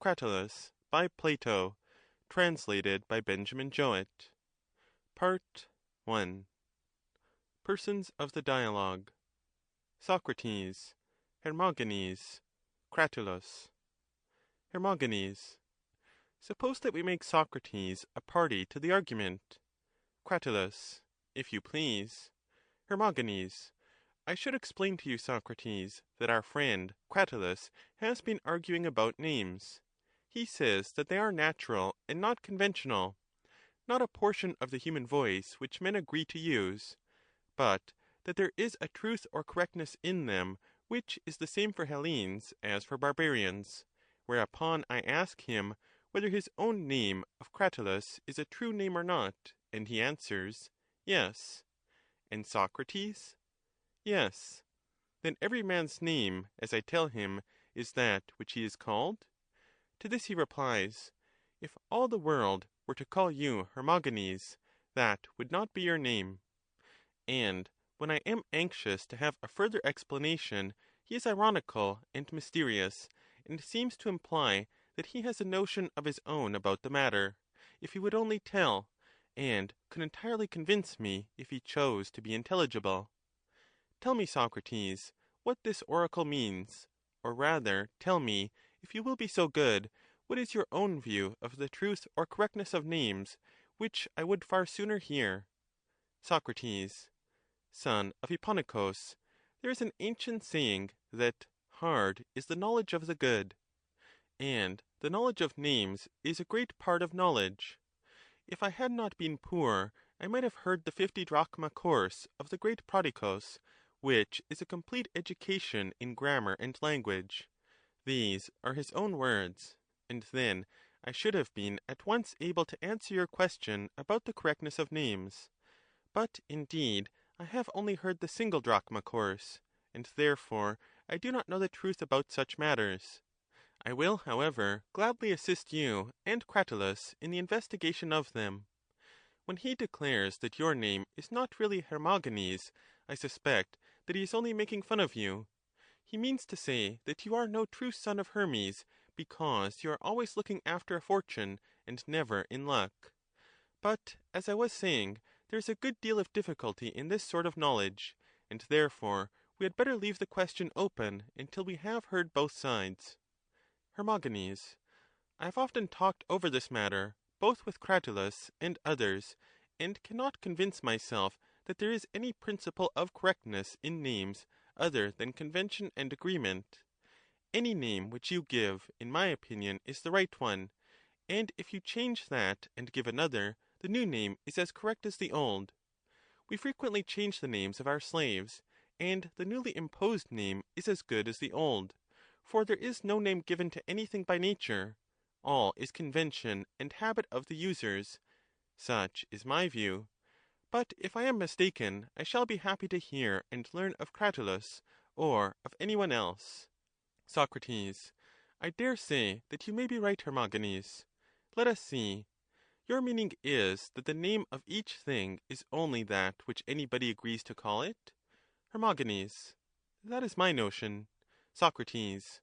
Cratylus, by Plato, translated by Benjamin Jowett. Part 1. Persons of the Dialogue. Socrates, Hermogenes, Cratylus. Hermogenes. Suppose that we make Socrates a party to the argument. Cratylus. If you please. Hermogenes. I should explain to you, Socrates, that our friend Cratylus has been arguing about names. He says that they are natural and not conventional, not a portion of the human voice which men agree to use, but that there is a truth or correctness in them which is the same for Hellenes as for barbarians. Whereupon I ask him whether his own name of Cratylus is a true name or not, and he answers, Yes. And Socrates? Yes. Then every man's name, as I tell him, is that which he is called? To this he replies, If all the world were to call you Hermogenes, that would not be your name. And when I am anxious to have a further explanation, he is ironical and mysterious, and seems to imply that he has a notion of his own about the matter, if he would only tell, and could entirely convince me if he chose to be intelligible. Tell me, Socrates, what this oracle means, or rather tell me, if you will be so good, what is your own view of the truth or correctness of names, which I would far sooner hear. Socrates. Son of Hipponikos, there is an ancient saying that hard is the knowledge of the good, and the knowledge of names is a great part of knowledge. If I had not been poor, I might have heard the 50-drachma course of the great Prodicus, which is a complete education in grammar and language. These are his own words, and then I should have been at once able to answer your question about the correctness of names. But indeed I have only heard the single drachma course, and therefore I do not know the truth about such matters. I will, however, gladly assist you and Cratylus in the investigation of them. When he declares that your name is not really Hermogenes, I suspect that he is only making fun of you. He means to say that you are no true son of Hermes, because you are always looking after a fortune and never in luck. But, as I was saying, there is a good deal of difficulty in this sort of knowledge, and therefore we had better leave the question open until we have heard both sides. Hermogenes. I have often talked over this matter, both with Cratylus and others, and cannot convince myself that there is any principle of correctness in names other than convention and agreement. Any name which you give, in my opinion, is the right one, and if you change that and give another, the new name is as correct as the old. We frequently change the names of our slaves, and the newly imposed name is as good as the old, for there is no name given to anything by nature. All is convention and habit of the users. Such is my view. But if I am mistaken, I shall be happy to hear and learn of Cratylus, or of any one else. Socrates. I dare say that you may be right, Hermogenes. Let us see. Your meaning is that the name of each thing is only that which anybody agrees to call it? Hermogenes. That is my notion. Socrates.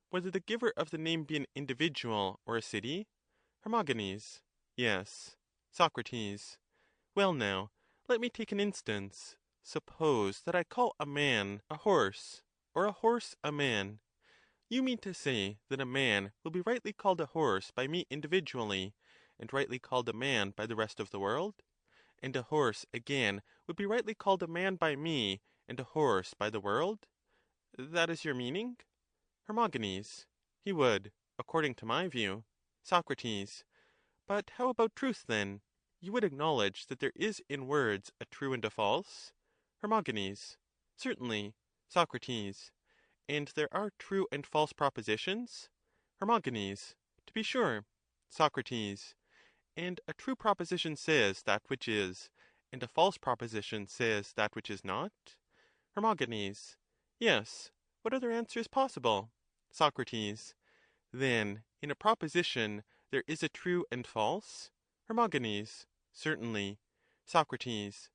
Whether the giver of the name be an individual or a city? Hermogenes. Yes. Socrates. Well now, let me take an instance. Suppose that I call a man a horse, or a horse a man. You mean to say that a man will be rightly called a horse by me individually, and rightly called a man by the rest of the world? And a horse again would be rightly called a man by me, and a horse by the world? That is your meaning? Hermogenes. He would, according to my view. Socrates. But how about truth, then? You would acknowledge that there is in words a true and a false? Hermogenes. Certainly. Socrates. And there are true and false propositions? Hermogenes. To be sure. Socrates. And a true proposition says that which is, and a false proposition says that which is not? Hermogenes. Yes. What other answer is possible? Socrates. Then in a proposition there is a true and false? Hermogenes. Certainly. Socrates.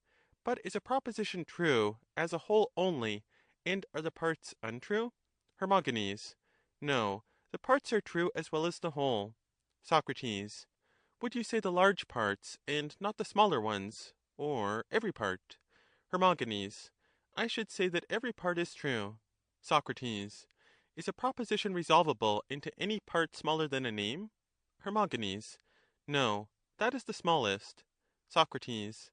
But is a proposition true as a whole only, and are the parts untrue? Hermogenes. No, The parts are true as well as the whole. Socrates. Would you say the large parts, and not the smaller ones, or every part? Hermogenes. I should say that every part is true. Socrates. Is a proposition resolvable into any part smaller than a name? Hermogenes. No, that is the smallest. Socrates.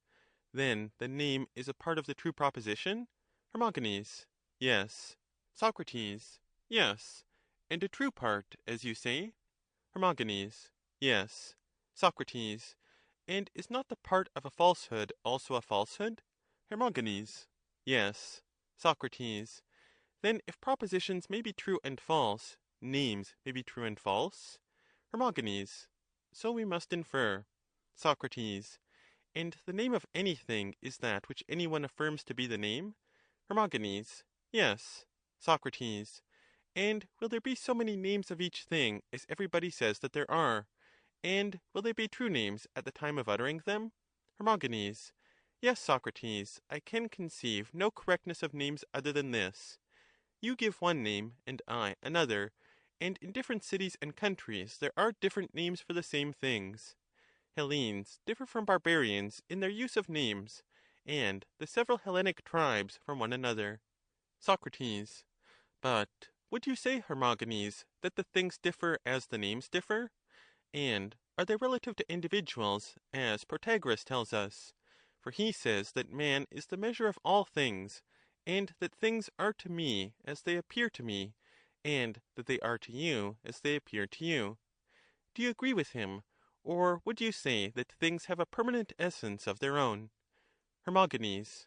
Then the name is a part of the true proposition? Hermogenes. Yes. Socrates. Yes. And a true part, as you say? Hermogenes. Yes. Socrates. And is not the part of a falsehood also a falsehood? Hermogenes. Yes. Socrates. Then if propositions may be true and false, names may be true and false? Hermogenes. So we must infer. Socrates. And the name of anything is that which any one affirms to be the name? Hermogenes. Yes. Socrates. And will there be so many names of each thing as everybody says that there are? And will they be true names at the time of uttering them? Hermogenes. Yes, Socrates, I can conceive no correctness of names other than this. You give one name, and I another, and in different cities and countries there are different names for the same things. Hellenes differ from barbarians in their use of names, and the several Hellenic tribes from one another. Socrates. But would you say, Hermogenes, that the things differ as the names differ? And are they relative to individuals, as Protagoras tells us? For he says that man is the measure of all things, and that things are to me as they appear to me, and that they are to you as they appear to you. Do you agree with him, or would you say that things have a permanent essence of their own? Hermogenes.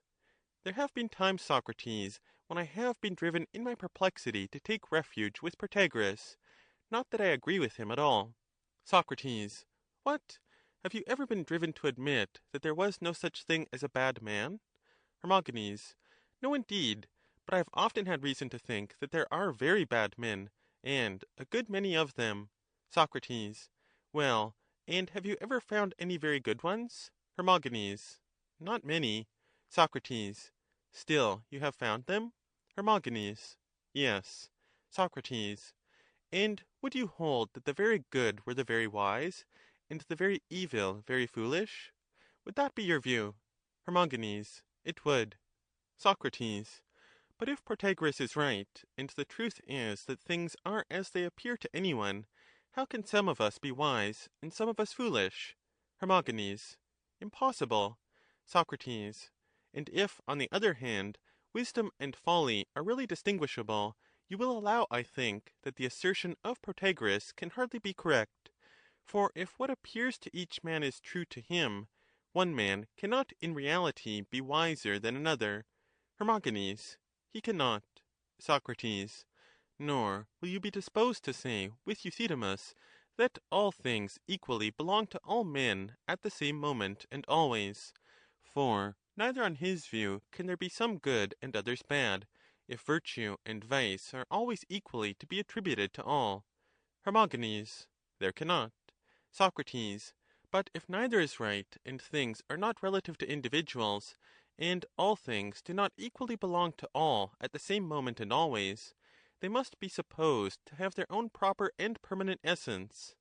There have been times, Socrates, when I have been driven in my perplexity to take refuge with Protagoras, not that I agree with him at all. Socrates. What? Have you ever been driven to admit that there was no such thing as a bad man? Hermogenes. No, indeed, but I have often had reason to think that there are very bad men, and a good many of them. Socrates. Well, and have you ever found any very good ones? Hermogenes. Not many. Socrates. Still, you have found them? Hermogenes. Yes. Socrates. And would you hold that the very good were the very wise, and the very evil very foolish? Would that be your view? Hermogenes. It would. Socrates. But if Protagoras is right, and the truth is that things are as they appear to any one, how can some of us be wise, and some of us foolish? Hermogenes. Impossible. Socrates. And if, on the other hand, wisdom and folly are really distinguishable, you will allow, I think, that the assertion of Protagoras can hardly be correct. For if what appears to each man is true to him, one man cannot in reality be wiser than another. Hermogenes. He cannot. Socrates. Nor will you be disposed to say with Euthydemus that all things equally belong to all men at the same moment and always. For neither on his view can there be some good and others bad, if virtue and vice are always equally to be attributed to all. Hermogenes. There cannot. Socrates. But if neither is right, and things are not relative to individuals, and all things do not equally belong to all at the same moment and always, they must be supposed to have their own proper and permanent essence.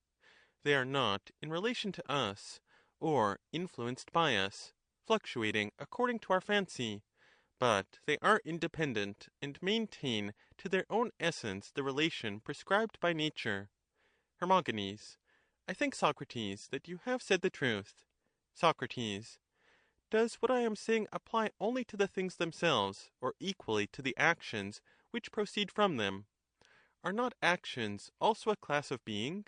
They are not in relation to us, or influenced by us, fluctuating according to our fancy, but they are independent, and maintain to their own essence the relation prescribed by nature. Hermogenes. I think, Socrates, that you have said the truth. Socrates. Does what I am saying apply only to the things themselves, or equally to the actions which proceed from them? Are not actions also a class of being?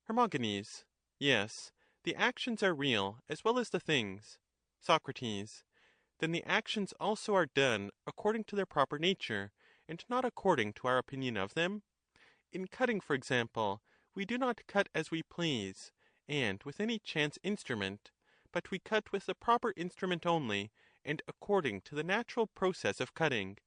Hermogenes. Yes, the actions are real as well as the things. Socrates. Then the actions also are done according to their proper nature, and not according to our opinion of them? In cutting, for example, we do not cut as we please, and with any chance instrument, but we cut with the proper instrument only, and according to the natural process of cutting.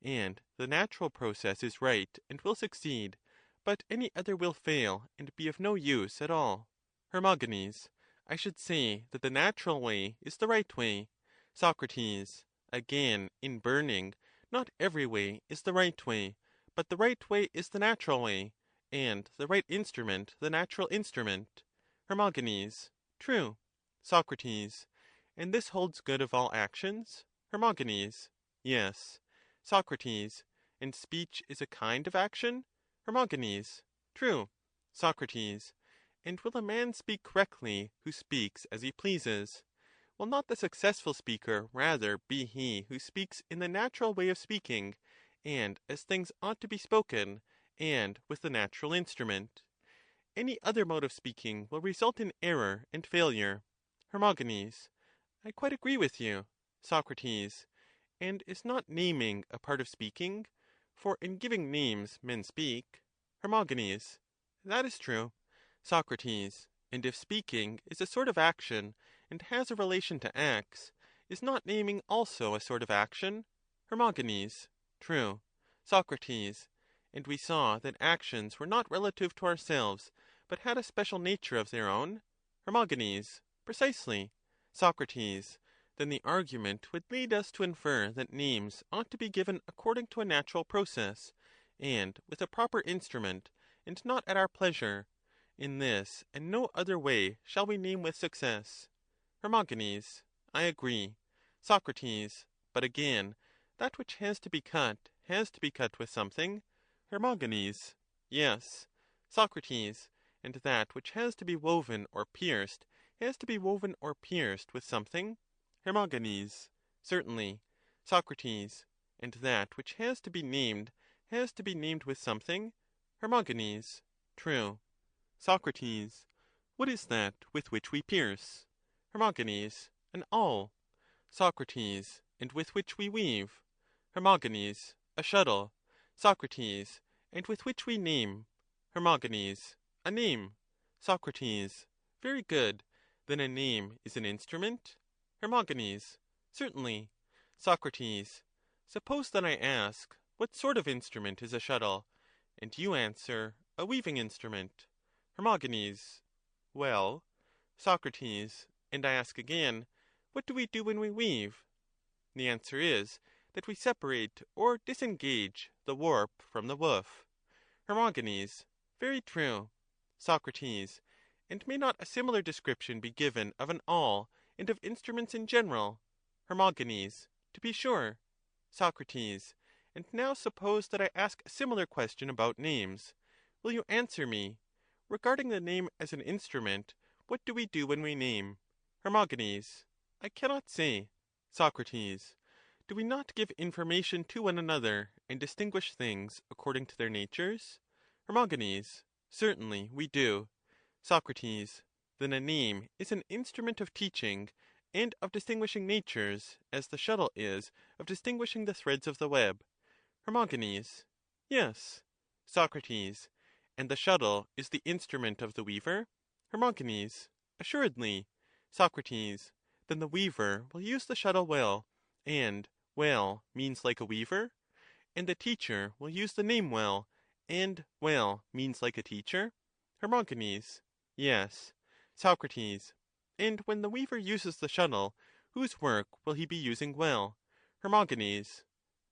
And the natural process is right and will succeed, but any other will fail and be of no use at all. Hermogenes. I should say that the natural way is the right way. Socrates. Again, in burning, not every way is the right way, but the right way is the natural way, and the right instrument the natural instrument. Hermogenes. True. Socrates. And this holds good of all actions? Hermogenes. Yes. Socrates. And speech is a kind of action? Hermogenes. True. Socrates. And will a man speak correctly who speaks as he pleases? Will not the successful speaker rather be he who speaks in the natural way of speaking, and as things ought to be spoken, and with the natural instrument? Any other mode of speaking will result in error and failure. Hermogenes. I quite agree with you. Socrates. And is not naming a part of speaking? For in giving names men speak. Hermogenes. That is true. Socrates. And if speaking is a sort of action, and has a relation to acts, is not naming also a sort of action? Hermogenes. True. Socrates. And we saw that actions were not relative to ourselves, but had a special nature of their own? Hermogenes. Precisely. Socrates. Then the argument would lead us to infer that names ought to be given according to a natural process, and with a proper instrument, and not at our pleasure. In this and no other way shall we name with success. Hermogenes. I agree. Socrates. But again, that which has to be cut with something? Hermogenes. Yes. Socrates. And that which has to be woven or pierced has to be woven or pierced with something? Hermogenes. Certainly. Socrates. And that which has to be named with something? Hermogenes. True. Socrates. What is that with which we pierce? Hermogenes. An awl. Socrates. And with which we weave? Hermogenes. A shuttle. Socrates. And with which we name? Hermogenes. A name. Socrates. Very good. Then a name is an instrument? Hermogenes. Certainly. Socrates. Suppose that I ask, what sort of instrument is a shuttle? And you answer, a weaving instrument. Hermogenes. Well? Socrates. And I ask again, what do we do when we weave? The answer is, that we separate or disengage the warp from the woof. Hermogenes. Very true. Socrates. And may not a similar description be given of an awl, and of instruments in general? Hermogenes. To be sure. Socrates. And now suppose that I ask a similar question about names. Will you answer me? Regarding the name as an instrument, what do we do when we name? Hermogenes. I cannot say. Socrates. Do we not give information to one another, and distinguish things according to their natures? Hermogenes. Certainly we do. Socrates. Then a name is an instrument of teaching, and of distinguishing natures, as the shuttle is of distinguishing the threads of the web. Hermogenes. Yes. Socrates. And the shuttle is the instrument of the weaver? Hermogenes. Assuredly. Socrates. Then the weaver will use the shuttle well, and well means like a weaver? And the teacher will use the name well, and well means like a teacher? Hermogenes. Yes. Socrates. And when the weaver uses the shuttle, whose work will he be using well? Hermogenes.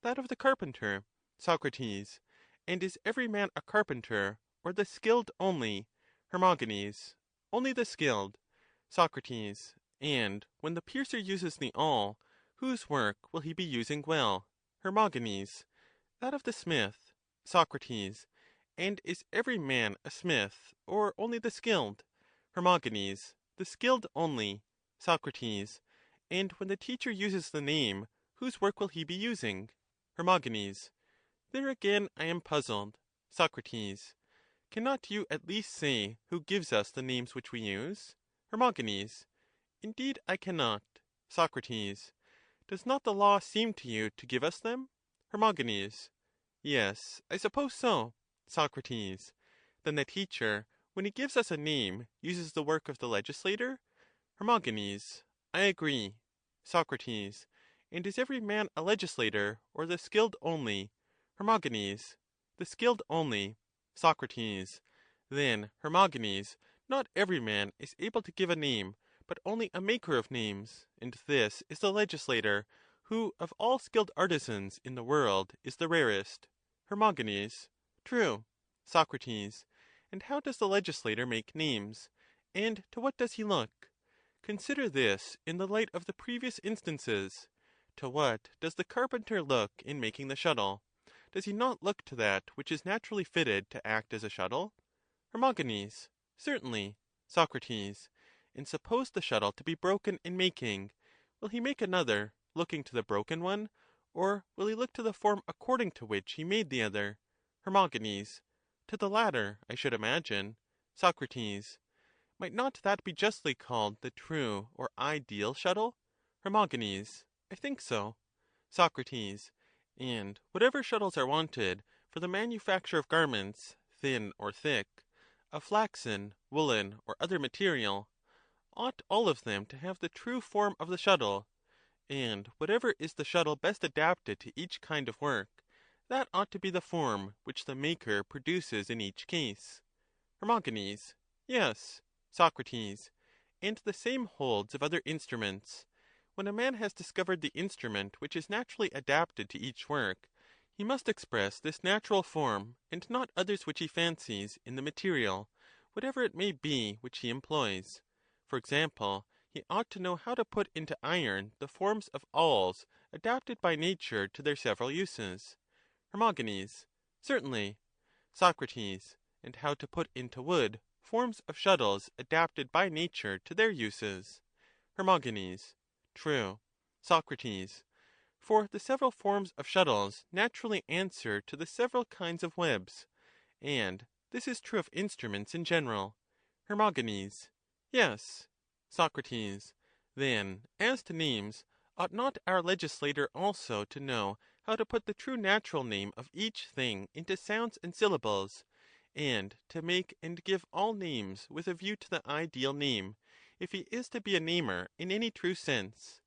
That of the carpenter. Socrates. And is every man a carpenter, or the skilled only? Hermogenes. Only the skilled. Socrates. And when the piercer uses the awl, whose work will he be using well? Hermogenes. That of the smith. Socrates. And is every man a smith, or only the skilled? Hermogenes. The skilled only. Socrates. And when the teacher uses the name, whose work will he be using? Hermogenes. There again I am puzzled. Socrates. Cannot you at least say who gives us the names which we use? Hermogenes. Indeed I cannot. Socrates. Does not the law seem to you to give us them? Hermogenes. Yes, I suppose so. Socrates. Then the teacher, when he gives us a name, uses the work of the legislator? Hermogenes. I agree. Socrates. And is every man a legislator, or the skilled only? Hermogenes. The skilled only. Socrates. Then, Hermogenes, not every man is able to give a name, but only a maker of names, and this is the legislator, who of all skilled artisans in the world is the rarest. Hermogenes. True. Socrates. And how does the legislator make names? And to what does he look? Consider this in the light of the previous instances. To what does the carpenter look in making the shuttle? Does he not look to that which is naturally fitted to act as a shuttle? Hermogenes. Certainly. Socrates. And suppose the shuttle to be broken in making, will he make another, looking to the broken one, or will he look to the form according to which he made the other? Hermogenes. To the latter, I should imagine. Socrates. Might not that be justly called the true or ideal shuttle? Hermogenes. I think so. Socrates. And whatever shuttles are wanted for the manufacture of garments, thin or thick, of flaxen, woolen, or other material, ought all of them to have the true form of the shuttle, and whatever is the shuttle best adapted to each kind of work, that ought to be the form which the maker produces in each case. Hermogenes. Yes. Socrates. And the same holds of other instruments. When a man has discovered the instrument which is naturally adapted to each work, he must express this natural form, and not others which he fancies, in the material, whatever it may be which he employs. For example, he ought to know how to put into iron the forms of awls adapted by nature to their several uses. Hermogenes. Certainly. Socrates. And how to put into wood forms of shuttles adapted by nature to their uses. Hermogenes. True. Socrates. For the several forms of shuttles naturally answer to the several kinds of webs, and this is true of instruments in general. Hermogenes. Yes. Socrates. Then, as to names, ought not our legislator also to know how to put the true natural name of each thing into sounds and syllables, and to make and give all names with a view to the ideal name, if he is to be a namer in any true sense?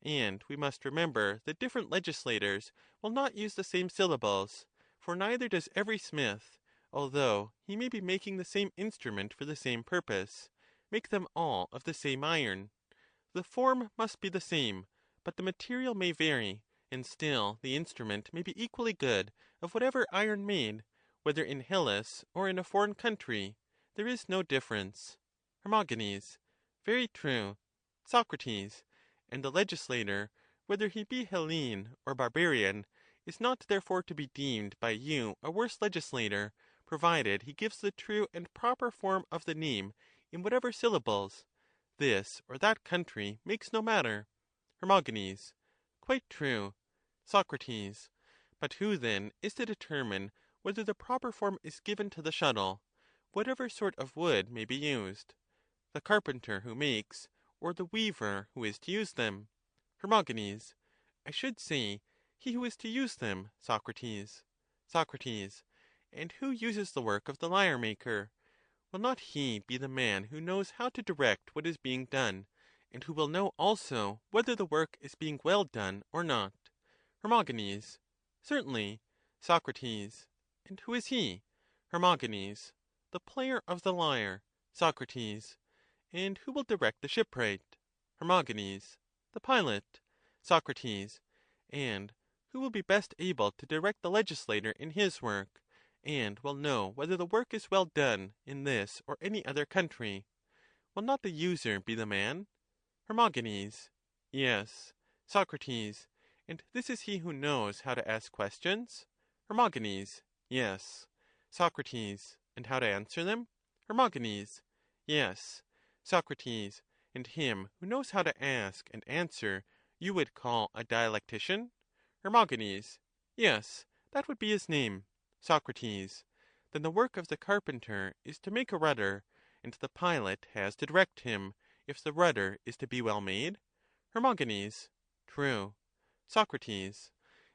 And we must remember that different legislators will not use the same syllables, for neither does every smith, although he may be making the same instrument for the same purpose, make them all of the same iron. The form must be the same, but the material may vary, and still the instrument may be equally good of whatever iron made, whether in Hellas or in a foreign country. There is no difference. Hermogenes. Very true. Socrates. And the legislator, whether he be Hellene or barbarian, is not therefore to be deemed by you a worse legislator, provided he gives the true and proper form of the name in whatever syllables. This or that country makes no matter. Hermogenes. Quite true. Socrates. But who then is to determine whether the proper form is given to the shuttle, whatever sort of wood may be used? The carpenter who makes, or the weaver who is to use them? Hermogenes. I should say, he who is to use them, Socrates. Socrates. And who uses the work of the lyre maker? Will not he be the man who knows how to direct what is being done, and who will know also whether the work is being well done or not? Hermogenes. Certainly. Socrates. And who is he? Hermogenes. The player of the lyre. Socrates. And who will direct the shipwright? Hermogenes. The pilot. Socrates. And who will be best able to direct the legislator in his work, and will know whether the work is well done in this or any other country? Will not the user be the man? Hermogenes. Yes. Socrates. And this is he who knows how to ask questions? Hermogenes. Yes. Socrates. And how to answer them? Hermogenes. Yes. Socrates. And him who knows how to ask and answer you would call a dialectician? Hermogenes. Yes, that would be his name. Socrates. Then the work of the carpenter is to make a rudder, and the pilot has to direct him, if the rudder is to be well made? Hermogenes. True. Socrates.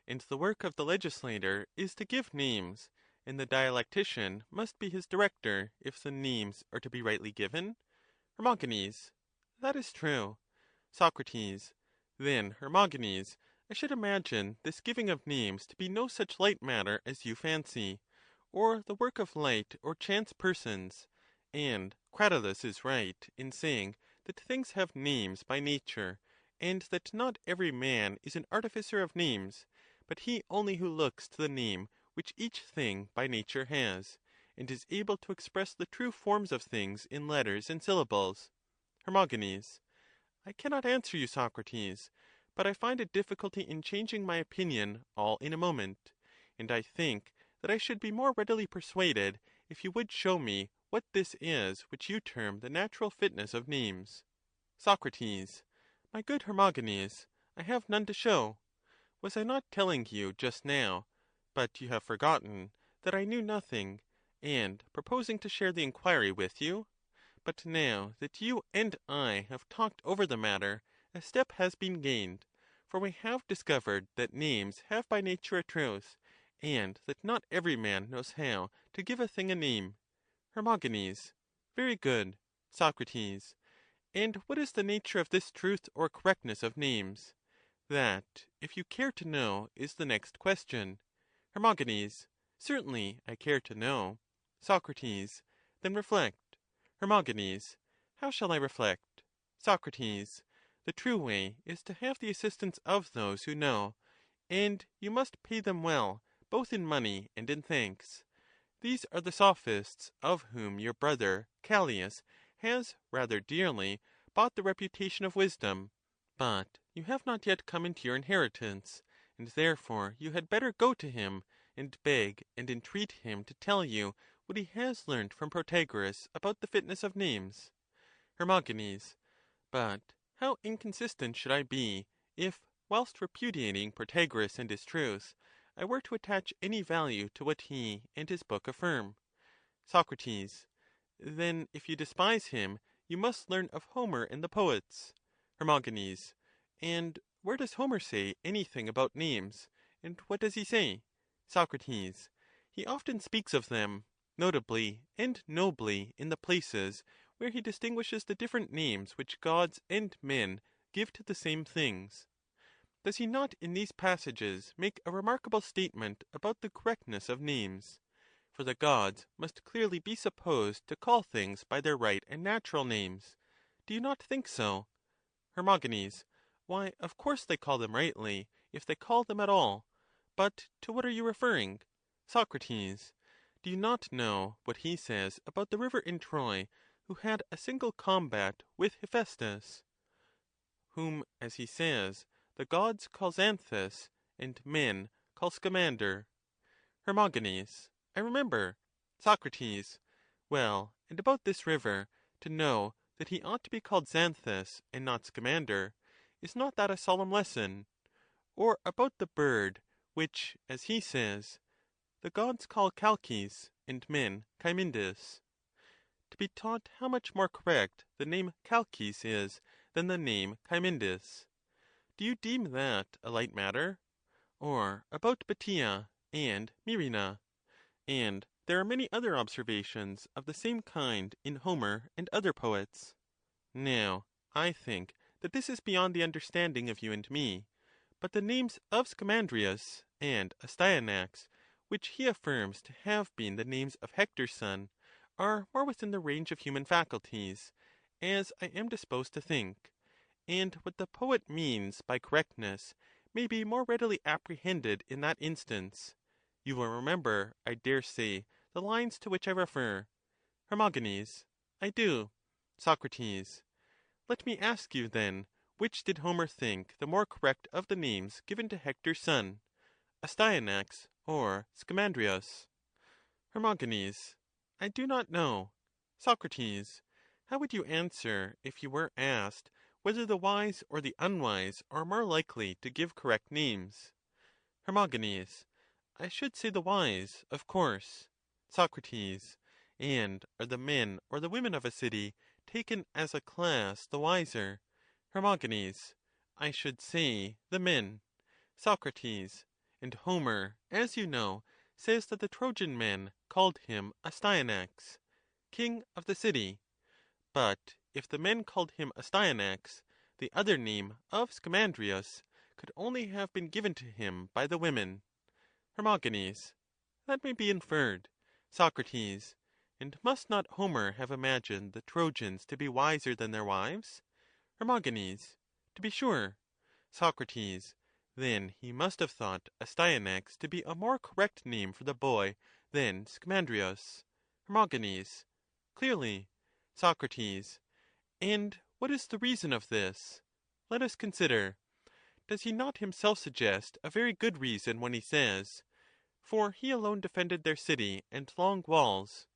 And the work of the legislator is to give names, and the dialectician must be his director if the names are to be rightly given? Hermogenes. That is true. Socrates. Then, Hermogenes, I should imagine this giving of names to be no such light matter as you fancy, or the work of light or chance persons, and Cratylus is right in saying that things have names by nature, and that not every man is an artificer of names, but he only who looks to the name which each thing by nature has, and is able to express the true forms of things in letters and syllables. Hermogenes. I cannot answer you, Socrates, but I find a difficulty in changing my opinion all in a moment, and I think that I should be more readily persuaded if you would show me what this is which you term the natural fitness of names. Socrates. My good Hermogenes, I have none to show. Was I not telling you just now, but you have forgotten, that I knew nothing, and proposing to share the inquiry with you? But now that you and I have talked over the matter, a step has been gained, for we have discovered that names have by nature a truth, and that not every man knows how to give a thing a name. Hermogenes. Very good. Socrates. And what is the nature of this truth or correctness of names? That, if you care to know, is the next question. Hermogenes. Certainly, I care to know. Socrates. Then reflect. Hermogenes. How shall I reflect? Socrates. The true way is to have the assistance of those who know, and you must pay them well, both in money and in thanks. These are the sophists of whom your brother Callias has rather dearly bought the reputation of wisdom. But you have not yet come into your inheritance, and therefore you had better go to him, and beg and entreat him to tell you what he has learnt from Protagoras about the fitness of names. Hermogenes. But how inconsistent should I be, if, whilst repudiating Protagoras and his truth, I were to attach any value to what he and his book affirm? Socrates. Then, if you despise him, you must learn of Homer and the poets. Hermogenes. And where does Homer say anything about names, and what does he say? Socrates. He often speaks of them, notably and nobly, in the places where he distinguishes the different names which gods and men give to the same things. Does he not in these passages make a remarkable statement about the correctness of names? For the gods must clearly be supposed to call things by their right and natural names. Do you not think so? Hermogenes. Why, of course they call them rightly, if they call them at all. But to what are you referring? Socrates. Do you not know what he says about the river in Troy, who had a single combat with Hephaestus, whom, as he says, the gods call Xanthus, and men call Scamander? Hermogenes. I remember. Socrates. Well, and about this river, to know that he ought to be called Xanthus and not Scamander, is not that a solemn lesson? Or about the bird, which, as he says, the gods call Chalcis, and men Cymindis. To be taught how much more correct the name Chalcis is than the name Cymindis. Do you deem that a light matter? Or about Batia and Myrina? And there are many other observations of the same kind in Homer and other poets. Now, I think that this is beyond the understanding of you and me, but the names of Scamandrius and Astyanax, which he affirms to have been the names of Hector's son, are more within the range of human faculties, as I am disposed to think, and what the poet means by correctness may be more readily apprehended in that instance. You will remember, I dare say, the lines to which I refer. Hermogenes. I do. Socrates. Let me ask you, then, which did Homer think the more correct of the names given to Hector's son, Astyanax or Scamandrius? Hermogenes. I do not know. Socrates. How would you answer if you were asked whether the wise or the unwise are more likely to give correct names? Hermogenes. I should say the wise, of course. Socrates. And are the men or the women of a city, taken as a class, the wiser? Hermogenes. I should say the men. Socrates. And Homer, as you know, says that the Trojan men called him Astyanax, king of the city. But if the men called him Astyanax, the other name of Scamandrius could only have been given to him by the women. Hermogenes. That may be inferred. Socrates. And must not Homer have imagined the Trojans to be wiser than their wives? Hermogenes. To be sure. Socrates. Then he must have thought Astyanax to be a more correct name for the boy than Scamandrius. Hermogenes. Clearly. Socrates. And what is the reason of this? Let us consider. Does he not himself suggest a very good reason when he says, "For he alone defended their city and long walls"?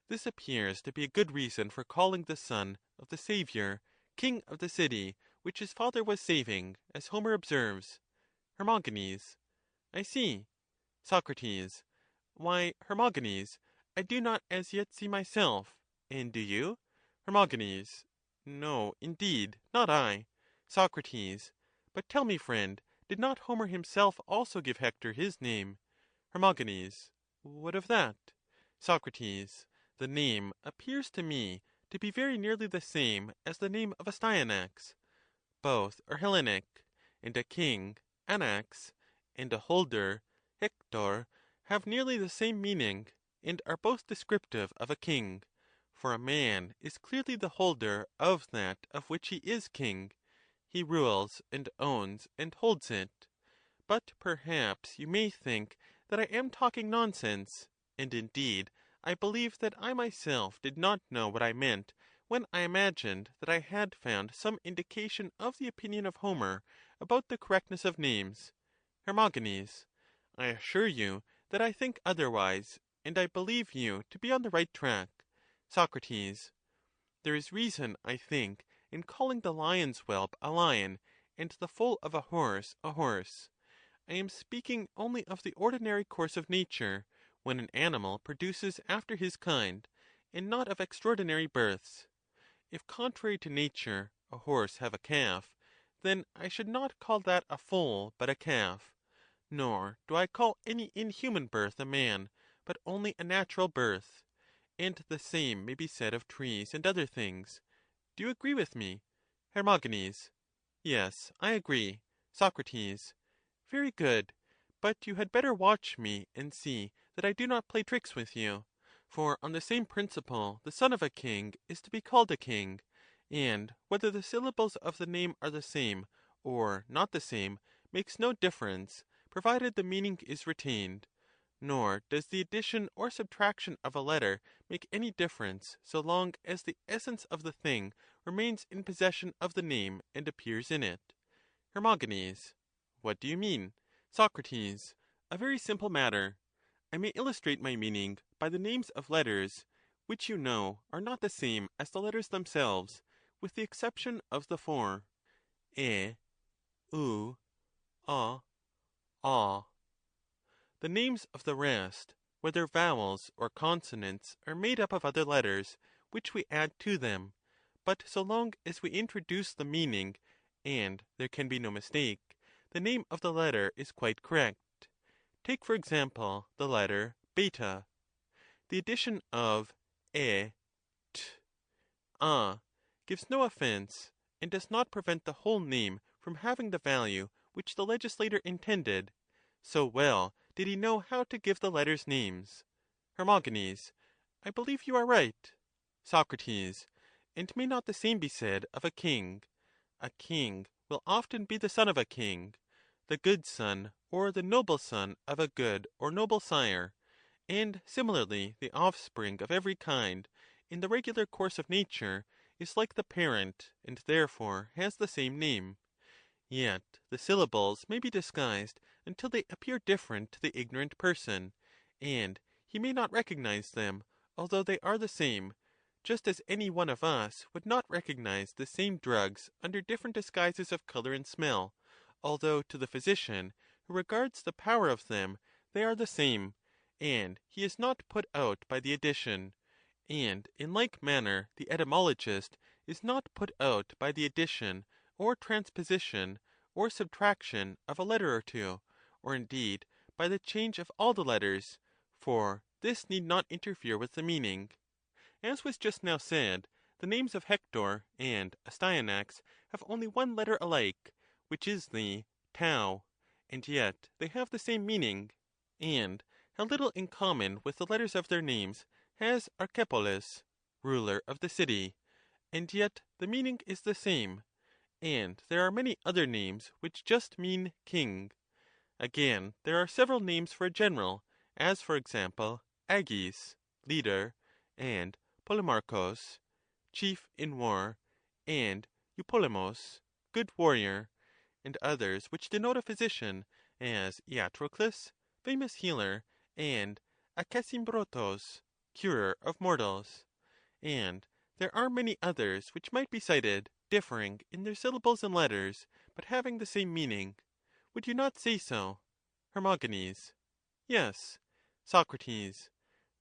This appears to be a good reason for calling the son of the Saviour king of the city which his father was saving, as Homer observes. Hermogenes. I see. Socrates. Why, Hermogenes, I do not as yet see myself. And do you? Hermogenes. No, indeed, not I. Socrates. But tell me, friend, did not Homer himself also give Hector his name? Hermogenes. What of that? Socrates. The name appears to me to be very nearly the same as the name of Astyanax. Both are Hellenic, and a king, Anax, and a holder, Hector, have nearly the same meaning, and are both descriptive of a king. For a man is clearly the holder of that of which he is king. He rules and owns and holds it. But perhaps you may think that I am talking nonsense, and indeed I believe that I myself did not know what I meant when I imagined that I had found some indication of the opinion of Homer about the correctness of names. Hermogenes. I assure you that I think otherwise, and I believe you to be on the right track. Socrates. There is reason, I think, in calling the lion's whelp a lion, and the foal of a horse a horse. I am speaking only of the ordinary course of nature, when an animal produces after his kind, and not of extraordinary births. If contrary to nature a horse have a calf, then I should not call that a foal but a calf. Nor do I call any inhuman birth a man, but only a natural birth. And the same may be said of trees and other things. Do you agree with me? Hermogenes. Yes, I agree. Socrates. Very good. But you had better watch me and see that I do not play tricks with you. For on the same principle the son of a king is to be called a king, and whether the syllables of the name are the same or not the same makes no difference, provided the meaning is retained. Nor does the addition or subtraction of a letter make any difference so long as the essence of the thing remains in possession of the name and appears in it. Hermogenes. What do you mean? Socrates. A very simple matter. I may illustrate my meaning by the names of letters, which you know are not the same as the letters themselves, with the exception of the four: e, u, a, a. The names of the rest, whether vowels or consonants, are made up of other letters, which we add to them, but so long as we introduce the meaning, and there can be no mistake, the name of the letter is quite correct. Take, for example, the letter beta. The addition of e, t, a gives no offense, and does not prevent the whole name from having the value which the legislator intended. So well did he know how to give the letters names. Hermogenes. I believe you are right. Socrates. And may not the same be said of a king? A king will often be the son of a king, the good son or the noble son of a good or noble sire, and similarly the offspring of every kind, in the regular course of nature, is like the parent, and therefore has the same name. Yet the syllables may be disguised until they appear different to the ignorant person, and he may not recognize them, although they are the same, just as any one of us would not recognize the same drugs under different disguises of color and smell, although to the physician, who regards the power of them, they are the same, and he is not put out by the addition. And in like manner the etymologist is not put out by the addition or transposition or subtraction of a letter or two, or indeed by the change of all the letters, for this need not interfere with the meaning. As was just now said, the names of Hector and Astyanax have only one letter alike, which is the tau, and yet they have the same meaning. And how little in common with the letters of their names has Archepolis, ruler of the city, and yet the meaning is the same. And there are many other names which just mean king. Again, there are several names for a general, as for example, Agis. leader, and Polemarchos, chief in war, and Eupolemos, good warrior, and others which denote a physician, as Iatroclus, famous healer, and Acesimbrotos, curer of mortals. And there are many others which might be cited, differing in their syllables and letters, but having the same meaning. Would you not say so? Hermogenes. Yes. Socrates.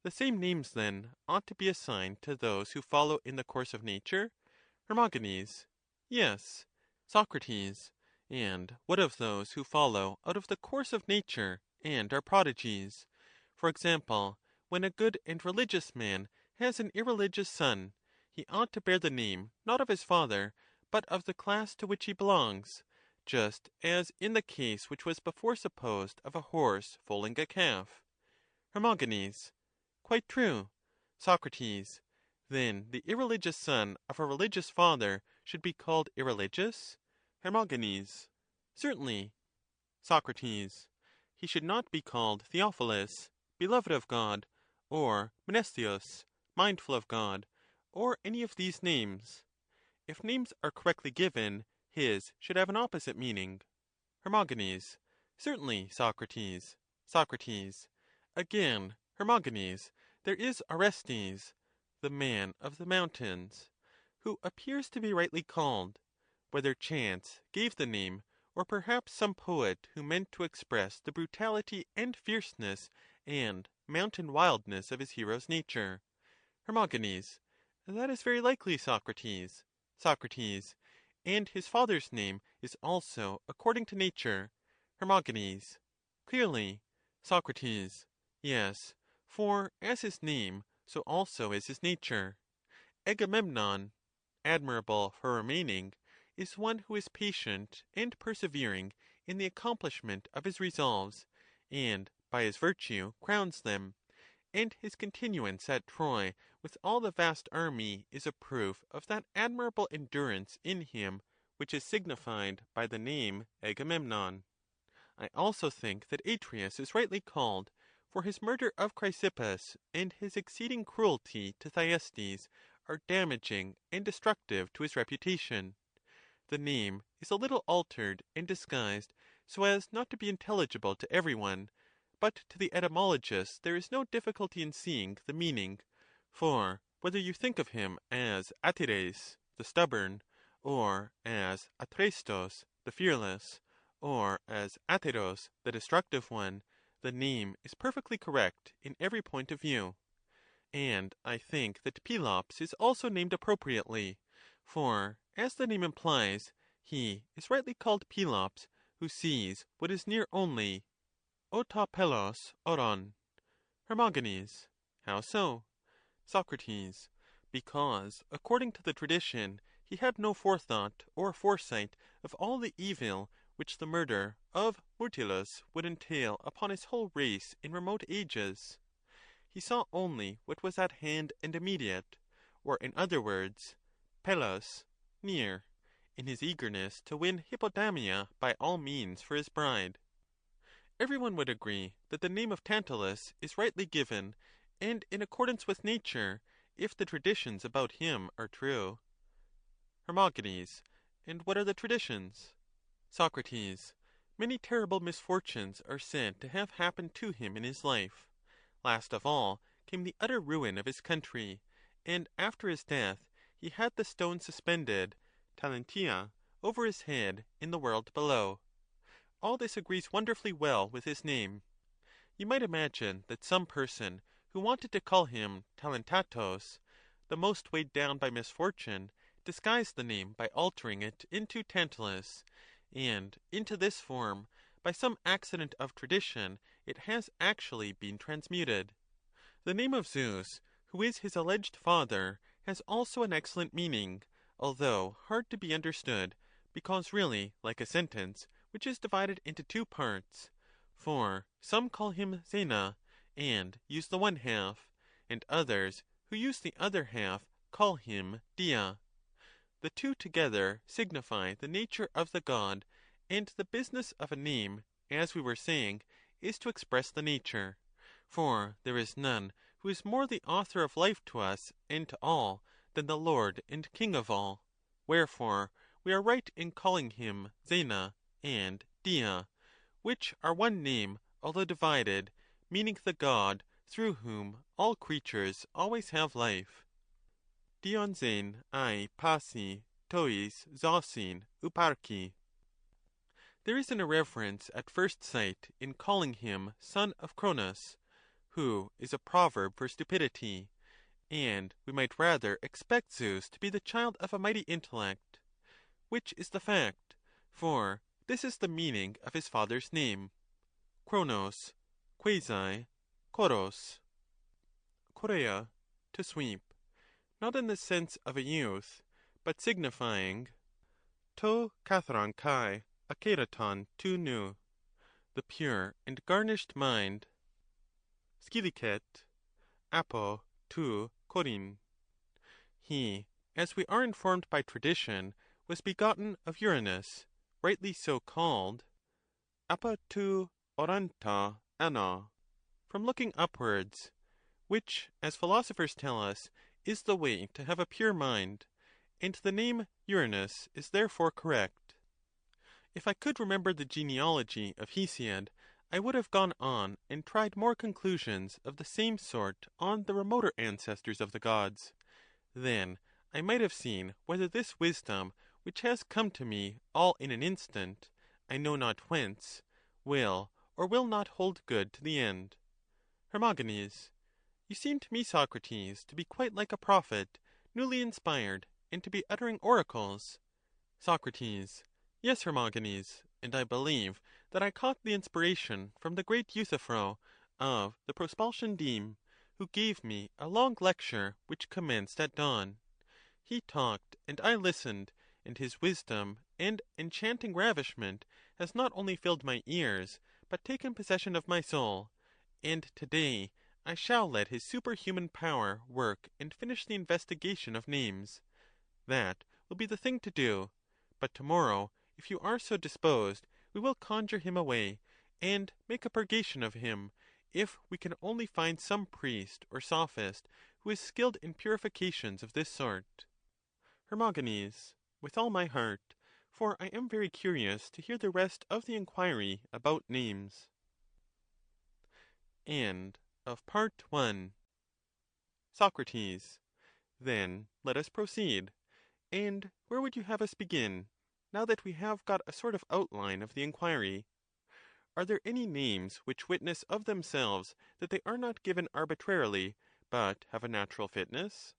The same names, then, ought to be assigned to those who follow in the course of nature? Hermogenes. Yes. Socrates. And what of those who follow out of the course of nature and are prodigies? For example, when a good and religious man has an irreligious son, he ought to bear the name not of his father, but of the class to which he belongs, just as in the case which was before supposed of a horse foaling a calf. Hermogenes. Quite true. Socrates. Then the irreligious son of a religious father should be called irreligious? Hermogenes. Certainly. Socrates. He should not be called Theophilus, beloved of God, or Mnestheus, mindful of God, or any of these names. If names are correctly given, his should have an opposite meaning. Hermogenes. Certainly, Socrates. Socrates. Again, Hermogenes, there is Orestes, the man of the mountains, who appears to be rightly called, whether chance gave the name, or perhaps some poet who meant to express the brutality and fierceness and mountain wildness of his hero's nature. Hermogenes. That is very likely, Socrates. Socrates. And his father's name is also according to nature. Hermogenes. Clearly. Socrates. Yes, for as his name, so also is his nature. Agamemnon, admirable for remaining, is one who is patient and persevering in the accomplishment of his resolves, and by his virtue crowns them. And his continuance at Troy with all the vast army is a proof of that admirable endurance in him which is signified by the name Agamemnon. I also think that Atreus is rightly called, for his murder of Chrysippus and his exceeding cruelty to Thyestes are damaging and destructive to his reputation. The name is a little altered and disguised so as not to be intelligible to every one, but to the etymologists there is no difficulty in seeing the meaning, for whether you think of him as Atires, the stubborn, or as Atrestos, the fearless, or as Ateros, the destructive one, the name is perfectly correct in every point of view. And I think that Pelops is also named appropriately, for, as the name implies, he is rightly called Pelops, who sees what is near only. Ota Pelos oron. Hermogenes. How so? Socrates. Because, according to the tradition, he had no forethought or foresight of all the evil which the murder of Myrtilus would entail upon his whole race in remote ages. He saw only what was at hand and immediate, or in other words, Pelos, near, in his eagerness to win Hippodamia by all means for his bride. Every one would agree that the name of Tantalus is rightly given, and in accordance with nature, if the traditions about him are true. Hermogenes. And what are the traditions? Socrates. Many terrible misfortunes are said to have happened to him in his life. Last of all came the utter ruin of his country, and after his death he had the stone suspended, talentia, over his head in the world below. All this agrees wonderfully well with his name. You might imagine that some person who wanted to call him Talentatos, the most weighed down by misfortune, disguised the name by altering it into Tantalus, and into this form, by some accident of tradition, it has actually been transmuted. The name of Zeus, who is his alleged father, has also an excellent meaning, although hard to be understood, because really like a sentence, which is divided into two parts. For some call him Zena, and use the one half, and others, who use the other half, call him Dia. The two together signify the nature of the god, and the business of a name, as we were saying, is to express the nature. For there is none who is more the author of life to us and to all than the Lord and King of all. Wherefore we are right in calling him Zena and Dia, which are one name, although divided, meaning the God through whom all creatures always have life. Dion Zein ai pasi tois zosin uparki. There is an irreverence at first sight in calling him son of Cronus, who is a proverb for stupidity, and we might rather expect Zeus to be the child of a mighty intellect. Which is the fact, for this is the meaning of his father's name, Chronos, quasi, koros. Chorea, to sweep, not in the sense of a youth, but signifying to kathron kai akeraton tu nu, the pure and garnished mind, skiliket, apo tu korin. He, as we are informed by tradition, was begotten of Uranus, rightly so called, apa tu oranta ana, from looking upwards, which, as philosophers tell us, is the way to have a pure mind, and the name Uranus is therefore correct. If I could remember the genealogy of Hesiod, I would have gone on and tried more conclusions of the same sort on the remoter ancestors of the gods. Then I might have seen whether this wisdom, which has come to me all in an instant, I know not whence, will or will not hold good to the end. Hermogenes, you seem to me, Socrates, to be quite like a prophet, newly inspired, and to be uttering oracles. Socrates, yes, Hermogenes, and I believe that I caught the inspiration from the great Euthyphro of the Prospulsion Deme, who gave me a long lecture which commenced at dawn. He talked, and I listened, and his wisdom and enchanting ravishment has not only filled my ears, but taken possession of my soul, and today I shall let his superhuman power work and finish the investigation of names. That will be the thing to do, but tomorrow, if you are so disposed, we will conjure him away, and make a purgation of him, if we can only find some priest or sophist who is skilled in purifications of this sort. Hermogenes, with all my heart, for I am very curious to hear the rest of the inquiry about names. End of Part 1. Socrates, then let us proceed. And where would you have us begin, now that we have got a sort of outline of the inquiry? Are there any names which witness of themselves that they are not given arbitrarily, but have a natural fitness?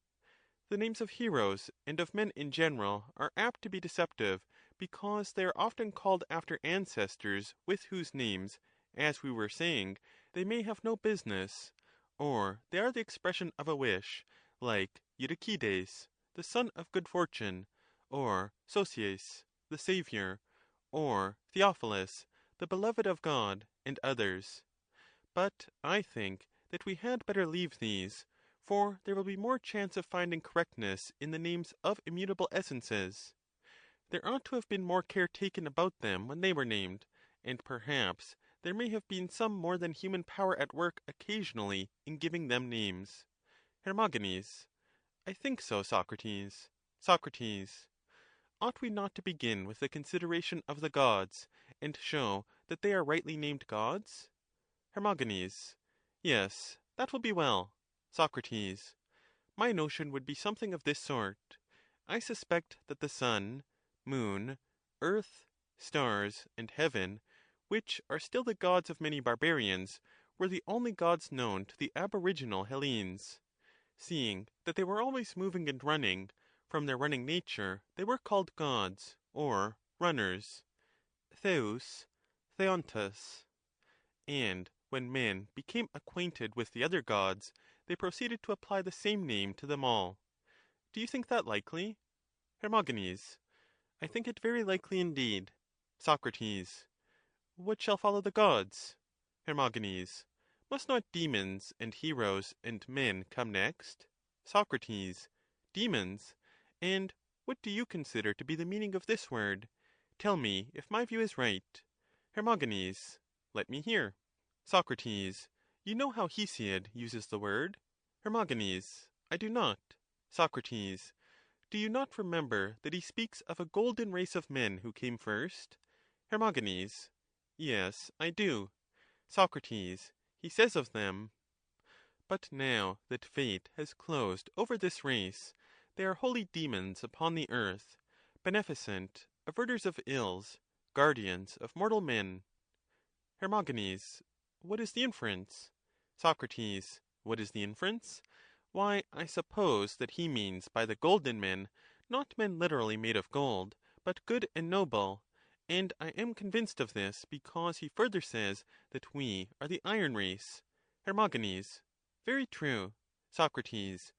The names of heroes and of men in general are apt to be deceptive, because they are often called after ancestors with whose names, as we were saying, they may have no business, or they are the expression of a wish, like Eutychides, the son of good fortune, or Sosias, the saviour, or Theophilus, the beloved of God, and others. But I think that we had better leave these, for there will be more chance of finding correctness in the names of immutable essences. There ought to have been more care taken about them when they were named, and perhaps there may have been some more than human power at work occasionally in giving them names. Hermogenes, I think so, Socrates. Socrates, ought we not to begin with the consideration of the gods, and show that they are rightly named gods? Hermogenes, yes, that will be well. Socrates, my notion would be something of this sort. I suspect that the sun, moon, earth, stars, and heaven, which are still the gods of many barbarians, were the only gods known to the aboriginal Hellenes. Seeing that they were always moving and running, from their running nature they were called gods, or runners, Theus, Theontus. And when men became acquainted with the other gods, they proceeded to apply the same name to them all. Do you think that likely? Hermogenes, I think it very likely indeed. Socrates, what shall follow the gods? Hermogenes, must not demons and heroes and men come next? Socrates, demons? And what do you consider to be the meaning of this word? Tell me if my view is right. Hermogenes, let me hear. Socrates, you know how Hesiod uses the word? Hermogenes. I do not. Socrates. Do you not remember that he speaks of a golden race of men who came first? Hermogenes. Yes, I do. Socrates. He says of them, but now that fate has closed over this race, they are holy demons upon the earth, beneficent, averters of ills, guardians of mortal men. Hermogenes. What is the inference? Socrates. What is the inference? Why, I suppose that he means by the golden men, not men literally made of gold, but good and noble, and I am convinced of this because he further says that we are the iron race. Hermogenes. Very true. Socrates.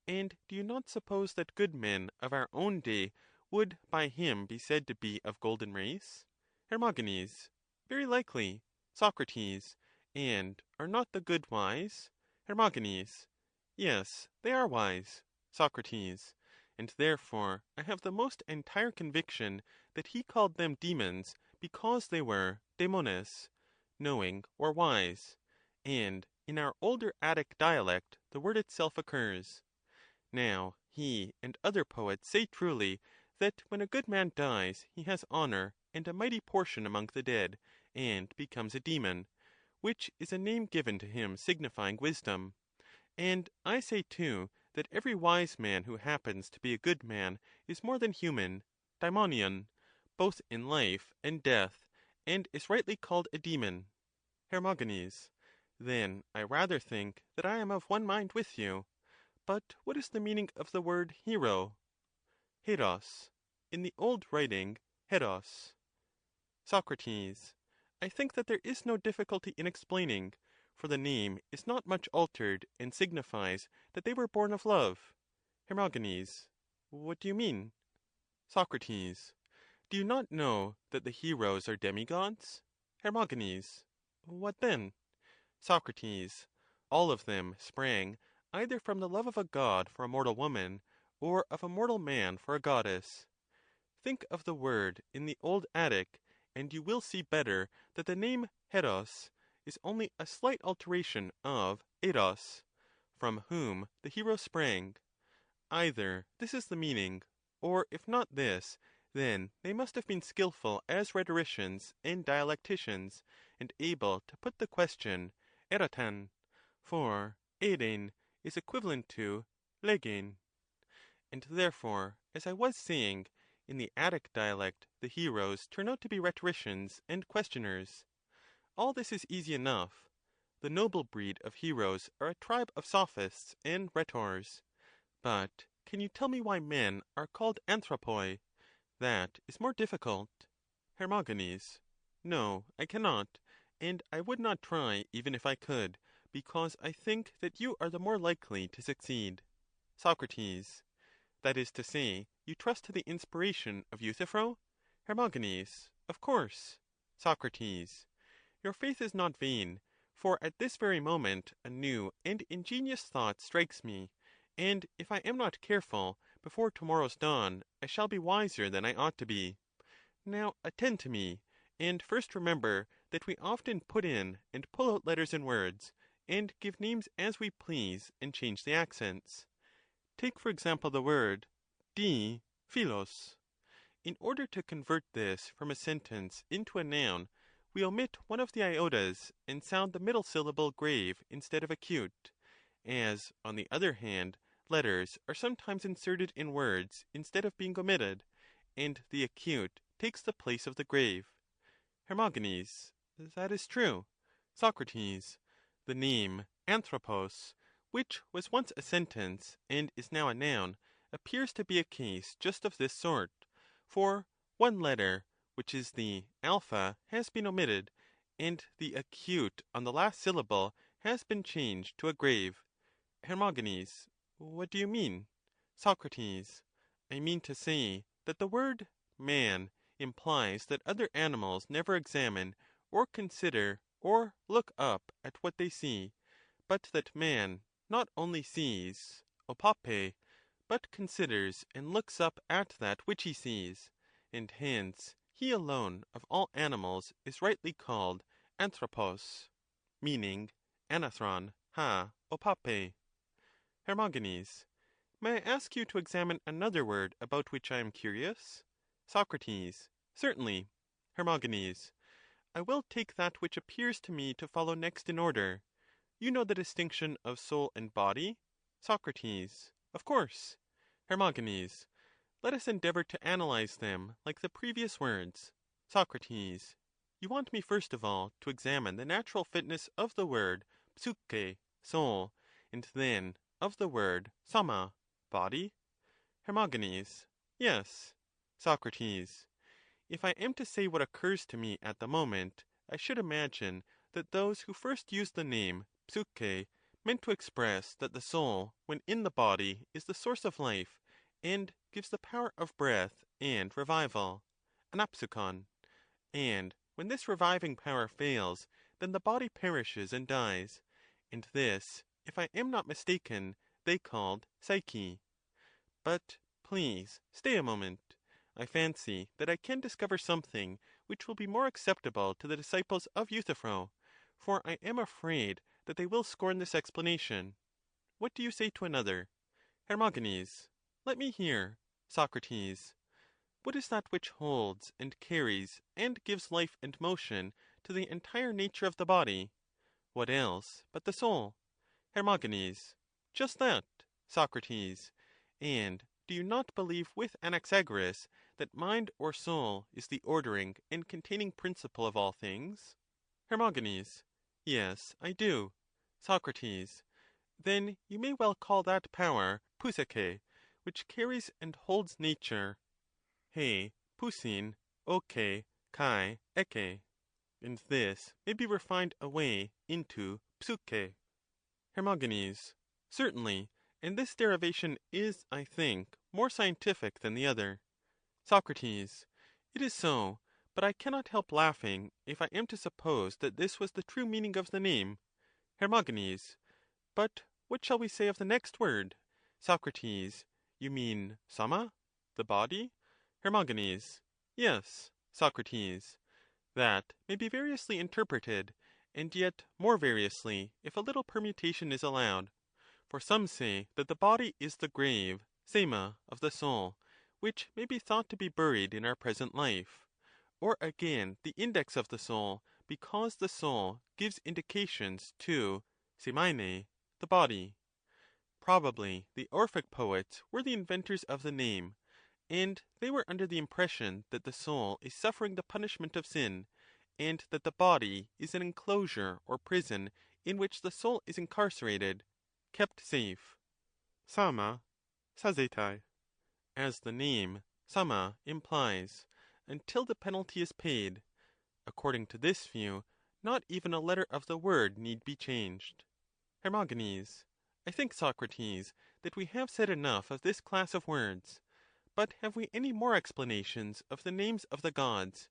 And do you not suppose that good men of our own day would by him be said to be of golden race? Hermogenes. Very likely. Socrates. And are not the good wise? Hermogenes. Yes, they are wise. Socrates. And therefore I have the most entire conviction that he called them demons because they were daemones, knowing or wise, and in our older Attic dialect the word itself occurs. Now he and other poets say truly that when a good man dies he has honor and a mighty portion among the dead, and becomes a demon, which is a name given to him signifying wisdom. And I say too that every wise man who happens to be a good man is more than human, daimonion, both in life and death, and is rightly called a demon. Hermogenes. Then I rather think that I am of one mind with you. But what is the meaning of the word hero? Heros. In the old writing, heros. Socrates. I think that there is no difficulty in explaining, for the name is not much altered, and signifies that they were born of love. Hermogenes. What do you mean? Socrates. Do you not know that the heroes are demigods? Hermogenes. What then? Socrates. All of them sprang either from the love of a god for a mortal woman, or of a mortal man for a goddess. Think of the word in the old Attic, and you will see better that the name Heros is only a slight alteration of Eros, from whom the hero sprang. Either this is the meaning, or if not this, then they must have been skilful as rhetoricians and dialecticians, and able to put the question eratan, for erein is equivalent to legein. And therefore, as I was saying, in the Attic dialect the heroes turn out to be rhetoricians and questioners. All this is easy enough. The noble breed of heroes are a tribe of sophists and rhetors. But can you tell me why men are called anthropoi? That is more difficult. Hermogenes. No, I cannot, and I would not try even if I could, because I think that you are the more likely to succeed. Socrates. That is to say, you trust to the inspiration of Euthyphro? Hermogenes. Of course. Socrates. Your faith is not vain, for at this very moment a new and ingenious thought strikes me, and if I am not careful, before tomorrow's dawn I shall be wiser than I ought to be. Now attend to me, and first remember that we often put in and pull out letters and words, and give names as we please and change the accents. Take for example the word di philos. In order to convert this from a sentence into a noun, we omit one of the iotas and sound the middle syllable grave instead of acute, as, on the other hand, letters are sometimes inserted in words instead of being omitted, and the acute takes the place of the grave. Hermogenes. That is true. Socrates. The name anthropos, which was once a sentence and is now a noun, appears to be a case just of this sort, for one letter, which is the alpha, has been omitted, and the acute on the last syllable has been changed to a grave. Hermogenes. What do you mean? Socrates. I mean to say that the word man implies that other animals never examine, or consider, or look up at what they see, but that man not only sees, opape, but considers and looks up at that which he sees, and hence he alone of all animals is rightly called anthropos, meaning anathron ha opape. Hermogenes. May I ask you to examine another word about which I am curious? Socrates. Certainly. Hermogenes. I will take that which appears to me to follow next in order. You know the distinction of soul and body? Socrates. Of course. Hermogenes. Let us endeavor to analyze them like the previous words. Socrates. You want me first of all to examine the natural fitness of the word psyche, soul, and then of the word soma, body? Hermogenes. Yes. Socrates. If I am to say what occurs to me at the moment, I should imagine that those who first used the name psyche meant to express that the soul, when in the body, is the source of life, and gives the power of breath and revival, anapsukon. And when this reviving power fails, then the body perishes and dies, and this, if I am not mistaken, they called psyche. But please stay a moment. I fancy that I can discover something which will be more acceptable to the disciples of Euthyphro, for I am afraid that they will scorn this explanation. What do you say to another? Hermogenes. Let me hear. Socrates. What is that which holds and carries and gives life and motion to the entire nature of the body? What else but the soul? Hermogenes. Just that. Socrates. And do you not believe with Anaxagoras that mind or soul is the ordering and containing principle of all things? Hermogenes. Yes, I do. Socrates. Then you may well call that power puseke, which carries and holds nature. He, pusin, oke, kai, eke. And this may be refined away into psyche. Hermogenes. Certainly, and this derivation is, I think, more scientific than the other. Socrates. It is so, but I cannot help laughing if I am to suppose that this was the true meaning of the name. Hermogenes. But what shall we say of the next word? Socrates. You mean soma, the body? Hermogenes. Yes. Socrates. That may be variously interpreted, and yet more variously if a little permutation is allowed. For some say that the body is the grave, sema, of the soul, which may be thought to be buried in our present life; or again the index of the soul, because the soul gives indications to semaine, the body. Probably the Orphic poets were the inventors of the name, and they were under the impression that the soul is suffering the punishment of sin, and that the body is an enclosure or prison in which the soul is incarcerated, kept safe. Sama, sazetai, as the name sama implies, until the penalty is paid. According to this view, not even a letter of the word need be changed. Hermogenes. I think, Socrates, that we have said enough of this class of words. But have we any more explanations of the names of the gods,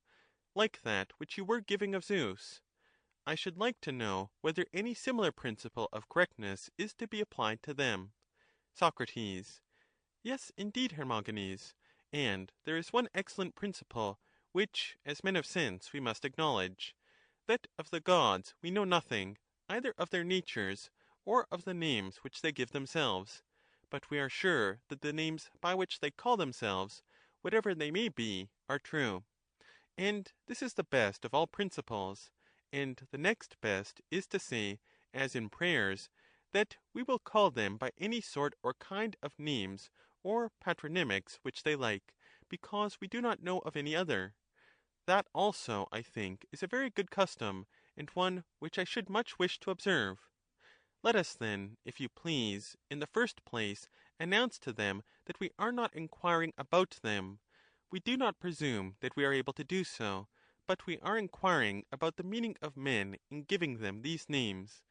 like that which you were giving of Zeus? I should like to know whether any similar principle of correctness is to be applied to them. Socrates. Yes, indeed, Hermogenes, and there is one excellent principle, which, as men of sense, we must acknowledge, that of the gods we know nothing, either of their natures, or of the names which they give themselves, but we are sure that the names by which they call themselves, whatever they may be, are true. And this is the best of all principles, and the next best is to say, as in prayers, that we will call them by any sort or kind of names or patronymics which they like, because we do not know of any other. That also, I think, is a very good custom, and one which I should much wish to observe. Let us then, if you please, in the first place, announce to them that we are not inquiring about them. We do not presume that we are able to do so, but we are inquiring about the meaning of men in giving them these names.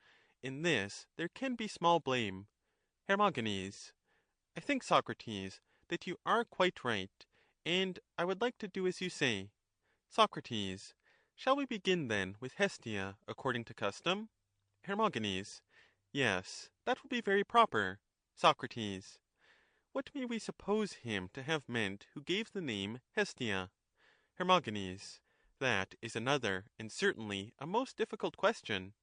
In this there can be small blame. Hermogenes. I think, Socrates, that you are quite right, and I would like to do as you say. Socrates. Shall we begin then with Hestia, according to custom? Hermogenes. Yes, that will be very proper. Socrates. What may we suppose him to have meant who gave the name Hestia? Hermogenes. That is another, and certainly a most difficult question.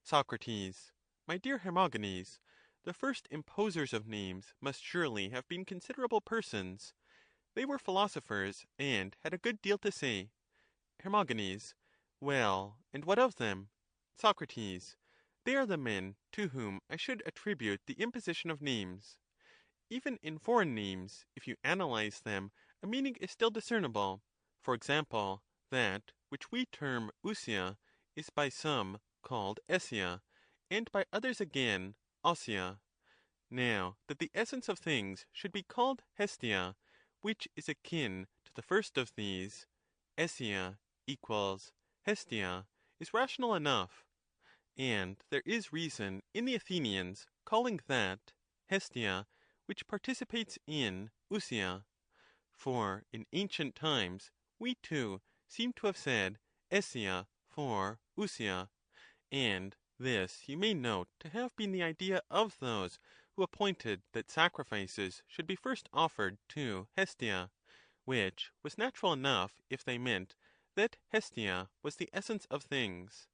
Socrates. My dear Hermogenes, The first imposers of names must surely have been considerable persons. They were philosophers, and had a good deal to say. Hermogenes. Well, and what of them? Socrates. They are the men to whom I should attribute the imposition of names. Even in foreign names, if you analyze them, a meaning is still discernible. For example, that which we term ousia is by some called essia, and by others again ossia. Now that the essence of things should be called hestia, which is akin to the first of these, essia equals hestia, is rational enough. And there is reason in the Athenians calling that hestia which participates in ousia. For in ancient times we too seem to have said essia for ousia, and this you may note to have been the idea of those who appointed that sacrifices should be first offered to Hestia, which was natural enough if they meant that Hestia was the essence of things.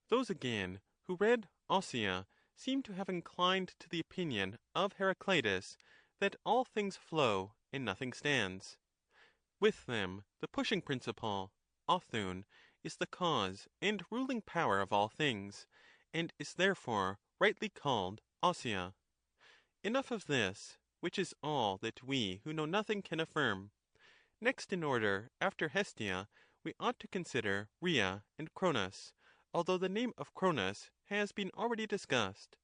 Those again who read Ossia seem to have inclined to the opinion of Heracleitus that all things flow and nothing stands. With them the pushing principle, Othun, is the cause and ruling power of all things, and is therefore rightly called Ossia. Enough of this, which is all that we who know nothing can affirm. Next in order, after Hestia, we ought to consider Rhea and Cronus, although the name of Cronus has been already discussed.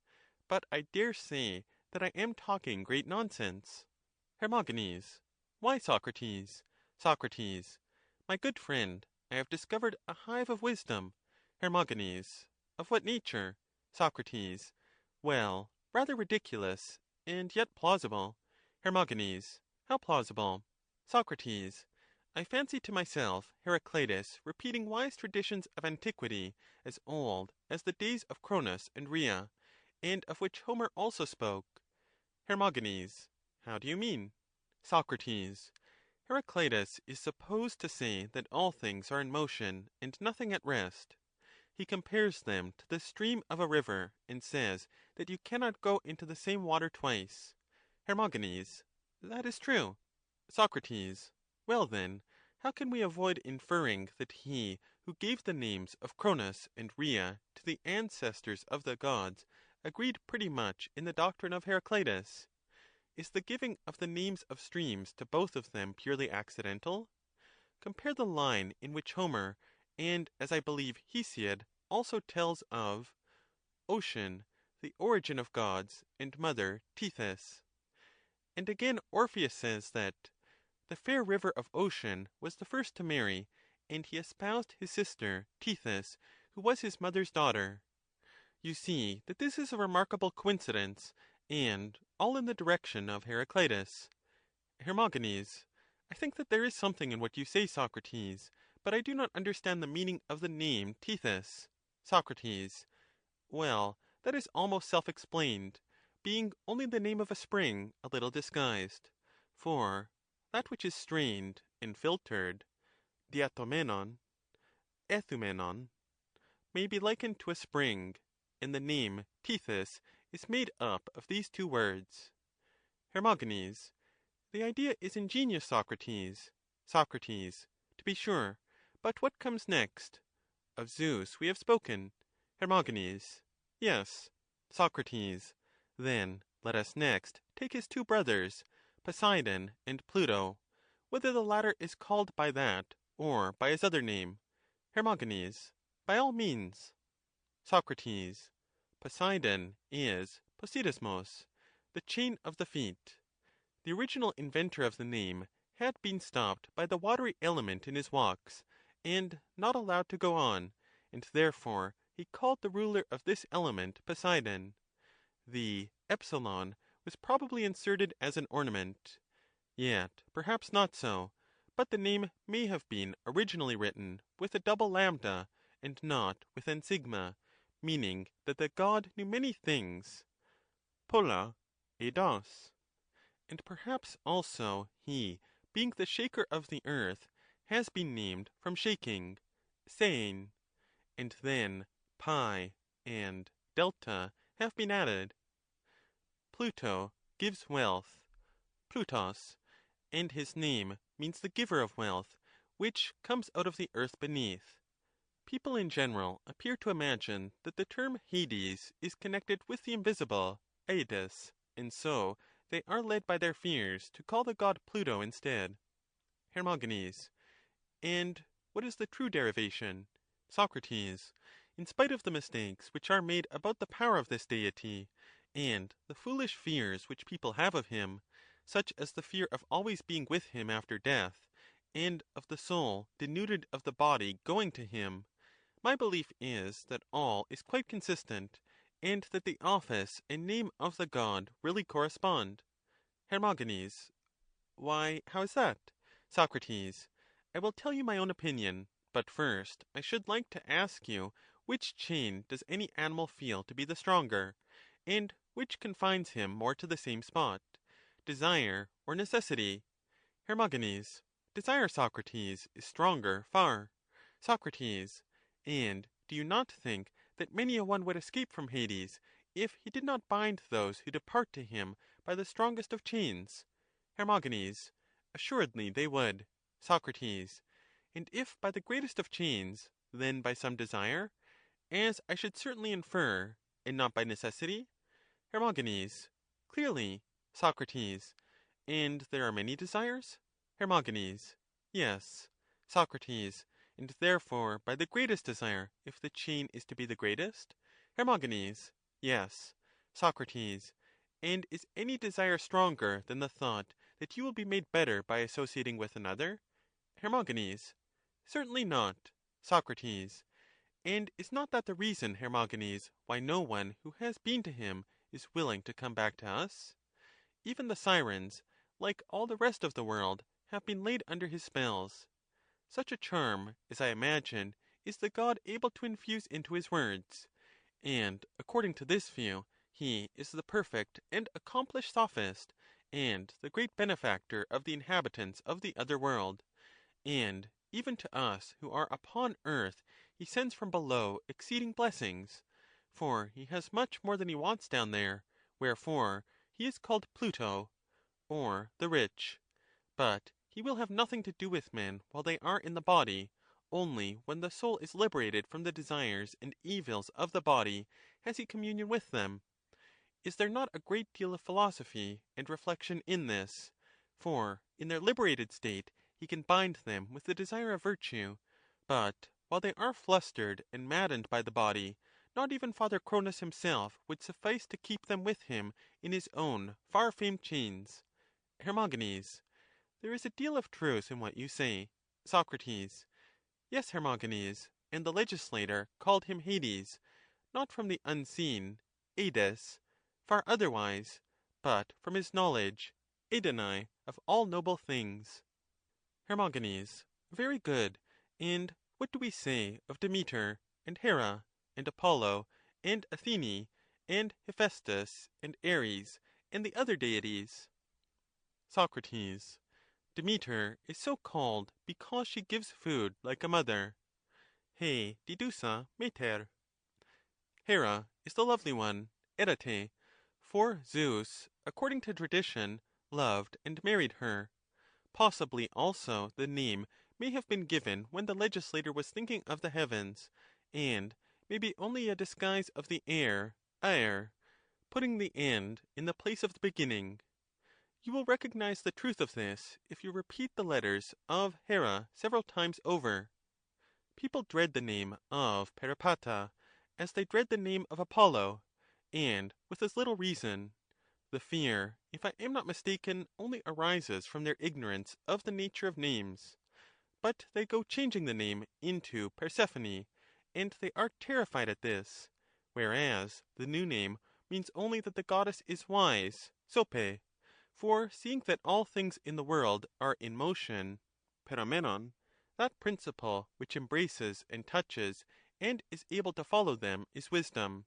But I dare say that I am talking great nonsense. Hermogenes. Why, Socrates? Socrates. My good friend, I have discovered a hive of wisdom. Hermogenes. Of what nature? Socrates. Well, rather ridiculous, and yet plausible. Hermogenes. How plausible? Socrates. I fancy to myself Heracleitus repeating wise traditions of antiquity as old as the days of Cronus and Rhea, and of which Homer also spoke. Hermogenes. How do you mean? Socrates. Heracleitus is supposed to say that all things are in motion and nothing at rest. He compares them to the stream of a river, and says that you cannot go into the same water twice. Hermogenes. That is true. Socrates. Well then, how can we avoid inferring that he who gave the names of Cronus and Rhea to the ancestors of the gods agreed pretty much in the doctrine of Heracleitus? Is the giving of the names of streams to both of them purely accidental? Compare the line in which Homer, and as I believe Hesiod, also tells of Ocean, the origin of gods, and mother Tethys. And again Orpheus says that the fair river of Ocean was the first to marry, and he espoused his sister Tethys, who was his mother's daughter. You see that this is a remarkable coincidence, and all in the direction of Heracleitus. Hermogenes. I think that there is something in what you say, Socrates, but I do not understand the meaning of the name Tethys. Socrates. Well, that is almost self-explained, being only the name of a spring a little disguised. For that which is strained and filtered, diatomenon, ethumenon, may be likened to a spring, and the name Tethys is made up of these two words. Hermogenes. The idea is ingenious, Socrates. Socrates. To be sure. But what comes next? Of Zeus we have spoken. Hermogenes. Yes. Socrates. Then let us next take his two brothers, Poseidon and Pluto, whether the latter is called by that or by his other name. Hermogenes. By all means. Socrates. Poseidon is Posidasmos, the chain of the feet. The original inventor of the name had been stopped by the watery element in his walks, and not allowed to go on, and therefore he called the ruler of this element Poseidon. The epsilon was probably inserted as an ornament. Yet perhaps not so, but the name may have been originally written with a double lambda, and not with an sigma, meaning that the god knew many things, pola eidos. And perhaps also he, being the shaker of the earth, has been named from shaking, sein, and then pi and delta have been added. Pluto gives wealth, Plutos, and his name means the giver of wealth, which comes out of the earth beneath. People in general appear to imagine that the term Hades is connected with the invisible, Aides, and so they are led by their fears to call the god Pluto instead. Hermogenes. And what is the true derivation? Socrates. In spite of the mistakes which are made about the power of this deity, and the foolish fears which people have of him, such as the fear of always being with him after death, and of the soul denuded of the body going to him, my belief is that all is quite consistent, and that the office and name of the god really correspond. Hermogenes. Why, how is that? Socrates. I will tell you my own opinion, but first I should like to ask you which chain does any animal feel to be the stronger, and which confines him more to the same spot, desire or necessity? Hermogenes. Desire, Socrates, is stronger far. Socrates. And do you not think that many a one would escape from Hades if he did not bind those who depart to him by the strongest of chains? Hermogenes. Assuredly they would. Socrates. And if by the greatest of chains, then by some desire, as I should certainly infer, and not by necessity? Hermogenes. Clearly. Socrates. And there are many desires? Hermogenes. Yes. Socrates. And therefore by the greatest desire, if the chain is to be the greatest? Hermogenes. Yes. Socrates. And is any desire stronger than the thought that you will be made better by associating with another? Hermogenes. Certainly not. Socrates. And is not that the reason, Hermogenes, why no one who has been to him is willing to come back to us? Even the sirens, like all the rest of the world, have been laid under his spells. Such a charm, as I imagine, is the god able to infuse into his words. And according to this view, he is the perfect and accomplished sophist, and the great benefactor of the inhabitants of the other world. And even to us who are upon earth he sends from below exceeding blessings, for he has much more than he wants down there, wherefore he is called Pluto, or the rich. But he will have nothing to do with men while they are in the body, only when the soul is liberated from the desires and evils of the body has he communion with them. Is there not a great deal of philosophy and reflection in this? For in their liberated state he can bind them with the desire of virtue, but while they are flustered and maddened by the body, not even Father Cronus himself would suffice to keep them with him in his own far-famed chains. Hermogenes. There is a deal of truth in what you say. Socrates. Yes, Hermogenes, and the legislator called him Hades, not from the unseen, Aides, far otherwise, but from his knowledge, Aidonai, of all noble things. Hermogenes. Very good. And what do we say of Demeter, and Hera, and Apollo, and Athene, and Hephaestus, and Ares, and the other deities? Socrates. Demeter is so called because she gives food like a mother. He didusa mater. Hera is the lovely one, Erate, for Zeus, according to tradition, loved and married her. Possibly also the name may have been given when the legislator was thinking of the heavens, and may be only a disguise of the air, aer, putting the end in the place of the beginning. You will recognize the truth of this if you repeat the letters of Hera several times over. People dread the name of Peripata, as they dread the name of Apollo, and with as little reason. The fear, if I am not mistaken, only arises from their ignorance of the nature of names. But they go changing the name into Persephone, and they are terrified at this, whereas the new name means only that the goddess is wise, Sope. For seeing that all things in the world are in motion, Peramenon, that principle which embraces and touches and is able to follow them is wisdom,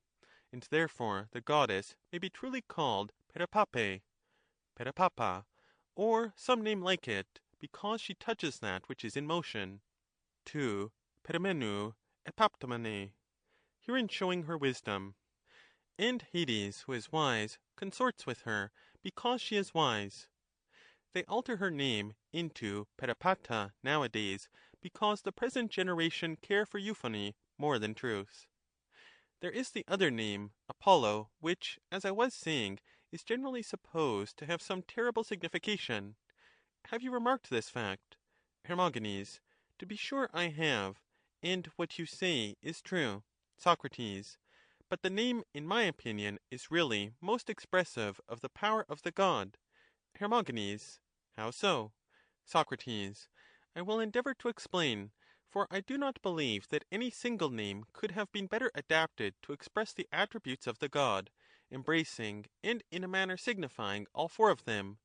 and therefore the goddess may be truly called Peripape, Peripapa, or some name like it, because she touches that which is in motion. To Perimenu Epaptomene, herein showing her wisdom. and Hades, who is wise, consorts with her, because she is wise. They alter her name into Peripata nowadays, because the present generation care for euphony more than truth. There is the other name, Apollo, which, as I was saying, is generally supposed to have some terrible signification. Have you remarked this fact? Hermogenes. To be sure I have, and what you say is true. Socrates. But the name, in my opinion, is really most expressive of the power of the god. Hermogenes. How so? Socrates. I will endeavor to explain, for I do not believe that any single name could have been better adapted to express the attributes of the god, embracing and in a manner signifying all four of them: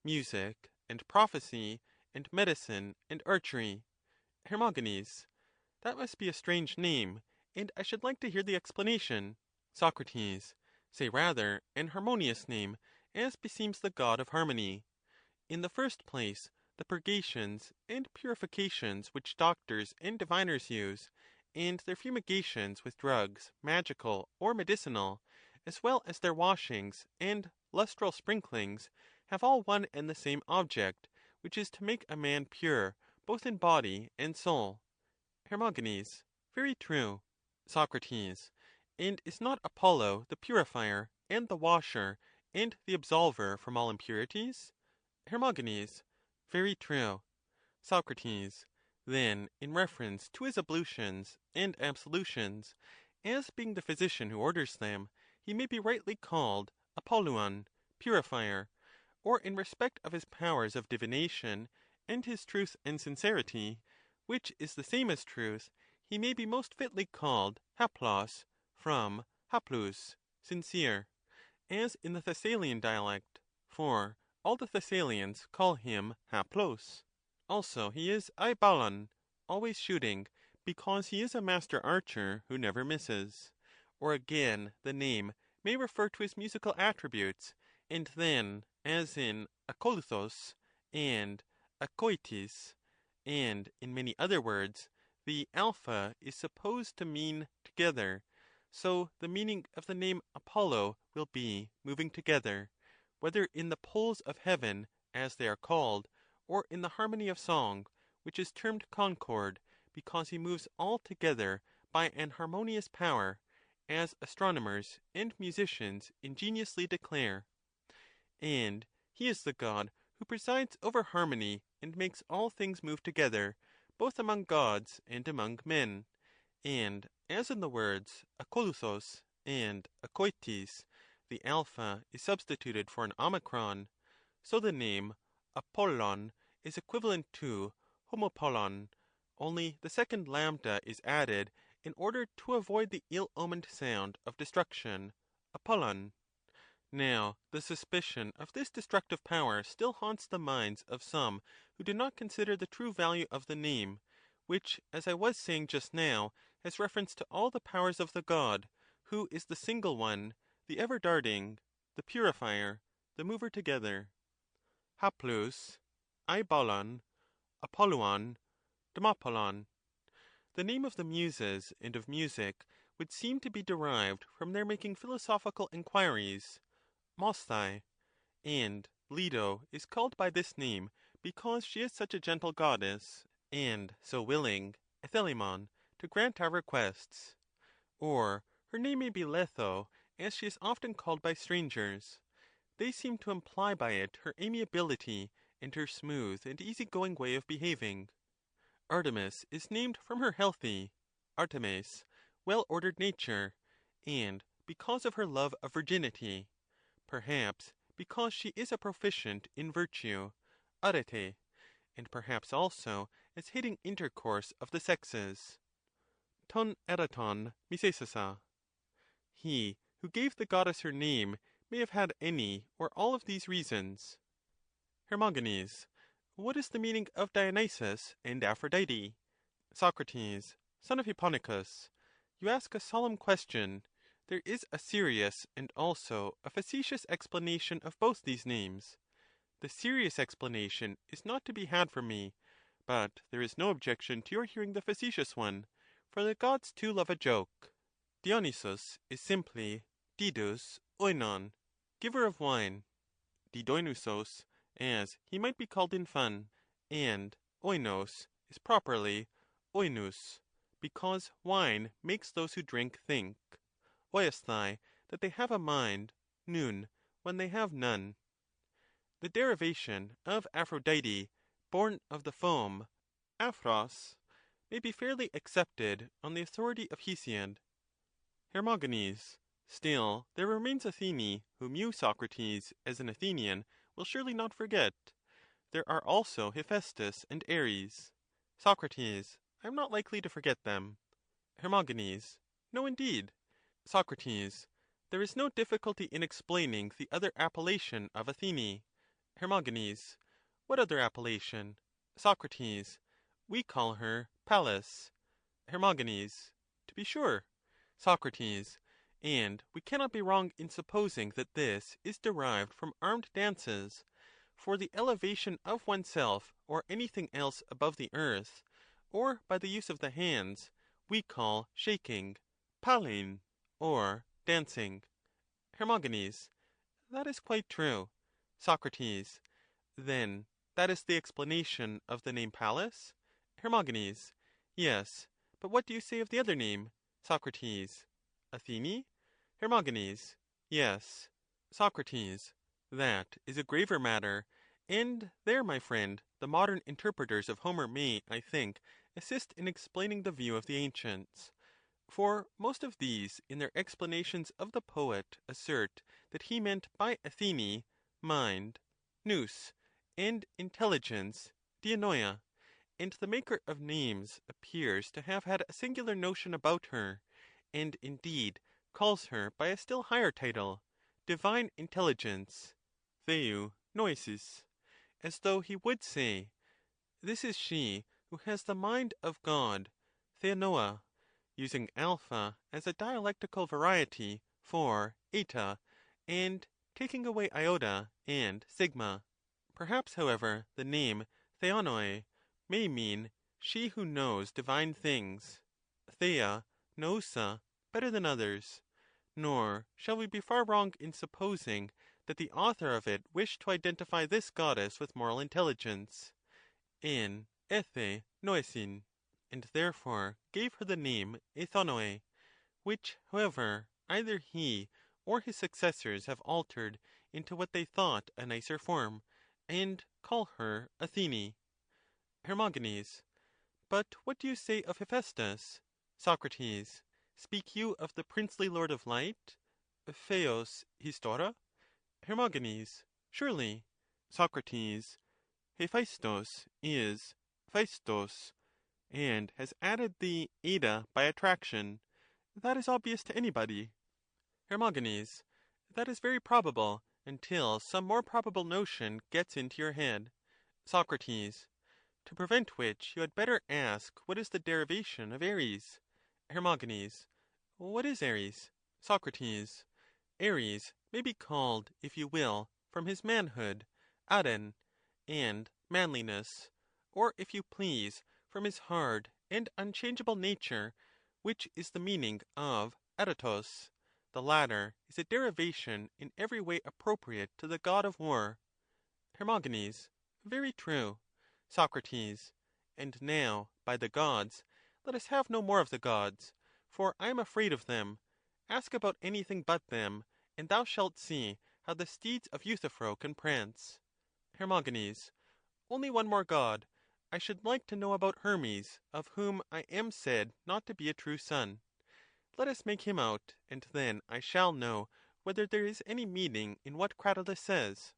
music, and prophecy, and medicine, and archery. Hermogenes. That must be a strange name, and I should like to hear the explanation. Socrates. Say rather an harmonious name, as beseems the god of harmony. In the first place, the purgations and purifications which doctors and diviners use, and their fumigations with drugs, magical or medicinal, as well as their washings and lustral sprinklings, have all one and the same object, which is to make a man pure, both in body and soul. Hermogenes. Very true. Socrates. And is not Apollo the purifier, and the washer, and the absolver from all impurities? Hermogenes. Very true. Socrates. Then, in reference to his ablutions and absolutions, as being the physician who orders them, he may be rightly called Apolluon, purifier; or in respect of his powers of divination, and his truth and sincerity, which is the same as truth, he may be most fitly called Haplos, from haplus, sincere, as in the Thessalian dialect, for all the Thessalians call him Haplos. Also he is Aibalon, always shooting, because he is a master archer who never misses. Or again, the name may refer to his musical attributes, and then, as in Akoluthos and Akoitis, and in many other words, the alpha is supposed to mean together, so the meaning of the name Apollo will be moving together, whether in the poles of heaven, as they are called, or in the harmony of song, which is termed concord, because he moves all together by an harmonious power, as astronomers and musicians ingeniously declare. And he is the god who presides over harmony and makes all things move together, both among gods and among men. And as in the words akoluthos and akoitis, the alpha is substituted for an omicron, so the name Apollon is equivalent to homopollon, only the second lambda is added in order to avoid the ill-omened sound of destruction, Apollon. Now, the suspicion of this destructive power still haunts the minds of some who do not consider the true value of the name, which, as I was saying just now, has reference to all the powers of the god, who is the single one, the ever-darting, the purifier, the mover together. Haplus, Aibalon, Apolluon, Demopollon. The name of the Muses and of music would seem to be derived from their making philosophical enquiries, Mosthai, and Leto is called by this name because she is such a gentle goddess, and so willing, Ethelimon, to grant our requests. Or her name may be Letho, as she is often called by strangers. They seem to imply by it her amiability, and her smooth and easy-going way of behaving. Artemis is named from her healthy, Artemis, well-ordered nature, and because of her love of virginity, perhaps because she is a proficient in virtue, arete, and perhaps also as hating intercourse of the sexes, ton eraton misesasa. He who gave the goddess her name may have had any or all of these reasons. Hermogenes. What is the meaning of Dionysus and Aphrodite? Socrates, son of Hipponicus, you ask a solemn question. There is a serious and also a facetious explanation of both these names. The serious explanation is not to be had from me, but there is no objection to your hearing the facetious one, for the gods too love a joke. Dionysus is simply Didus oinon, giver of wine, didoinusos, as he might be called in fun, and oinos is properly oinus, because wine makes those who drink think, oiasthai, that they have a mind, nun, when they have none. The derivation of Aphrodite, born of the foam, aphros, may be fairly accepted on the authority of Hesiod. Hermogenes. Still there remains Athene, whom you, Socrates, as an Athenian, will surely not forget. There are also Hephaestus and Ares. Socrates. I am not likely to forget them. Hermogenes. No, indeed. Socrates. There is no difficulty in explaining the other appellation of Athene. Hermogenes. What other appellation? Socrates. We call her Pallas. Hermogenes. To be sure. Socrates. And we cannot be wrong in supposing that this is derived from armed dances, for the elevation of oneself or anything else above the earth, or by the use of the hands, we call shaking, palein, or dancing. Hermogenes. That is quite true. Socrates. Then that is the explanation of the name Pallas? Hermogenes. Yes, but what do you say of the other name? Socrates. Athene? Hermogenes. Yes. Socrates. That is a graver matter, and there, my friend, the modern interpreters of Homer may, I think, assist in explaining the view of the ancients. For most of these in their explanations of the poet assert that he meant by Athene mind, nous, and intelligence, dianoia, and the maker of names appears to have had a singular notion about her, and indeed calls her by a still higher title, divine intelligence, theou noisis, as though he would say, this is she who has the mind of God, theanoa, using alpha as a dialectical variety for eta, and taking away iota and sigma. Perhaps, however, the name theonoi may mean she who knows divine things, theia nousa, better than others. Nor shall we be far wrong in supposing that the author of it wished to identify this goddess with moral intelligence, en ethe noisin, and therefore gave her the name Aethonoi, which, however, either he or his successors have altered into what they thought a nicer form, and call her Athene. Hermogenes. But what do you say of Hephaestus? Socrates. Speak you of the princely lord of light? Theos histora? Hermogenes. Surely. Socrates. Hephaestos is Phaistos, and has added the eta by attraction. That is obvious to anybody. Hermogenes. That is very probable, until some more probable notion gets into your head. Socrates. To prevent which you had better ask what is the derivation of Ares. Hermogenes. What is Ares? Socrates. Ares may be called, if you will, from his manhood, aren, and manliness, or, if you please, from his hard and unchangeable nature, which is the meaning of aratos. The latter is a derivation in every way appropriate to the god of war. Hermogenes. Very true. Socrates. And now, by the gods, let us have no more of the gods, for I am afraid of them. Ask about anything but them, and thou shalt see how the steeds of Euthyphro can prance. Hermogenes. Only one more god. I should like to know about Hermes, of whom I am said not to be a true son. Let us make him out, and then I shall know whether there is any meaning in what Cratylus says.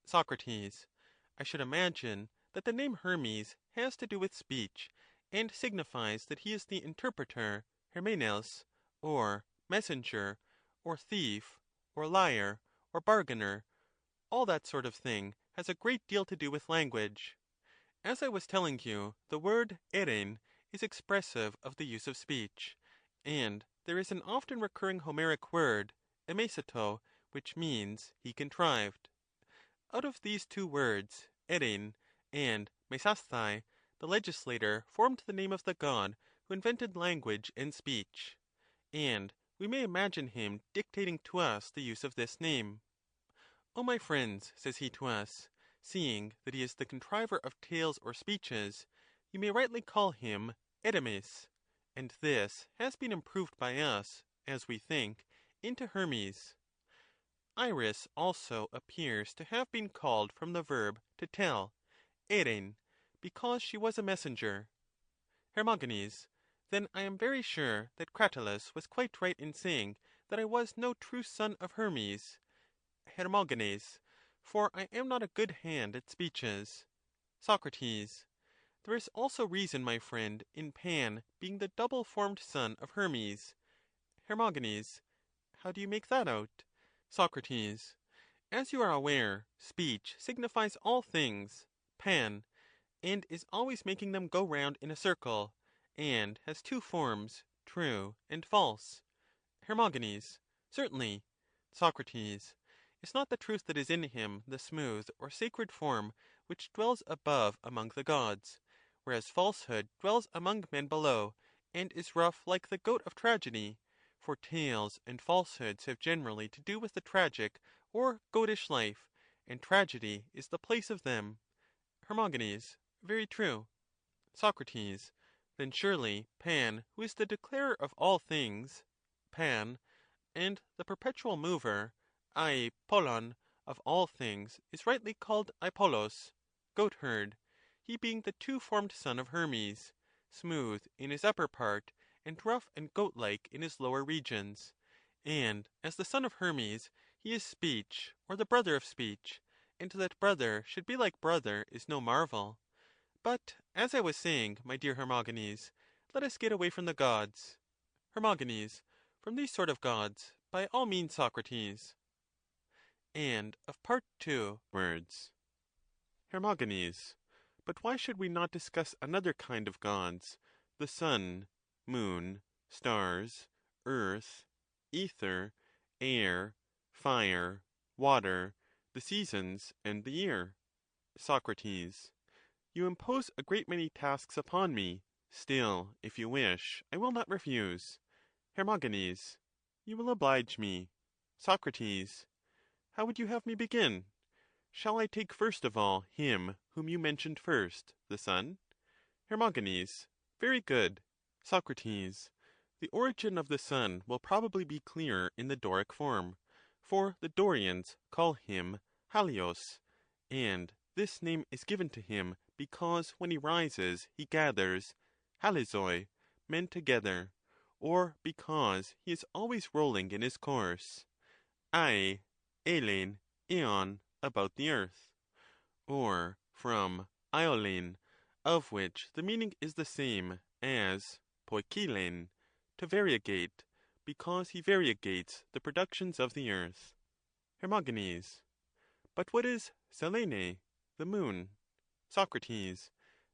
Socrates. I should imagine that the name Hermes has to do with speech, and signifies that he is the interpreter, Hermeneus, or messenger, or thief, or liar, or bargainer. All that sort of thing has a great deal to do with language. As I was telling you, the word erein is expressive of the use of speech, and there is an often recurring Homeric word, emeseto, which means he contrived. Out of these two words, erein and mesasthai, the legislator formed the name of the god who invented language and speech. And we may imagine him dictating to us the use of this name. O my friends, says he to us, seeing that he is the contriver of tales or speeches, you may rightly call him Eremes, and this has been improved by us, as we think, into Hermes. Iris also appears to have been called from the verb to tell, erein, because she was a messenger. Hermogenes, then I am very sure that Cratylus was quite right in saying that I was no true son of Hermes. Hermogenes, for I am not a good hand at speeches. Socrates, there is also reason, my friend, in Pan being the double-formed son of Hermes. Hermogenes, how do you make that out? Socrates, as you are aware, speech signifies all things, Pan, and is always making them go round in a circle, and has two forms, true and false. Hermogenes, certainly. Socrates, is not the truth that is in him the smooth or sacred form which dwells above among the gods, whereas falsehood dwells among men below, and is rough like the goat of tragedy? For tales and falsehoods have generally to do with the tragic or goatish life, and tragedy is the place of them. Hermogenes, very true. Socrates, then surely Pan, who is the declarer of all things, Pan, and the perpetual mover, Polon, of all things, is rightly called Ipollos, goatherd, he being the two-formed son of Hermes, smooth in his upper part, and rough and goat-like in his lower regions. And as the son of Hermes, he is speech, or the brother of speech, and that brother should be like brother is no marvel. But, as I was saying, my dear Hermogenes, let us get away from the gods. Hermogenes, from these sort of gods, by all means, Socrates. And of part 2 words. Hermogenes, but why should we not discuss another kind of gods, the sun, moon, stars, earth, ether, air, fire, water, the seasons, and the year? Socrates, you impose a great many tasks upon me. Still, if you wish, I will not refuse. Hermogenes, you will oblige me. Socrates, how would you have me begin? Shall I take first of all him whom you mentioned first, the sun? Hermogenes, very good. Socrates, the origin of the sun will probably be clearer in the Doric form, for the Dorians call him Halios, and this name is given to him because when he rises he gathers halizoi, men together, or because he is always rolling in his course, elein, eon, about the earth, or from aiolin, of which the meaning is the same as poikilein, to variegate, because he variegates the productions of the earth. Hermogenes, but what is Selene, the moon? Socrates,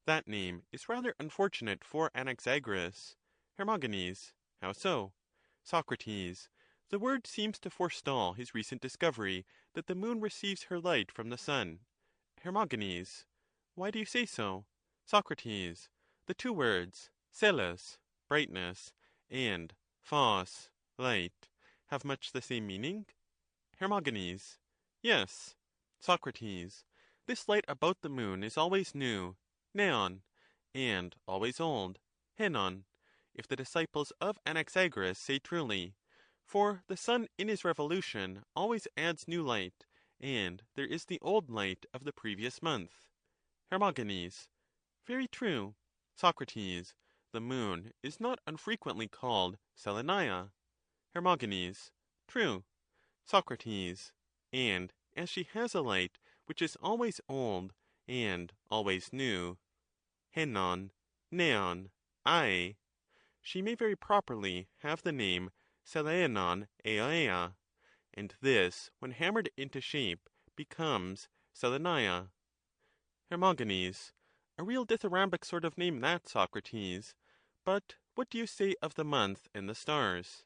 that name is rather unfortunate for Anaxagoras. Hermogenes, how so? Socrates, the word seems to forestall his recent discovery that the moon receives her light from the sun. Hermogenes, why do you say so? Socrates, the two words, selos, brightness, and phos, light, have much the same meaning? Hermogenes, yes. Socrates, this light about the moon is always new, neon, and always old, henon, if the disciples of Anaxagoras say truly. For the sun in his revolution always adds new light, and there is the old light of the previous month. Hermogenes, very true. Socrates, the moon is not unfrequently called Selenia. Hermogenes, true. Socrates, and as she has a light which is always old and always new, henon, neon, she may very properly have the name Selenon Eoea, and this, when hammered into shape, becomes Selenia. Hermogenes, a real dithyrambic sort of name that, Socrates. But what do you say of the month and the stars?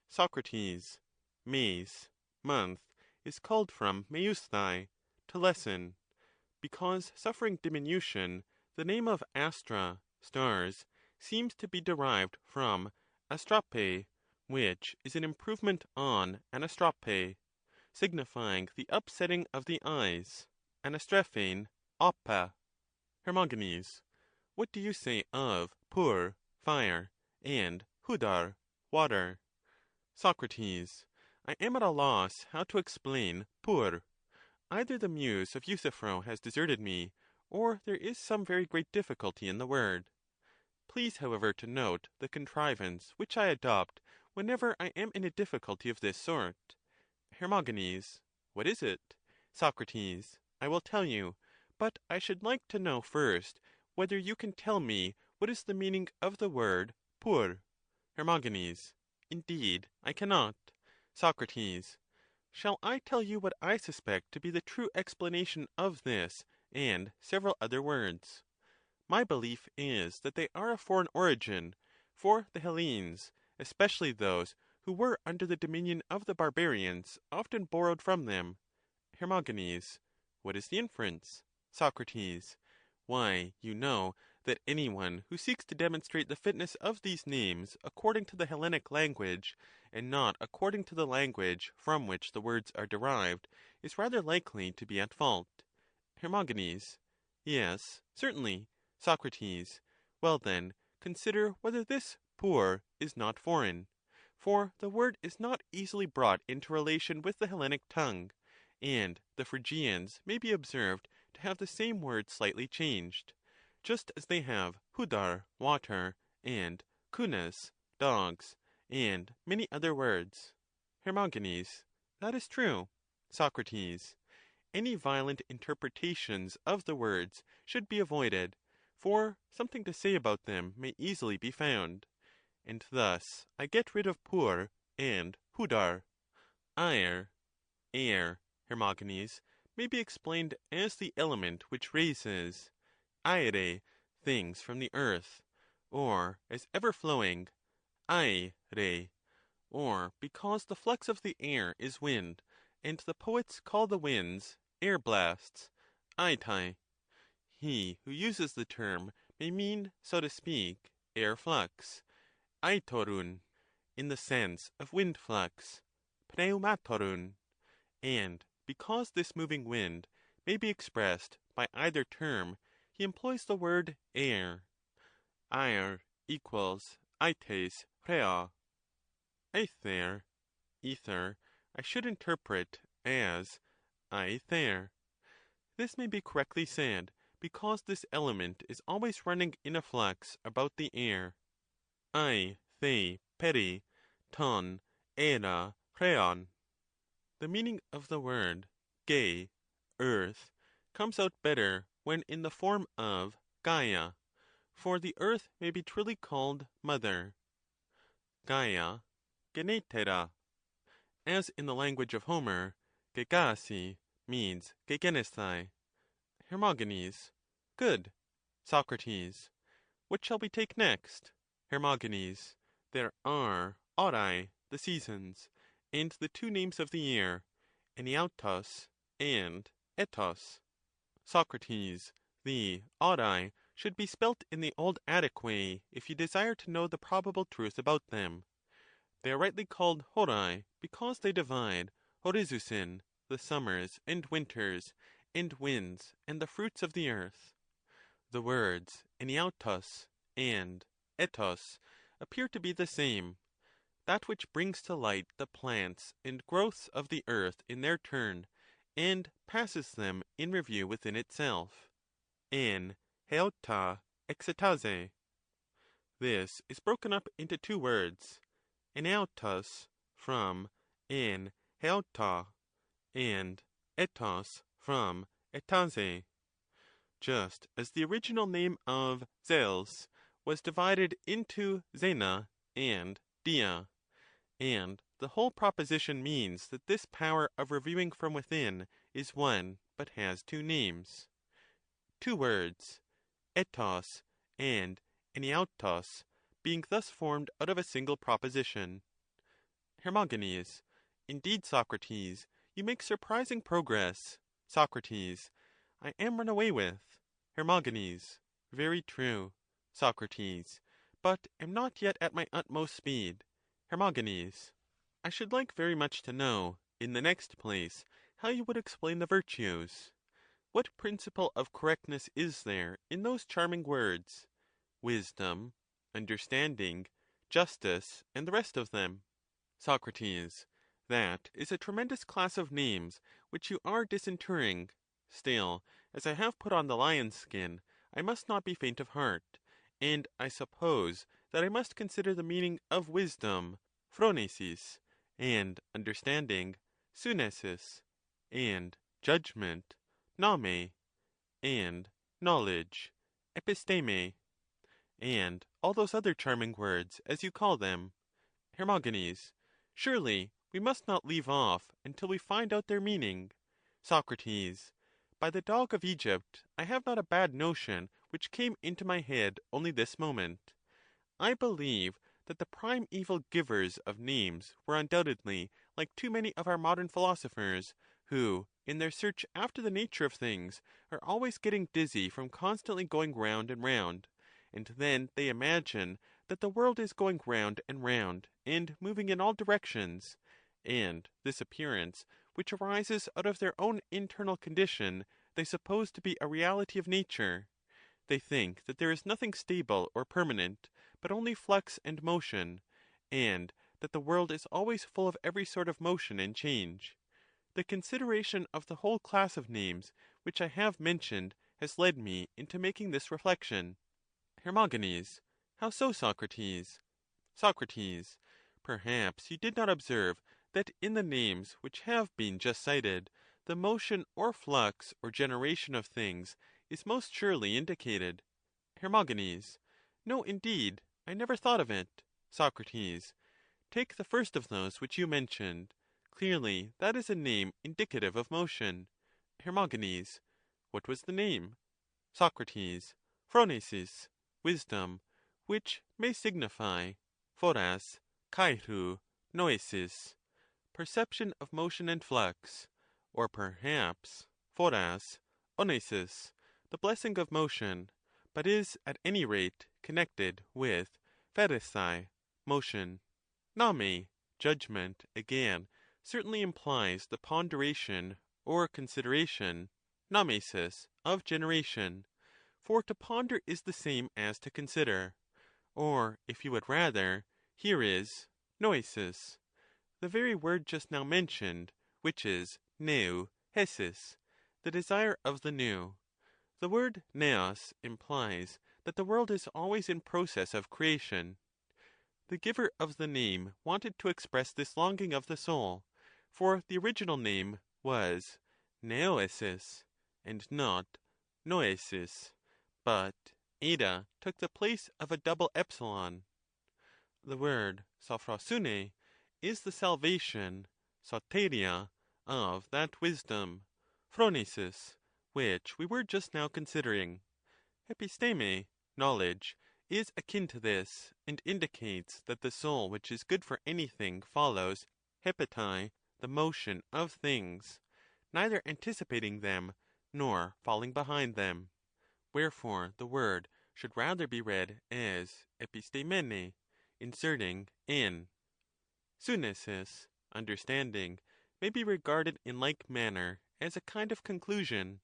Socrates, mes, month, is called from meusthai, to lessen. Because suffering diminution, the name of astra, stars, seems to be derived from astrape, which is an improvement on anastrope, signifying the upsetting of the eyes, anastrephein, oppa. Hermogenes, what do you say of pur, fire, and hudar, water? Socrates, I am at a loss how to explain pur. Either the muse of Euthyphro has deserted me, or there is some very great difficulty in the word. Please, however, to note the contrivance which I adopt whenever I am in a difficulty of this sort. Hermogenes, what is it? Socrates, I will tell you, but I should like to know first whether you can tell me what is the meaning of the word pur. Hermogenes, indeed, I cannot. Socrates, shall I tell you what I suspect to be the true explanation of this and several other words? My belief is that they are of foreign origin, for the Hellenes, especially those who were under the dominion of the barbarians, often borrowed from them. Hermogenes, what is the inference? Socrates, why, you know that any one who seeks to demonstrate the fitness of these names according to the Hellenic language, and not according to the language from which the words are derived, is rather likely to be at fault. Hermogenes, yes, certainly. Socrates, well then, consider whether this poor is not foreign. For the word is not easily brought into relation with the Hellenic tongue, and the Phrygians may be observed to have the same word slightly changed, just as they have hudar, water, and kunas, dogs, and many other words. Hermogenes, that is true. Socrates, any violent interpretations of the words should be avoided, for something to say about them may easily be found. And thus I get rid of pur and hudar. Aer, air, Hermogenes, may be explained as the element which raises, aere, things from the earth, or as ever-flowing, aere, or because the flux of the air is wind, and the poets call the winds air blasts, aitai. He who uses the term may mean, so to speak, air flux, aitorun, in the sense of wind flux, pneumatorun, and because this moving wind may be expressed by either term, he employs the word air. Aer equals aites rhea. Aether, ether, I should interpret as aether. This may be correctly said, because this element is always running in a flux about the air. I, the, peri, ton, era, rheon. The meaning of the word ge, earth, comes out better when in the form of Gaia, for the earth may be truly called mother. Gaia, genetera. As in the language of Homer, gegasi means gegenesthai. Hermogenes, good. Socrates, what shall we take next? Hermogenes, there are auri, the seasons, and the two names of the year, eniautos and etos. Socrates, the auri should be spelt in the old Attic way if you desire to know the probable truth about them. They are rightly called horai because they divide horizusin, the summers and winters, and winds and the fruits of the earth. The words eniautos and etos appear to be the same, that which brings to light the plants and growths of the earth in their turn, and passes them in review within itself. En heota exitase. This is broken up into two words, enautos from en heota, and etos from etase. Just as the original name of Zeus was divided into Zena and Dia, and the whole proposition means that this power of reviewing from within is one, but has two names. Two words, etos and eniautos, being thus formed out of a single proposition. Hermogenes, indeed, Socrates, you make surprising progress. Socrates, I am run away with. Hermogenes, very true. Socrates, but am not yet at my utmost speed. Hermogenes. I should like very much to know, in the next place, how you would explain the virtues. What principle of correctness is there in those charming words, wisdom, understanding, justice, and the rest of them? Socrates. That is a tremendous class of names which you are disinterring. Still, as I have put on the lion's skin, I must not be faint of heart, and I suppose that I must consider the meaning of wisdom, phronesis, and understanding, sunesis, and judgment, name, and knowledge, episteme, and all those other charming words, as you call them. Hermogenes. Surely we must not leave off until we find out their meaning. Socrates. By the dog of Egypt, I have not a bad notion which came into my head only this moment. I believe that the primeval givers of names were undoubtedly like too many of our modern philosophers, who, in their search after the nature of things, are always getting dizzy from constantly going round and round, and then they imagine that the world is going round and moving in all directions, and this appearance, which arises out of their own internal condition, they suppose to be a reality of nature. They think that there is nothing stable or permanent, but only flux and motion, and that the world is always full of every sort of motion and change. The consideration of the whole class of names which I have mentioned has led me into making this reflection. Hermogenes. How so, Socrates? Socrates. Perhaps you did not observe that in the names which have been just cited, the motion or flux or generation of things is most surely indicated. Hermogenes. No, indeed, I never thought of it. Socrates. Take the first of those which you mentioned. Clearly that is a name indicative of motion. Hermogenes. What was the name? Socrates. Phronesis, wisdom, which may signify phoras, kairou, noesis, perception of motion and flux, or perhaps phoras, onesis, the blessing of motion, but is at any rate connected with pheresai, motion. Name, judgment, again, certainly implies the ponderation or consideration, namesis, of generation, for to ponder is the same as to consider. Or, if you would rather, here is noesis, the very word just now mentioned, which is neu hesis, the desire of the new. The word neos implies that the world is always in process of creation. The giver of the name wanted to express this longing of the soul, for the original name was neoesis, and not noesis, but eta took the place of a double epsilon. The word sophrosune is the salvation, soteria, of that wisdom, phronesis, which we were just now considering. Episteme, knowledge, is akin to this, and indicates that the soul which is good for anything follows hepatai, the motion of things, neither anticipating them nor falling behind them. Wherefore the word should rather be read as epistemene, inserting n. Sunesis, understanding, may be regarded in like manner as a kind of conclusion.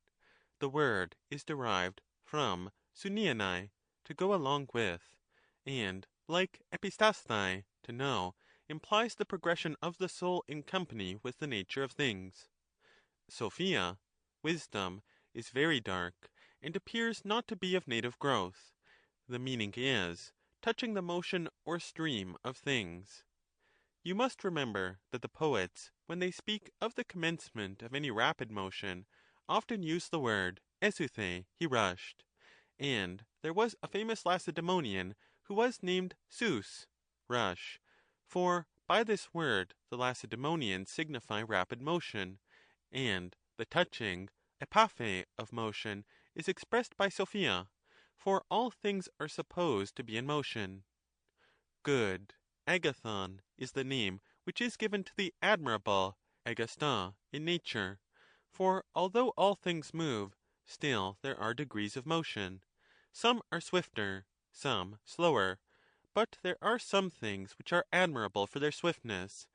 The word is derived from sunianai, to go along with, and, like epistasthai, to know, implies the progression of the soul in company with the nature of things. Sophia, wisdom, is very dark, and appears not to be of native growth. The meaning is, touching the motion or stream of things. You must remember that the poets, when they speak of the commencement of any rapid motion, often use the word esuthe, he rushed, and there was a famous Lacedaemonian who was named Sus, rush, for by this word the Lacedaemonians signify rapid motion, and the touching epaphe of motion is expressed by Sophia, for all things are supposed to be in motion. Good, agathon, is the name which is given to the admirable, agasta, in nature, for although all things move, still there are degrees of motion. Some are swifter, some slower, But there are some things which are admirable for their swiftness,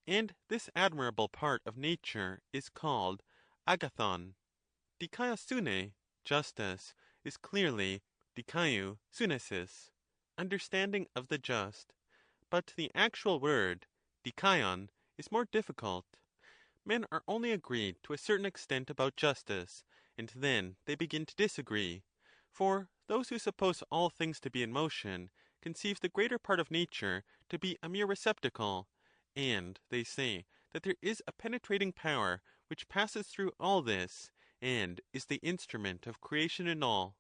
and this admirable part of nature is called agathon. Dikaiosune, justice, is clearly dikaiou sunesis, understanding of the just. But the actual word, dikaion, is more difficult. Men are only agreed to a certain extent about justice, and then they begin to disagree. For those who suppose all things to be in motion conceive the greater part of nature to be a mere receptacle, and they say that there is a penetrating power which passes through all this, and is the instrument of creation in all,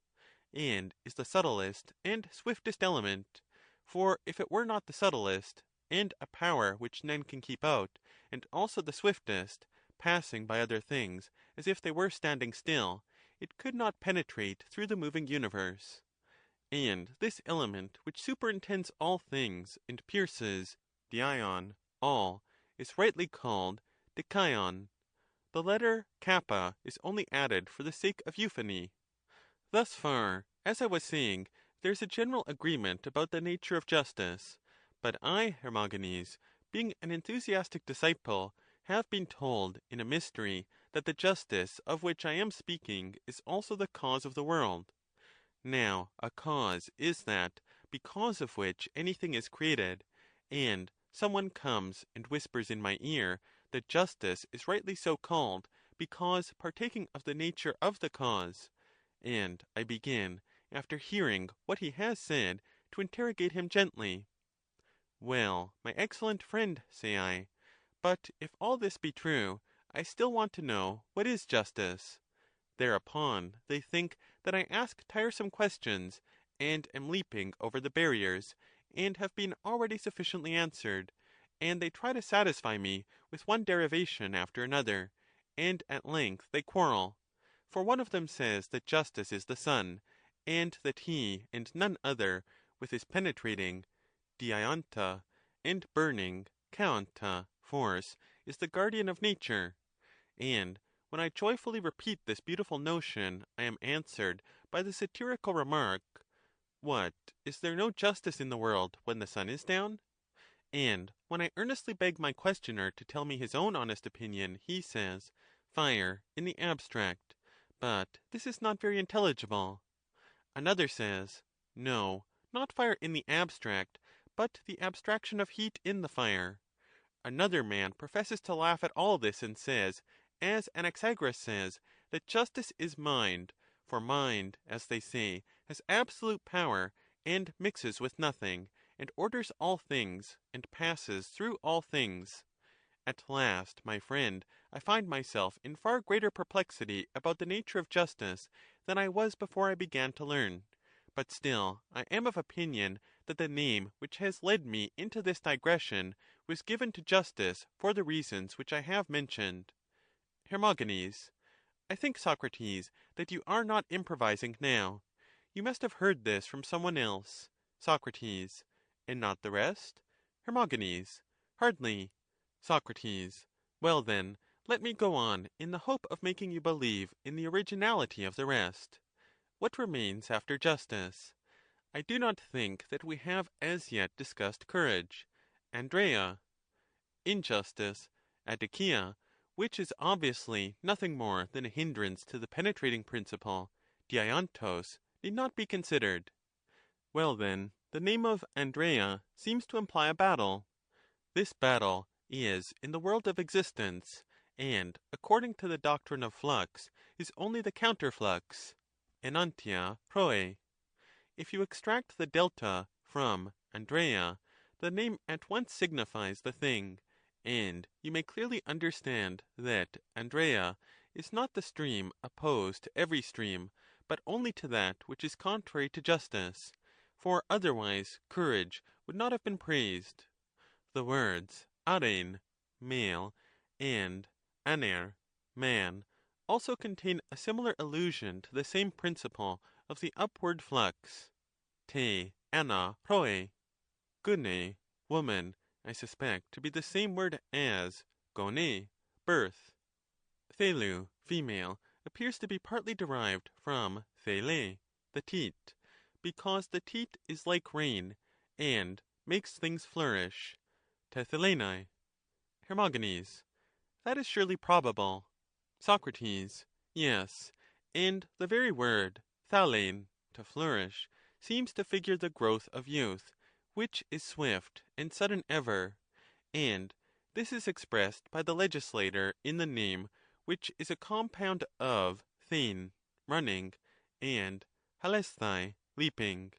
and is the subtlest and swiftest element. For if it were not the subtlest, and a power which none can keep out, and also the swiftest, passing by other things as if they were standing still, it could not penetrate through the moving universe. And this element which superintends all things and pierces (diaion) all is rightly called dikaion. The letter kappa is only added for the sake of euphony. Thus far, as I was saying, there is a general agreement about the nature of justice. But I, Hermogenes, being an enthusiastic disciple, have been told in a mystery that the justice of which I am speaking is also the cause of the world. Now a cause is that because of which anything is created, and some one comes and whispers in my ear that justice is rightly so called, because partaking of the nature of the cause, and I begin, after hearing what he has said, to interrogate him gently. Well, my excellent friend, say I, but if all this be true, I still want to know what is justice. Thereupon they think that I ask tiresome questions, and am leaping over the barriers, and have been already sufficiently answered, and they try to satisfy me with one derivation after another, and at length they quarrel. For one of them says that justice is the sun, and that he and none other, with his penetrating (diaianta) and burning (kaonta) force, is the guardian of nature. And when I joyfully repeat this beautiful notion, I am answered by the satirical remark, "What, is there no justice in the world when the sun is down?" And when I earnestly beg my questioner to tell me his own honest opinion, he says, "Fire in the abstract." But this is not very intelligible. Another says, "No, not fire in the abstract, but the abstraction of heat in the fire." Another man professes to laugh at all this, and says, as Anaxagoras says, that justice is mind, for mind, as they say, has absolute power, and mixes with nothing, and orders all things, and passes through all things. At last, my friend, I find myself in far greater perplexity about the nature of justice than I was before I began to learn. But still I am of opinion that the name which has led me into this digression was given to justice for the reasons which I have mentioned. Hermogenes. I think, Socrates, that you are not improvising now. You must have heard this from some one else. Socrates. And not the rest? Hermogenes. Hardly. Socrates. Well then, let me go on in the hope of making you believe in the originality of the rest. What remains after justice? I do not think that we have as yet discussed courage. Andrea. Injustice. Adikia, which is obviously nothing more than a hindrance to the penetrating principle, diaiantos, need not be considered. Well then, the name of Andrea seems to imply a battle. This battle is in the world of existence, and according to the doctrine of flux, is only the counterflux, enantia proe. If you extract the delta from Andrea, the name at once signifies the thing, and you may clearly understand that Andrea is not the stream opposed to every stream, but only to that which is contrary to justice, for otherwise courage would not have been praised. The words arein, male, and aner, man, also contain a similar allusion to the same principle of the upward flux. Te ana proe. Gune, woman, I suspect to be the same word as gone, birth. Thelu, female, appears to be partly derived from thele, the teat, because the teat is like rain, and makes things flourish, tethylene. Hermogenes. That is surely probable. Socrates. Yes, and the very word, thalein, to flourish, seems to figure the growth of youth, which is swift and sudden ever, and this is expressed by the legislator in the name, which is a compound of thein, running, and halesthai, leaping.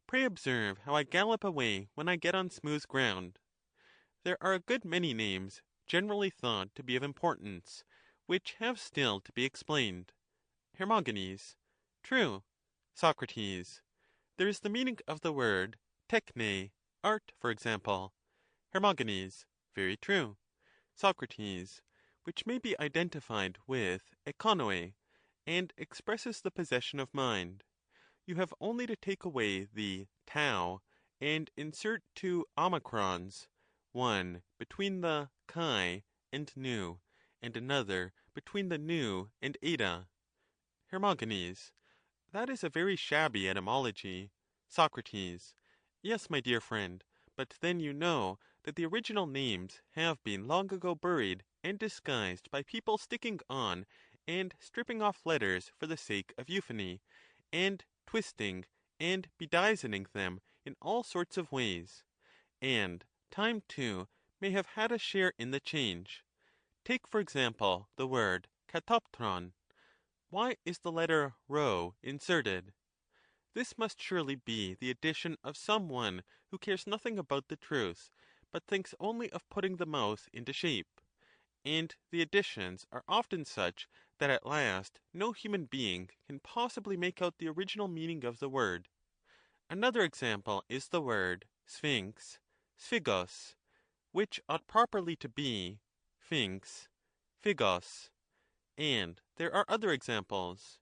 Pray observe how I gallop away when I get on smooth ground. There are a good many names, generally thought to be of importance, which have still to be explained. Hermogenes. True. Socrates. There is the meaning of the word techne, art, for example. Hermogenes. Very true. Socrates. Which may be identified with econoe, and expresses the possession of mind. You have only to take away the tau and insert two omicrons, one between the chi and nu, and another between the nu and eta. Hermogenes. That is a very shabby etymology. Socrates. Yes, my dear friend, but then you know that the original names have been long ago buried and disguised by people sticking on and stripping off letters for the sake of euphony, and twisting and bedizening them in all sorts of ways. And time, too, may have had a share in the change. Take, for example, the word katoptron. Why is the letter rho inserted? This must surely be the addition of some one who cares nothing about the truth, but thinks only of putting the mouth into shape. And the additions are often such that at last no human being can possibly make out the original meaning of the word. Another example is the word sphinx, sphygos, which ought properly to be sphinx, phygos. And there are other examples.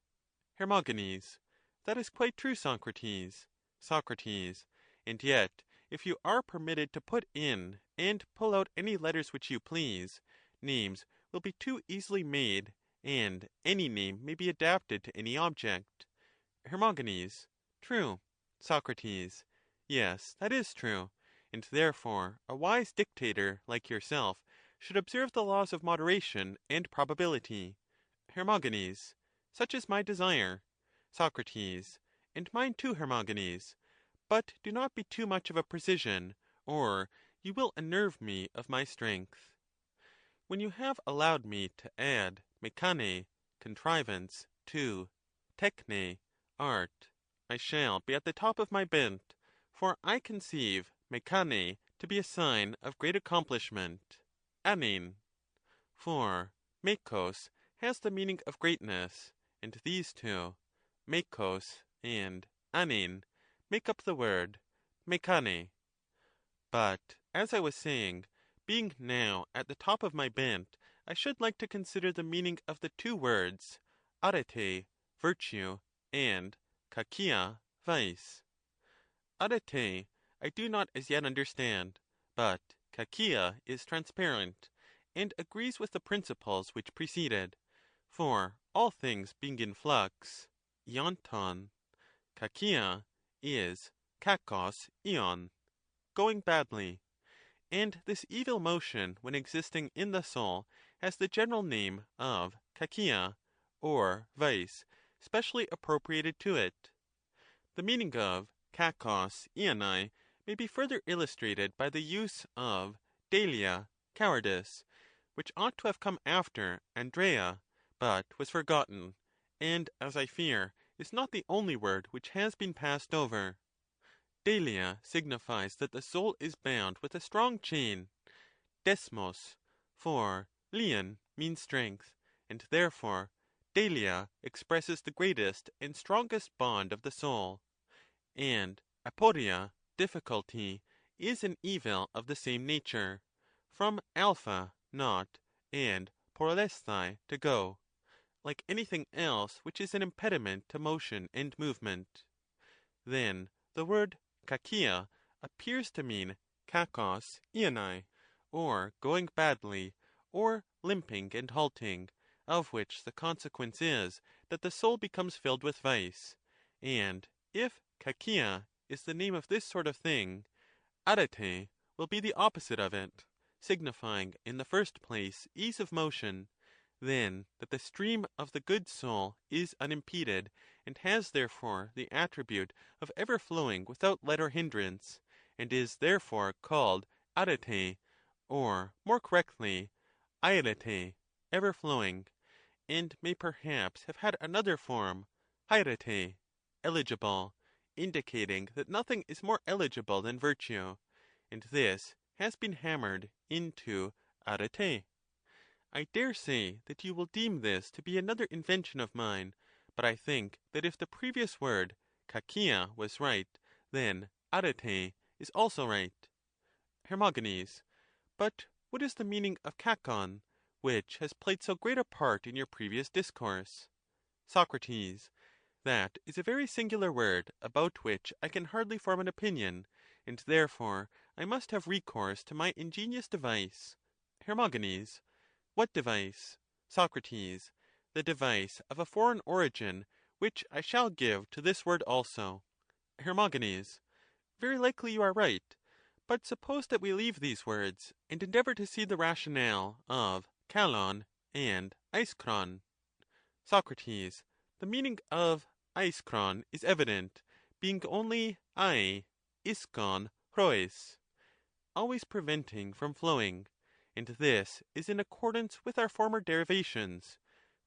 Hermogenes. That is quite true, Socrates. Socrates. And yet, if you are permitted to put in and pull out any letters which you please, names will be too easily made, and any name may be adapted to any object. Hermogenes. True. Socrates. Yes, that is true, and therefore a wise dictator like yourself should observe the laws of moderation and probability. Hermogenes. Such is my desire. Socrates. And mine too, Hermogenes. But do not be too much of a precision, or you will unnerve me of my strength. When you have allowed me to add mechane, contrivance, to techne, art, I shall be at the top of my bent, for I conceive mechane to be a sign of great accomplishment. Anein. For mekos has the meaning of greatness, and these two, mekos and anein, make up the word mechane. But, as I was saying, being now at the top of my bent, I should like to consider the meaning of the two words arete, virtue, and kakia, vice. Arete I do not as yet understand, but kakia is transparent, and agrees with the principles which preceded. For all things being in flux, ionton, kakia is kakos ion, going badly. And this evil motion when existing in the soul has the general name of kakia, or vice, specially appropriated to it. The meaning of kakos ioni may be further illustrated by the use of delia, cowardice, which ought to have come after Andrea, but was forgotten, and, as I fear, is not the only word which has been passed over. Delia signifies that the soul is bound with a strong chain, desmos, for lion means strength, and therefore delia expresses the greatest and strongest bond of the soul, and aporia, difficulty, is an evil of the same nature, from alpha, not, and porolesthai, to go, like anything else which is an impediment to motion and movement. Then the word kakia appears to mean kakos ianai, or going badly, or limping and halting, of which the consequence is that the soul becomes filled with vice, and if kakia is the name of this sort of thing, arete will be the opposite of it, signifying in the first place ease of motion, then that the stream of the good soul is unimpeded, and has therefore the attribute of ever flowing without let or hindrance, and is therefore called arete, or more correctly, airete, ever flowing, and may perhaps have had another form, hairete, eligible, indicating that nothing is more eligible than virtue, and this has been hammered into arete. I dare say that you will deem this to be another invention of mine, but I think that if the previous word, kakia, was right, then arete is also right. Hermogenes. But what is the meaning of kakon, which has played so great a part in your previous discourse? Socrates. That is a very singular word, about which I can hardly form an opinion, and therefore I must have recourse to my ingenious device. Hermogenes. What device? Socrates. The device of a foreign origin, which I shall give to this word also. Hermogenes. Very likely you are right. But suppose that we leave these words, and endeavor to see the rationale of kalon and aiskron. Socrates. The meaning of aiskron is evident, being only ai, iskon, hrois, always preventing from flowing, and this is in accordance with our former derivations.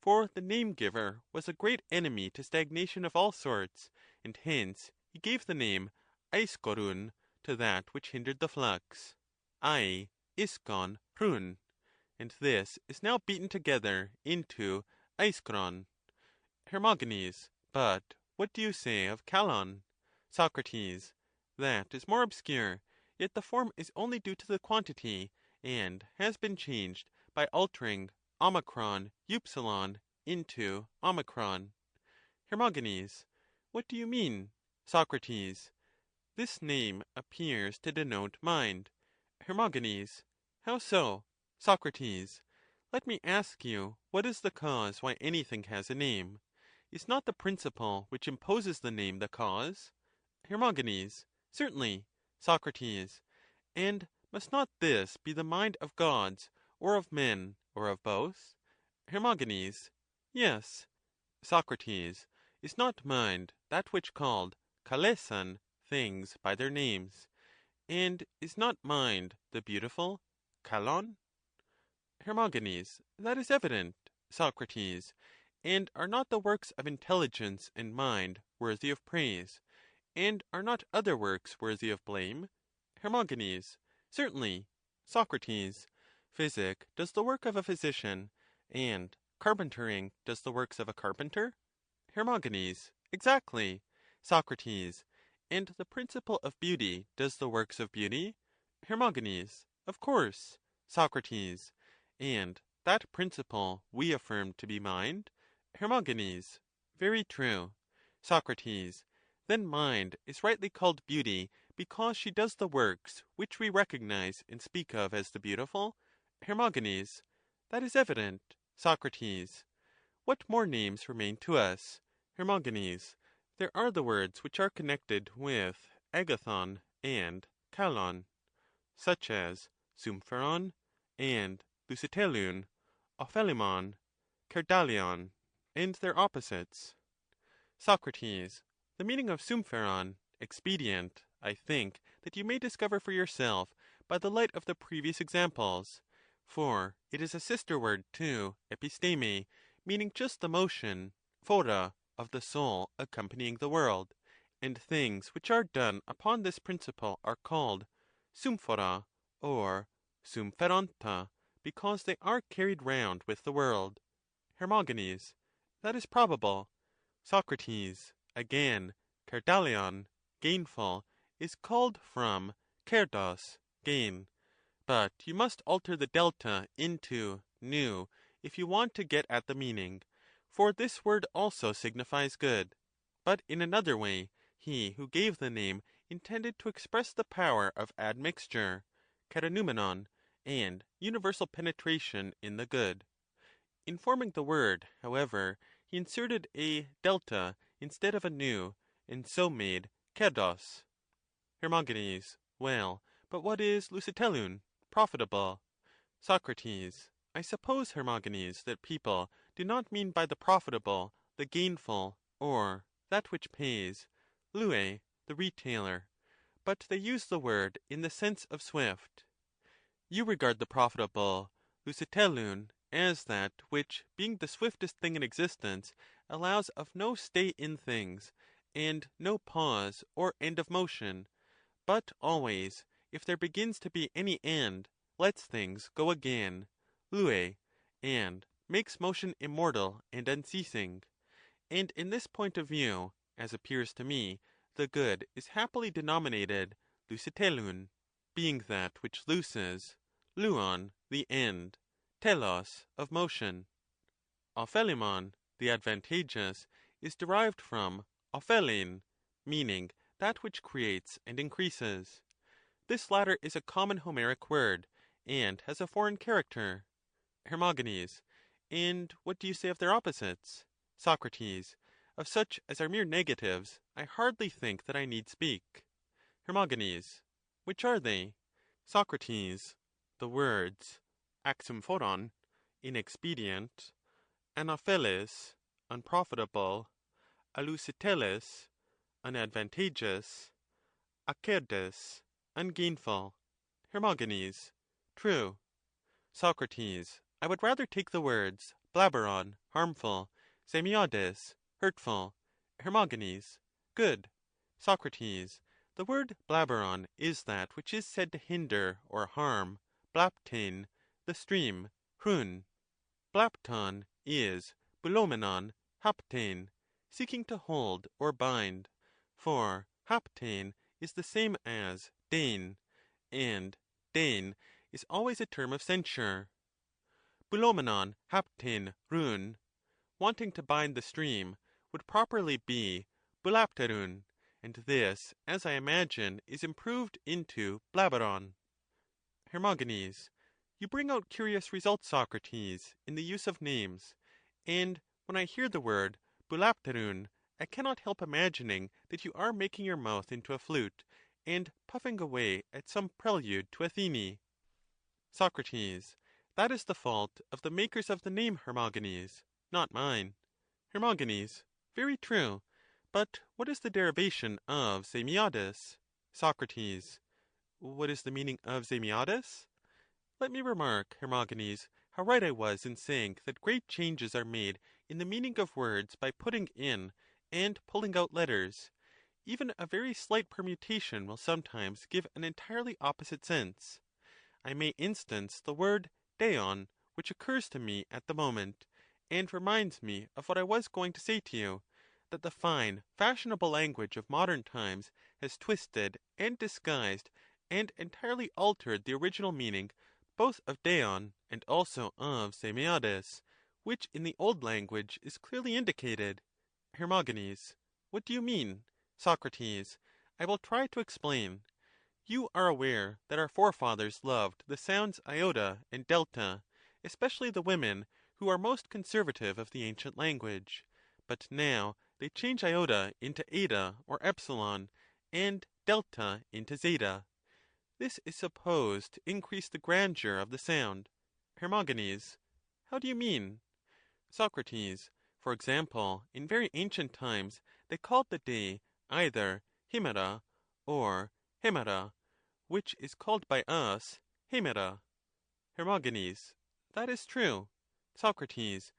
For the name-giver was a great enemy to stagnation of all sorts, and hence he gave the name aiskorun to that which hindered the flux, ai, iskon, hrun, and this is now beaten together into aiskron. Hermogenes. But what do you say of kalon? Socrates. That is more obscure, yet the form is only due to the quantity, and has been changed by altering omicron upsilon into omicron. Hermogenes. What do you mean? Socrates. This name appears to denote mind. Hermogenes. How so? Socrates. Let me ask you, what is the cause why anything has a name? Is not the principle which imposes the name the cause? Hermogenes. Certainly. Socrates. And must not this be the mind of gods, or of men, or of both? Hermogenes. Yes. Socrates. Is not mind that which called kalesan things by their names? And is not mind the beautiful, kalon? Hermogenes. That is evident. Socrates. And are not the works of intelligence and mind worthy of praise? And are not other works worthy of blame? Hermogenes. Certainly. Socrates. Physic does the work of a physician, and carpentering does the works of a carpenter? Hermogenes. Exactly. Socrates. And the principle of beauty does the works of beauty? Hermogenes. Of course. Socrates. And that principle we affirm to be mind? Hermogenes. Very true. Socrates. Then mind is rightly called beauty, because she does the works which we recognize and speak of as the beautiful? Hermogenes. That is evident. Socrates. What more names remain to us? Hermogenes. There are the words which are connected with agathon and kalon, such as sumpheron and lusitelion, ophelimon, kerdalion, and their opposites. Socrates. The meaning of sumpheron, expedient, I think, that you may discover for yourself by the light of the previous examples, for it is a sister word to episteme, meaning just the motion, phora, of the soul accompanying the world, and things which are done upon this principle are called sumphora, or sumpheronta, because they are carried round with the world. Hermogenes. That is probable. Socrates. Again, kerdalion, gainful, is called from kerdos, gain. But you must alter the delta into nu if you want to get at the meaning, for this word also signifies good. But in another way, he who gave the name intended to express the power of admixture, katanoumenon, and universal penetration in the good. In forming the word, however, he inserted a delta instead of a nu, and so made kerdos. Hermogenes. Well, but what is lusitellun? Profitable. Socrates. I suppose, Hermogenes, that people do not mean by the profitable the gainful, or that which pays, lue, the retailer, but they use the word in the sense of swift. You regard the profitable lusitellun as that which, being the swiftest thing in existence, allows of no stay in things, and no pause or end of motion, but always, if there begins to be any end, lets things go again, lue, and makes motion immortal and unceasing. And in this point of view, as appears to me, the good is happily denominated lusitellun, being that which looses, luon, the end, telos, of motion. Ophelimon, the advantageous, is derived from ophelein, meaning that which creates and increases. This latter is a common Homeric word, and has a foreign character. Hermogenes. And what do you say of their opposites? Socrates. Of such as are mere negatives, I hardly think that I need speak. Hermogenes. Which are they? Socrates. The words axymphoron, inexpedient, anopheles, unprofitable, alusiteles, unadvantageous, acerdes, ungainful. Hermogenes. True. Socrates. I would rather take the words blabberon, harmful, semiodes, hurtful. Hermogenes. Good. Socrates. The word blabberon is that which is said to hinder or harm, blaptein, the stream, hrun. Blapton is bulomenon, haptein, seeking to hold or bind, for haptein is the same as dein, and dein is always a term of censure. Bulomenon haptein run, wanting to bind the stream, would properly be bulapterun, and this, as I imagine, is improved into blabberon. Hermogenes. You bring out curious results, Socrates, in the use of names, and when I hear the word bulapterun, I cannot help imagining that you are making your mouth into a flute, and puffing away at some prelude to Athene. Socrates. That is the fault of the makers of the name, Hermogenes, not mine. Hermogenes. Very true. But what is the derivation of semiodes? Socrates. What is the meaning of semiodes? Let me remark, Hermogenes, how right I was in saying that great changes are made in the meaning of words by putting in and pulling out letters. Even a very slight permutation will sometimes give an entirely opposite sense. I may instance the word deon, which occurs to me at the moment, and reminds me of what I was going to say to you, that the fine, fashionable language of modern times has twisted and disguised and entirely altered the original meaning both of deon and also of semiodes, which in the old language is clearly indicated. Hermogenes. What do you mean? Socrates. I will try to explain. You are aware that our forefathers loved the sounds iota and delta, especially the women, who are most conservative of the ancient language. But now they change iota into eta or epsilon, and delta into zeta. This is supposed to increase the grandeur of the sound. Hermogenes. How do you mean? Socrates. For example, in very ancient times they called the day either himera or hemera, which is called by us hemera. Hermogenes. That is true. Socrates.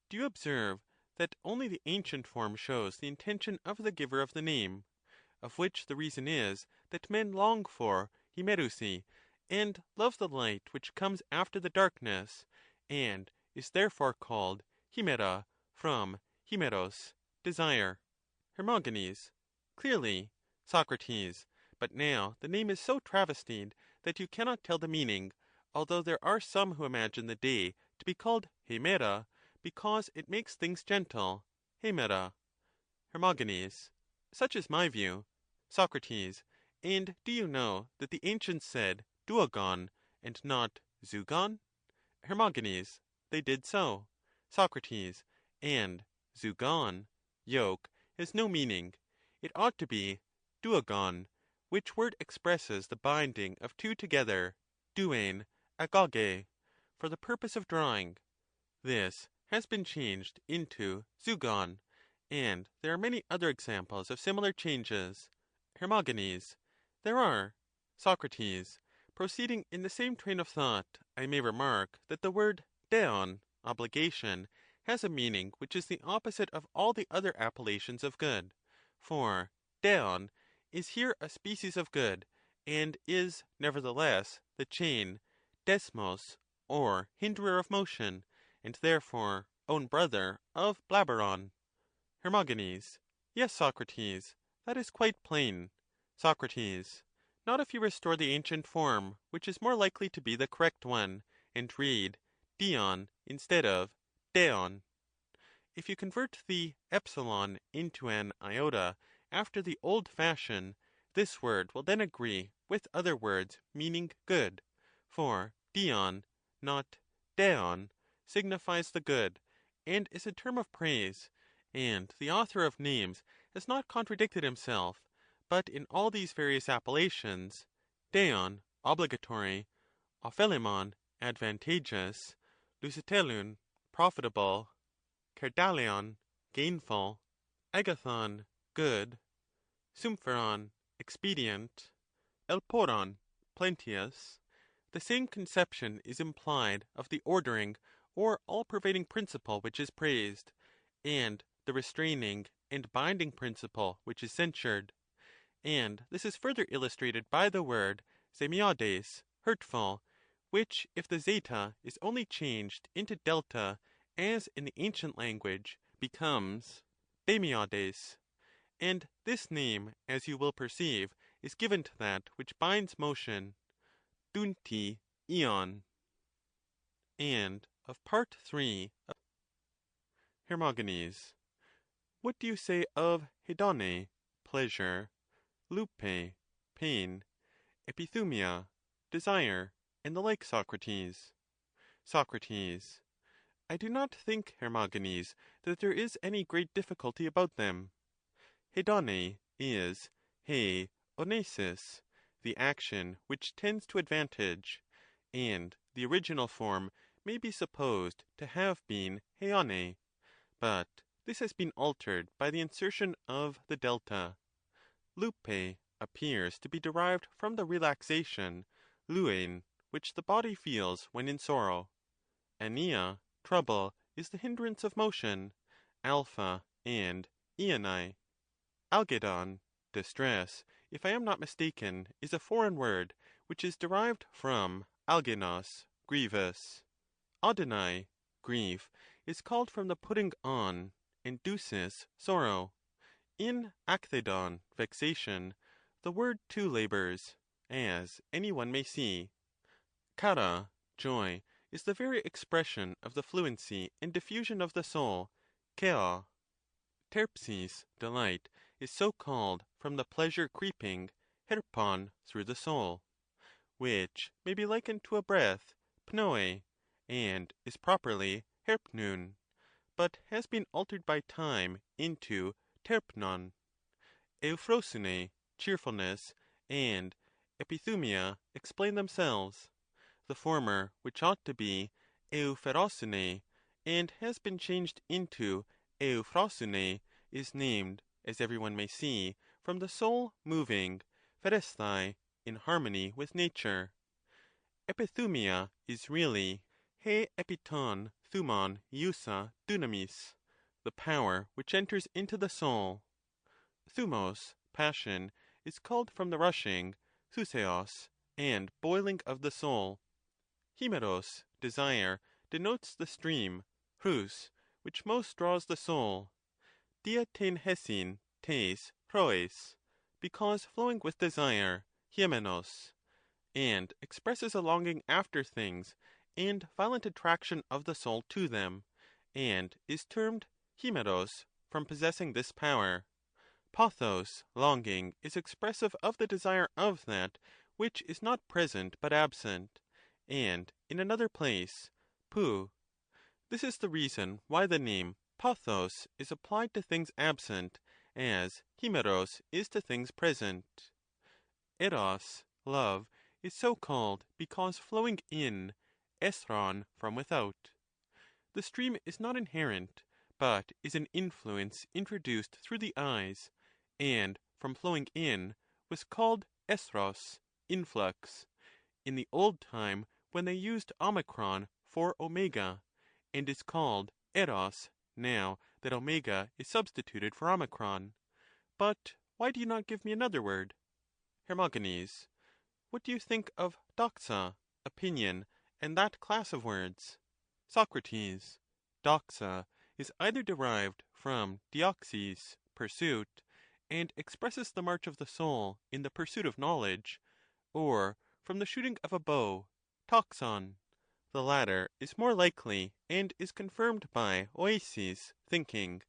Do you observe that only the ancient form shows the intention of the giver of the name, of which the reason is that men long for himerusi, and love the light which comes after the darkness, and is therefore called himera from himeros, desire. Hermogenes. Clearly. Socrates. But now the name is so travestied that you cannot tell the meaning, although there are some who imagine the day to be called hemera, because it makes things gentle, hemera. Hermogenes. Such is my view. Socrates. And do you know that the ancients said duogon, and not zugon? Hermogenes. They did so. Socrates. And zugon, yoke, has no meaning. It ought to be duogon, which word expresses the binding of two together, duein, agage, for the purpose of drawing. This has been changed into zugon, and there are many other examples of similar changes. Hermogenes. There are. Socrates. Proceeding in the same train of thought, I may remark that the word deon, obligation, has a meaning which is the opposite of all the other appellations of good. For deon is here a species of good, and is, nevertheless, the chain, desmos, or hinderer of motion, and therefore own brother of blaberon. Hermogenes. Yes, Socrates, that is quite plain. Socrates. Not if you restore the ancient form, which is more likely to be the correct one, and read dion instead of deon. If you convert the epsilon into an iota after the old fashion, this word will then agree with other words meaning good, for dion, not deon, signifies the good, and is a term of praise, and the author of names has not contradicted himself, but in all these various appellations, deon, obligatory, ophelemon, advantageous, lusitellun, profitable, kerdaleon, gainful, agathon, good, sympheron, expedient, elporon, plenteous, the same conception is implied of the ordering or all-pervading principle which is praised, and the restraining and binding principle which is censured. And this is further illustrated by the word semiodes, hurtful, which if the zeta is only changed into delta, as in the ancient language, becomes demiodes. And this name, as you will perceive, is given to that which binds motion, dunti ion. And of part 3 of Hermogenes. What do you say of hedone, pleasure, lupe, pain, epithumia, desire, and the like, Socrates? Socrates. I do not think, Hermogenes, that there is any great difficulty about them. Hedone is he onesis, the action which tends to advantage, and the original form may be supposed to have been heone, but this has been altered by the insertion of the delta. Lupe appears to be derived from the relaxation, luein, which the body feels when in sorrow. Ania, trouble, is the hindrance of motion, alpha and iani. Algedon, distress, if I am not mistaken, is a foreign word, which is derived from algenos, grievous. Adenai, grief, is called from the putting on, and ducis, sorrow. In akthedon, vexation, the word too labors, as any one may see. Chara, joy, is the very expression of the fluency and diffusion of the soul, chea. Terpsis, delight, is so called from the pleasure creeping, herpon, through the soul, which may be likened to a breath, pnoe, and is properly herpnun, but has been altered by time into terpnon. Euphrosune, cheerfulness, and epithumia explain themselves. The former, which ought to be eupherosune, and has been changed into euphrosune, is named, as every one may see, from the soul moving, pheresthai, in harmony with nature. Epithumia is really he epiton thumon iusa dunamis, the power which enters into the soul. Thumos, passion, is called from the rushing, thuseos, and boiling of the soul. Himeros, desire, denotes the stream, hrus, which most draws the soul. Dia ten hesin, tes, proes, because flowing with desire, hiemenos, and expresses a longing after things, and violent attraction of the soul to them, and is termed himeros from possessing this power. Pathos, longing, is expressive of the desire of that which is not present but absent, and in another place, pu. This is the reason why the name pathos is applied to things absent, as himeros is to things present. eros, love, is so called because flowing in, esthron, from without. The stream is not inherent, but is an influence introduced through the eyes, and from flowing in was called esthros, influx, in the old time when they used omicron for omega, and is called eros now that omega is substituted for omicron. But why do you not give me another word? Hermogenes. What do you think of doxa, opinion, and that class of words? Socrates. Doxa is either derived from dioxis, pursuit, and expresses the march of the soul in the pursuit of knowledge, or from the shooting of a bow, toxon. The latter is more likely, and is confirmed by oesis, thinking,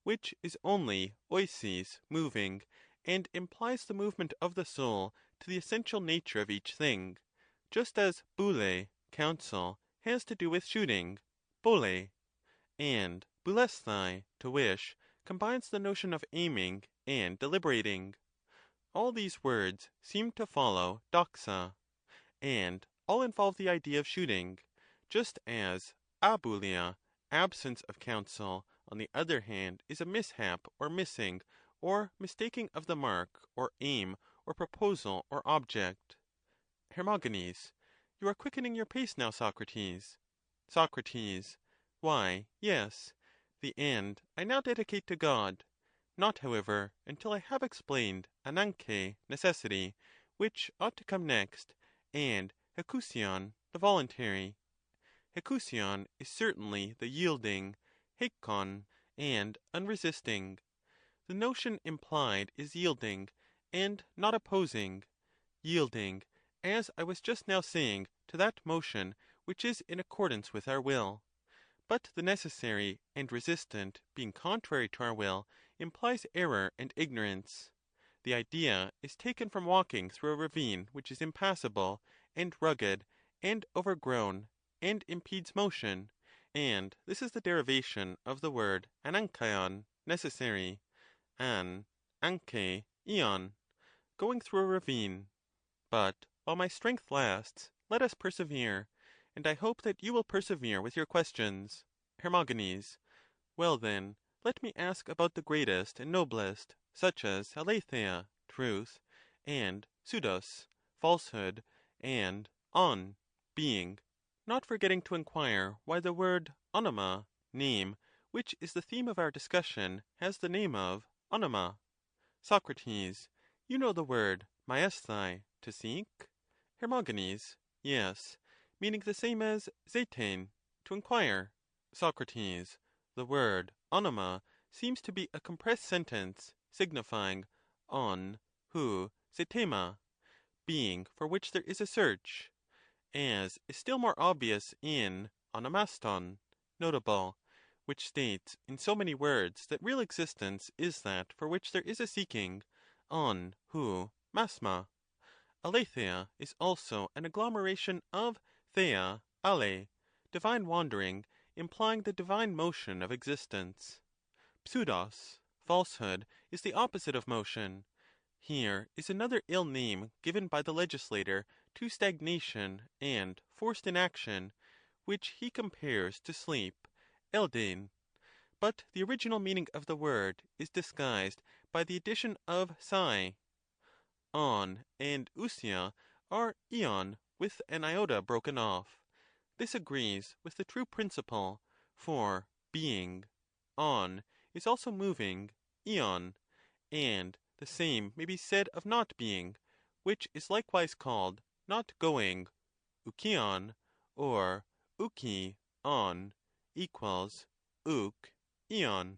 which is only oesis, moving, and implies the movement of the soul to the essential nature of each thing, just as boule, counsel, has to do with shooting, boule, and boulesthai, to wish, combines the notion of aiming and deliberating. All these words seem to follow doxa, and all involve the idea of shooting, just as aboulia, absence of counsel, on the other hand, is a mishap or missing or mistaking of the mark or aim or proposal or object. Hermogenes. You are quickening your pace now, Socrates. Socrates. Why, yes. The end I now dedicate to God. Not, however, until I have explained ananke, necessity, which ought to come next, and hekusion, the voluntary. Hekusion is certainly the yielding, heikon, and unresisting. The notion implied is yielding, and not opposing, yielding, as I was just now saying, to that motion which is in accordance with our will. But the necessary and resistant being contrary to our will implies error and ignorance. The idea is taken from walking through a ravine which is impassable, and rugged, and overgrown, and impedes motion, and this is the derivation of the word anankaion, necessary, an, anke, ion, going through a ravine. But while my strength lasts, let us persevere, and I hope that you will persevere with your questions. Hermogenes. Well then, let me ask about the greatest and noblest, such as aletheia, truth, and pseudos, falsehood, and on, being, not forgetting to inquire why the word onoma, name, which is the theme of our discussion, has the name of onoma. Socrates. You know the word maesthai, to seek? Hermogenes. Yes, meaning the same as zetein, to inquire. Socrates. The word onoma seems to be a compressed sentence, signifying on, who, zetema, being for which there is a search, as is still more obvious in onomaston, notable, which states in so many words that real existence is that for which there is a seeking, on, who, masma. Aletheia is also an agglomeration of thea, ale, divine wandering, implying the divine motion of existence. Pseudos, falsehood, is the opposite of motion. Here is another ill name given by the legislator to stagnation and forced inaction, which he compares to sleep, eldein. But the original meaning of the word is disguised by the addition of psi. On and ousia are ion with an iota broken off. This agrees with the true principle, for being, on, is also moving, ion, and the same may be said of not being, which is likewise called not going, oukion, or ouki, on, equals ouk, ion.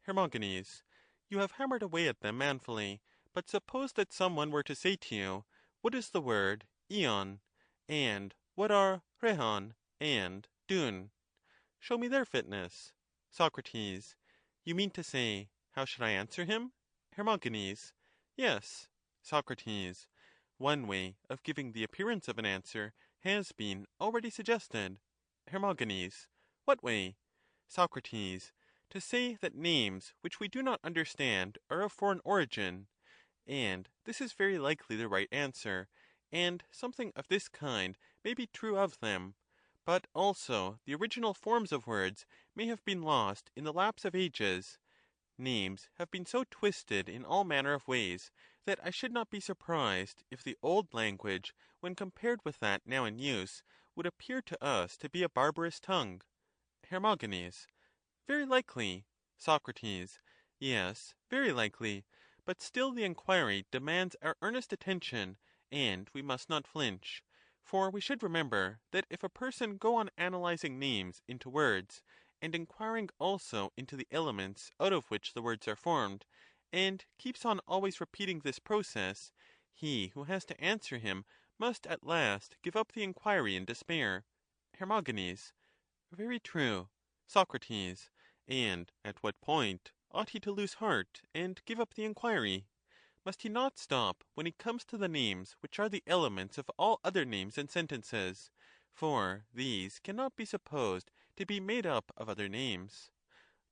Hermogenes. You have hammered away at them manfully, but suppose that some one were to say to you, what is the word ion, and what are rhehon and dun? Show me their fitness. Socrates. You mean to say, how should I answer him? Hermogenes. Yes. Socrates. One way of giving the appearance of an answer has been already suggested. Hermogenes. What way? Socrates. To say that names which we do not understand are of foreign origin, And this is very likely the right answer, and something of this kind may be true of them. But also the original forms of words may have been lost in the lapse of ages. Names have been so twisted in all manner of ways that I should not be surprised if the old language, when compared with that now in use, would appear to us to be a barbarous tongue. Hermogenes. Very likely. Socrates. Yes, very likely. But still the enquiry demands our earnest attention, and we must not flinch. For we should remember that if a person go on analyzing names into words, and inquiring also into the elements out of which the words are formed, and keeps on always repeating this process, he who has to answer him must at last give up the inquiry in despair. Hermogenes. Very true. Socrates. And at what point ought he to lose heart and give up the inquiry? Must he not stop when he comes to the names which are the elements of all other names and sentences? For these cannot be supposed to be made up of other names.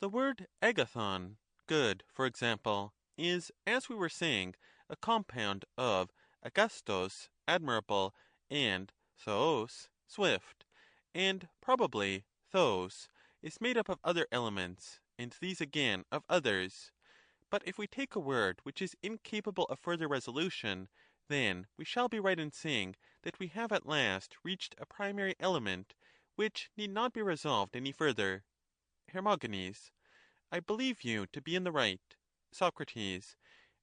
The word agathon, good, for example, is, as we were saying, a compound of agastos, admirable, and thos, swift, and probably thos is made up of other elements, and these again of others. But if we take a word which is incapable of further resolution, then we shall be right in saying that we have at last reached a primary element, which need not be resolved any further. Hermogenes. I believe you to be in the right. Socrates.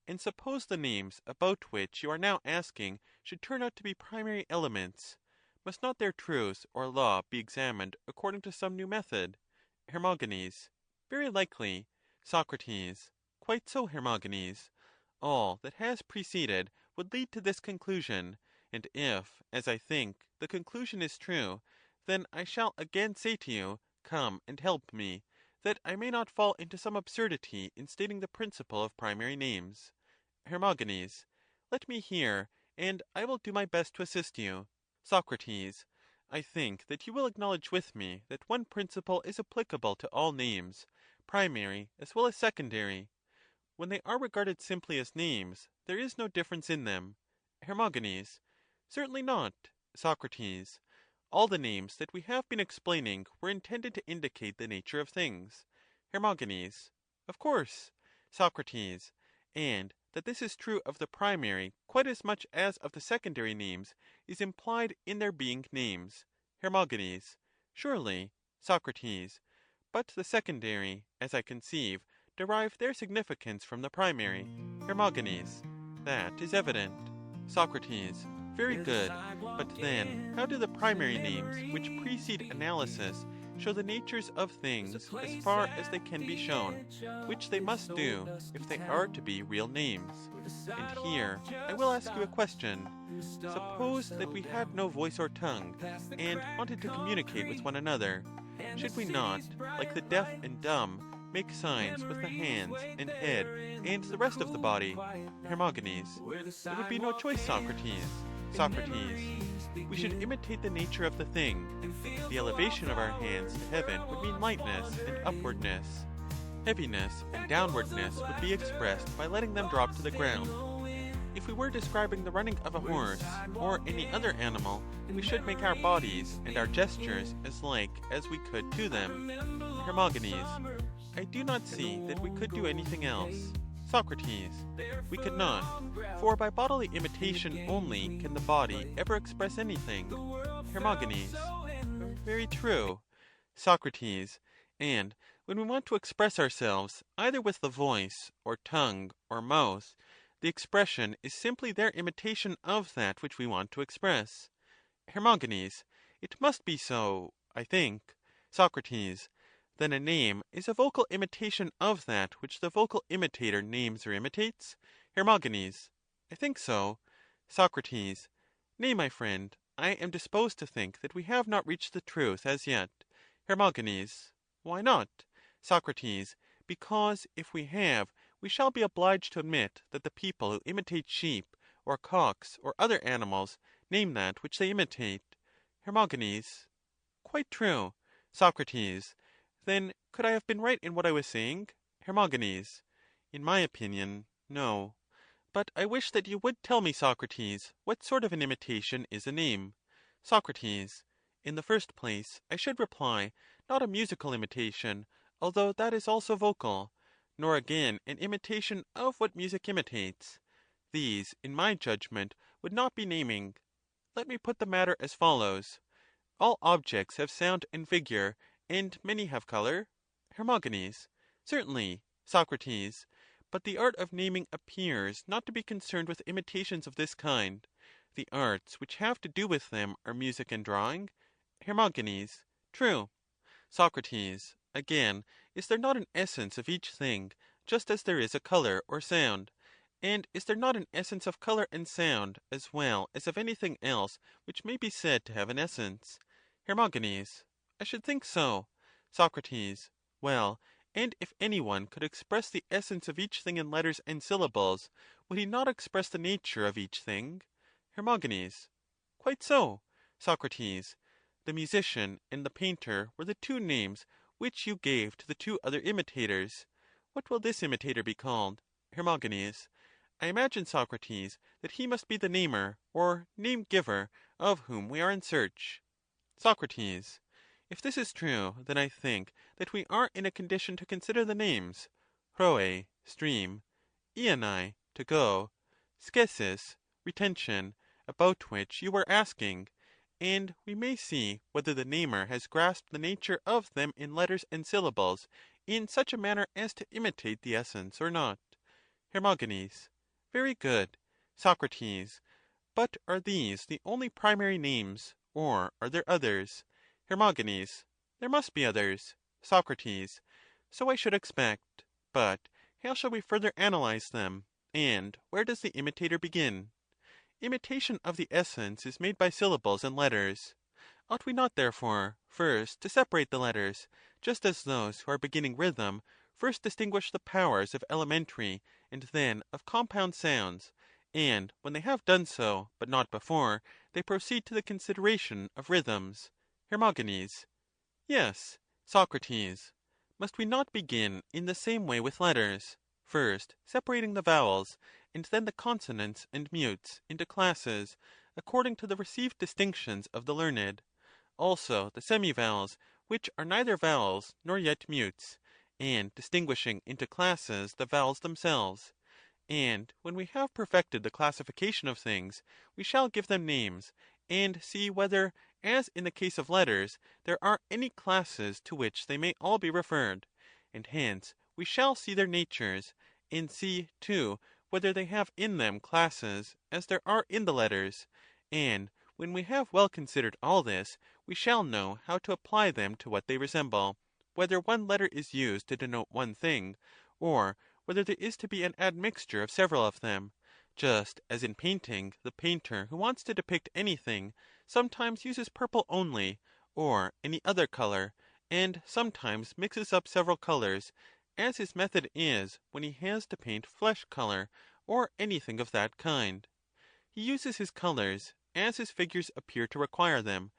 And suppose the names about which you are now asking should turn out to be primary elements, must not their truth or law be examined according to some new method? Hermogenes. Very likely. Socrates. Quite so, Hermogenes. All that has preceded would lead to this conclusion, and if, as I think, the conclusion is true, then I shall again say to you, come and help me, that I may not fall into some absurdity in stating the principle of primary names. Hermogenes. Let me hear, and I will do my best to assist you. Socrates. I think that you will acknowledge with me that one principle is applicable to all names, primary as well as secondary. When they are regarded simply as names, there is no difference in them. Hermogenes. Certainly not. Socrates. All the names that we have been explaining were intended to indicate the nature of things. Hermogenes. Of course. Socrates. And that this is true of the primary quite as much as of the secondary names is implied in their being names. Hermogenes. Surely. Socrates. But the secondary, as I conceive, derive their significance from the primary. Hermogenes. That is evident. Socrates. Very good. But then, how do the primary names, which precede analysis, show the natures of things as far as they can be shown, which they must do if they are to be real names? And here I will ask you a question. Suppose that we had no voice or tongue, and wanted to communicate with one another. Should we not, like the deaf and dumb, make signs with the hands and head and the rest of the body? Hermogenes. There would be no choice, Socrates. Socrates. We should imitate the nature of the thing. The elevation of our hands to heaven would mean lightness and upwardness. Heaviness and downwardness would be expressed by letting them drop to the ground. If we were describing the running of a horse or any other animal, we should make our bodies and our gestures as like as we could to them. Hermogenes. I do not see that we could do anything else. Socrates. We could not, for by bodily imitation only can the body ever express anything. Hermogenes. Very true. Socrates. And when we want to express ourselves either with the voice, or tongue, or mouth, the expression is simply their imitation of that which we want to express. Hermogenes. It must be so, I think. Socrates. Then a name is a vocal imitation of that which the vocal imitator names or imitates? Hermogenes. I think so. Socrates. Nay, my friend, I am disposed to think that we have not reached the truth as yet. Hermogenes. Why not? Socrates. Because if we have, we shall be obliged to admit that the people who imitate sheep, or cocks, or other animals, name that which they imitate. Hermogenes. Quite true. Socrates. Then could I have been right in what I was saying? Hermogenes. In my opinion, no. But I wish that you would tell me, Socrates, what sort of an imitation is a name. Socrates. In the first place, I should reply, not a musical imitation, although that is also vocal, nor again an imitation of what music imitates. These, in my judgment, would not be naming. Let me put the matter as follows. All objects have sound and figure, and many have color? Her. Certainly. Socrates. But the art of naming appears not to be concerned with imitations of this kind. The arts which have to do with them are music and drawing? Her. True. Socrates. Again, is there not an essence of each thing, just as there is a color or sound? And is there not an essence of color and sound, as well as of anything else which may be said to have an essence? Her. I should think so. Socrates. Well, and if any one could express the essence of each thing in letters and syllables, would he not express the nature of each thing? Her. Quite so. Socrates. The musician and the painter were the two names which you gave to the two other imitators. What will this imitator be called? Her. I imagine, Socrates, that he must be the namer, or name-giver, of whom we are in search. Socrates. If this is true, then I think that we are in a condition to consider the names, rhoe, stream, ianai, to go, scesis, retention, about which you were asking, and we may see whether the namer has grasped the nature of them in letters and syllables in such a manner as to imitate the essence or not. Her. Very good. Socrates. But are these the only primary names, or are there others? Her. There must be others. Socrates. So I should expect. But how shall we further analyze them, and where does the imitator begin? Imitation of the essence is made by syllables and letters. Ought we not, therefore, first to separate the letters, just as those who are beginning rhythm first distinguish the powers of elementary and then of compound sounds, and when they have done so, but not before, they proceed to the consideration of rhythms? Her. Yes. Socrates. Must we not begin in the same way with letters, first separating the vowels, and then the consonants and mutes, into classes, according to the received distinctions of the learned, also the semivowels, which are neither vowels nor yet mutes, and distinguishing into classes the vowels themselves? And when we have perfected the classification of things, we shall give them names, and see whether, as in the case of letters, there are any classes to which they may all be referred, and hence we shall see their natures, and see, too, whether they have in them classes as there are in the letters, and when we have well considered all this, we shall know how to apply them to what they resemble, whether one letter is used to denote one thing, or whether there is to be an admixture of several of them, just as in painting the painter who wants to depict anything sometimes uses purple only, or any other color, and sometimes mixes up several colors, as his method is when he has to paint flesh color, or anything of that kind. He uses his colors as his figures appear to require them,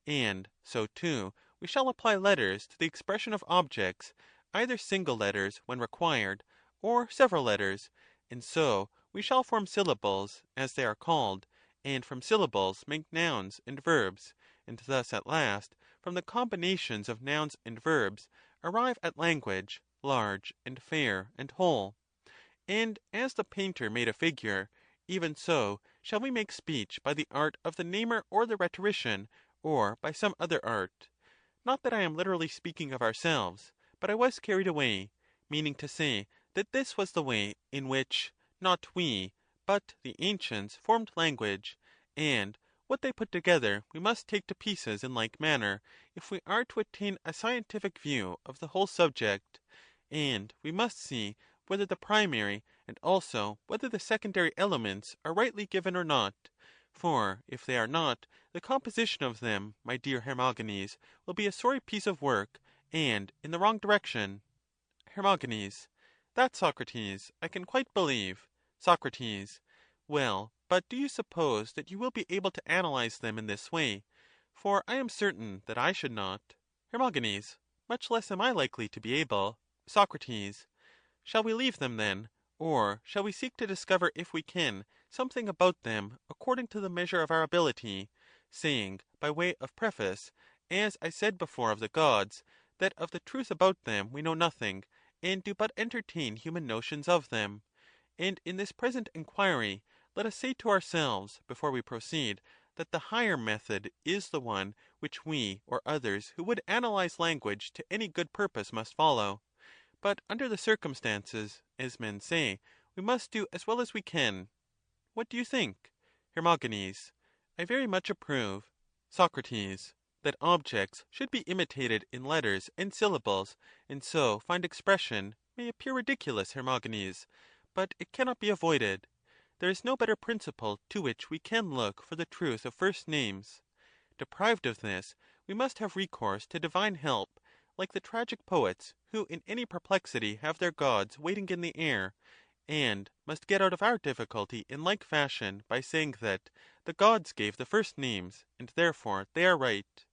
and so too we shall apply letters to the expression of objects, either single letters when required, or several letters, and so we shall form syllables, as they are called, and from syllables make nouns and verbs, and thus at last, from the combinations of nouns and verbs, arrive at language, large and fair and whole. And as the painter made a figure, even so shall we make speech by the art of the namer or the rhetorician, or by some other art. Not that I am literally speaking of ourselves, but I was carried away, meaning to say that this was the way in which, not we, but the ancients formed language, and what they put together we must take to pieces in like manner, if we are to attain a scientific view of the whole subject, and we must see whether the primary and also whether the secondary elements are rightly given or not. For if they are not, the composition of them, my dear Hermogenes, will be a sorry piece of work, and in the wrong direction. Hermogenes. That, Socrates, I can quite believe. Socrates. Well, but do you suppose that you will be able to analyze them in this way? For I am certain that I should not. Hermogenes. Much less am I likely to be able. Socrates. Shall we leave them then? Or shall we seek to discover, if we can, something about them according to the measure of our ability, saying by way of preface, as I said before of the gods, that of the truth about them we know nothing, and do but entertain human notions of them? And in this present enquiry, let us say to ourselves, before we proceed, that the higher method is the one which we or others who would analyze language to any good purpose must follow. But under the circumstances, as men say, we must do as well as we can. What do you think? Her. I very much approve. Soc. That objects should be imitated in letters and syllables, and so find expression, may appear ridiculous, Hermogenes, but it cannot be avoided. There is no better principle to which we can look for the truth of first names. Deprived of this, we must have recourse to divine help, like the tragic poets, who in any perplexity have their gods waiting in the air, and must get out of our difficulty in like fashion by saying that the gods gave the first names, and therefore they are right.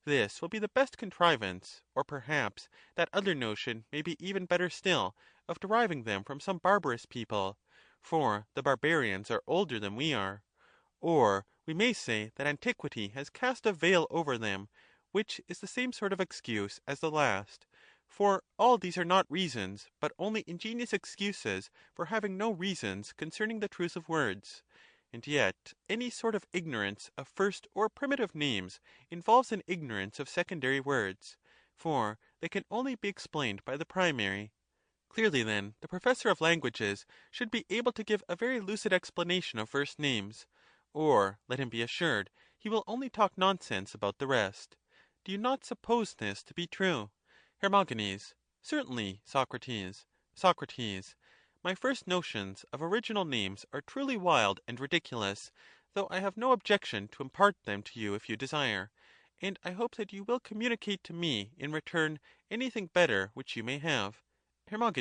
This will be the best contrivance, or perhaps that other notion may be even better still, of deriving them from some barbarous people, for the barbarians are older than we are. Or we may say that antiquity has cast a veil over them, which is the same sort of excuse as the last. For all these are not reasons, but only ingenious excuses for having no reasons concerning the truth of words. And yet any sort of ignorance of first or primitive names involves an ignorance of secondary words, for they can only be explained by the primary. Clearly, then, the professor of languages should be able to give a very lucid explanation of first names, or, let him be assured, he will only talk nonsense about the rest. Do you not suppose this to be true? Her. Certainly, Socrates. Soc. My first notions of original names are truly wild and ridiculous, though I have no objection to impart them to you if you desire, and I hope that you will communicate to me in return anything better which you may have. Her.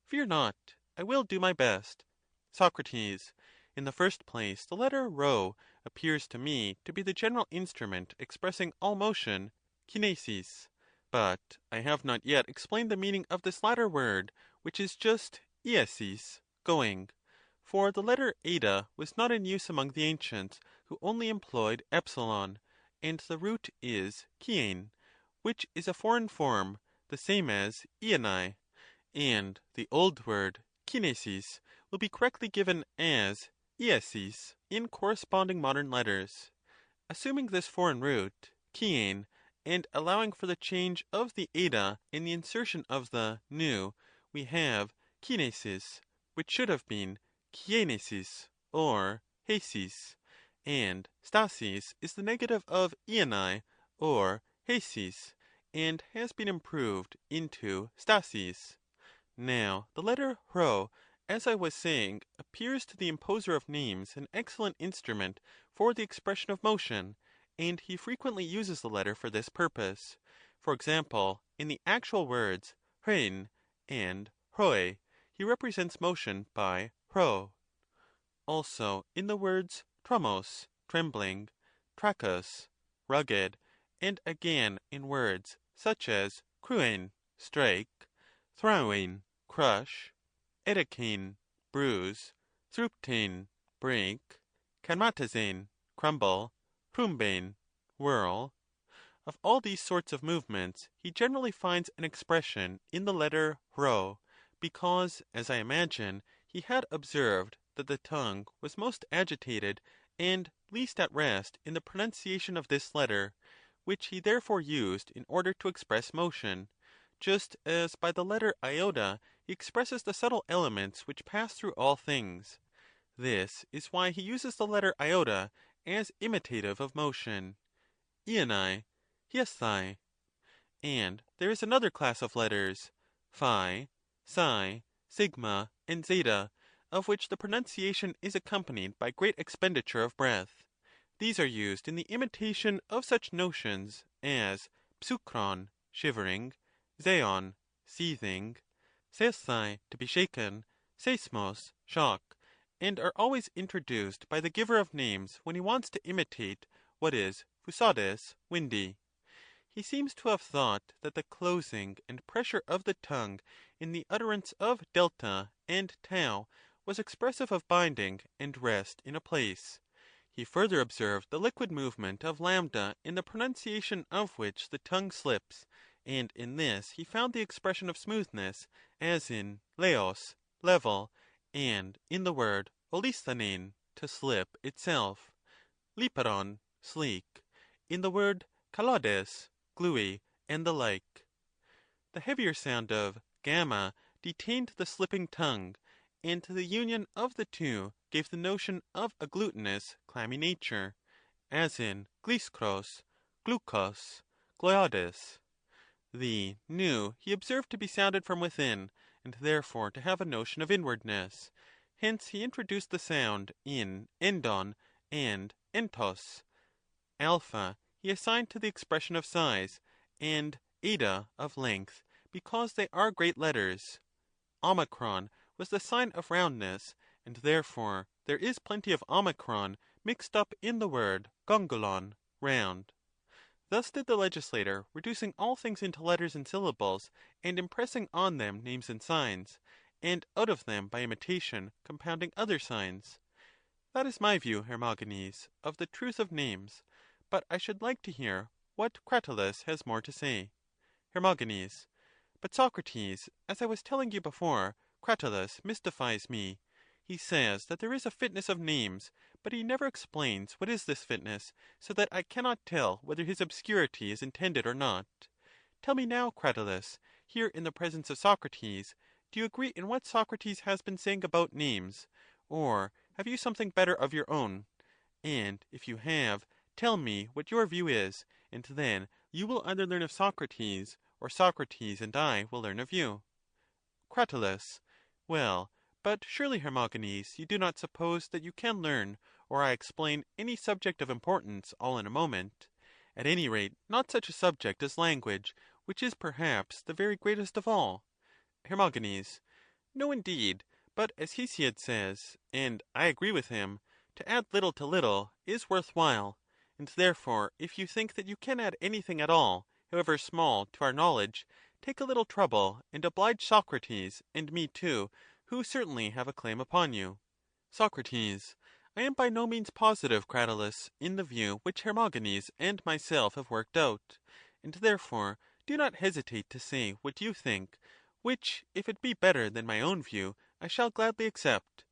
Fear not, I will do my best. Soc. In the first place, the letter ρ appears to me to be the general instrument expressing all motion, kinesis. But I have not yet explained the meaning of this latter word, which is just iesis, going. For the letter eta was not in use among the ancients, who only employed epsilon, and the root is kiein, which is a foreign form, the same as ienai, and the old word kinesis will be correctly given as iesis in corresponding modern letters. Assuming this foreign root, kiein, and allowing for the change of the eta in the insertion of the nu, we have kinesis, which should have been kienesis or hesis, and stasis is the negative of ienai or hesis, and has been improved into stasis. Now the letter ρ, as I was saying, appears to the imposer of names an excellent instrument for the expression of motion, and he frequently uses the letter for this purpose. For example, in the actual words ρειν and ροι, he represents motion by ρ. Also in the words τρόμος, trembling, trachus, rugged, and again in words such as κρουειν, strike, thraoin, crush, edekain, bruise, thruptein, break, kanmatazein, crumble, prumbein, whirl. Of all these sorts of movements he generally finds an expression in the letter ρ, because, as I imagine, he had observed that the tongue was most agitated and least at rest in the pronunciation of this letter, which he therefore used in order to express motion, just as by the letter iota he expresses the subtle elements which pass through all things. This is why he uses the letter iota as imitative of motion. Ienai, hiesthai. And there is another class of letters, phi, psi, sigma, and zeta, of which the pronunciation is accompanied by great expenditure of breath. These are used in the imitation of such notions as psukron, shivering, zeon, seething, sesthai, to be shaken, seismos, shock, and are always introduced by the giver of names when he wants to imitate what is phusades, windy. he seems to have thought that the closing and pressure of the tongue in the utterance of delta and tau was expressive of binding and rest in a place. He further observed the liquid movement of lambda in the pronunciation of which the tongue slips, and in this he found the expression of smoothness, as in leos, level, and in the word olisthanein, to slip itself, liparon, sleek, in the word kalades, gluey, and the like. The heavier sound of gamma detained the slipping tongue, and the union of the two gave the notion of a glutinous, clammy nature, as in gliskros, glucos, gloides. The nu he observed to be sounded from within, and therefore to have a notion of inwardness. Hence he introduced the sound in endon and entos. Alpha he assigned to the expression of size, and eta of length, because they are great letters. Omicron was the sign of roundness, and therefore there is plenty of omicron mixed up in the word gongolon, round. Thus did the legislator, reducing all things into letters and syllables, and impressing on them names and signs, and out of them by imitation compounding other signs. That is my view, Hermogenes, of the truth of names, but I should like to hear what Cratylus has more to say. Hermogenes. But Socrates, as I was telling you before, Cratylus mystifies me. He says that there is a fitness of names, but he never explains what is this fitness, so that I cannot tell whether his obscurity is intended or not. Tell me now, Cratylus, here in the presence of Socrates, do you agree in what Socrates has been saying about names, or have you something better of your own? And if you have, tell me what your view is, and then you will either learn of Socrates, or Socrates and I will learn of you. Cratylus. Well, but surely, Hermogenes, you do not suppose that you can learn, or I explain, any subject of importance all in a moment. At any rate, not such a subject as language, which is perhaps the very greatest of all. Hermogenes. No, indeed, but as Hesiod says, and I agree with him, to add little to little is worth while, and therefore if you think that you can add anything at all, however small, to our knowledge, take a little trouble, and oblige Socrates, and me too, who certainly have a claim upon you. Socrates. I am by no means positive, Cratylus, in the view which Hermogenes and myself have worked out, and therefore do not hesitate to say what you think, which, if it be better than my own view, I shall gladly accept.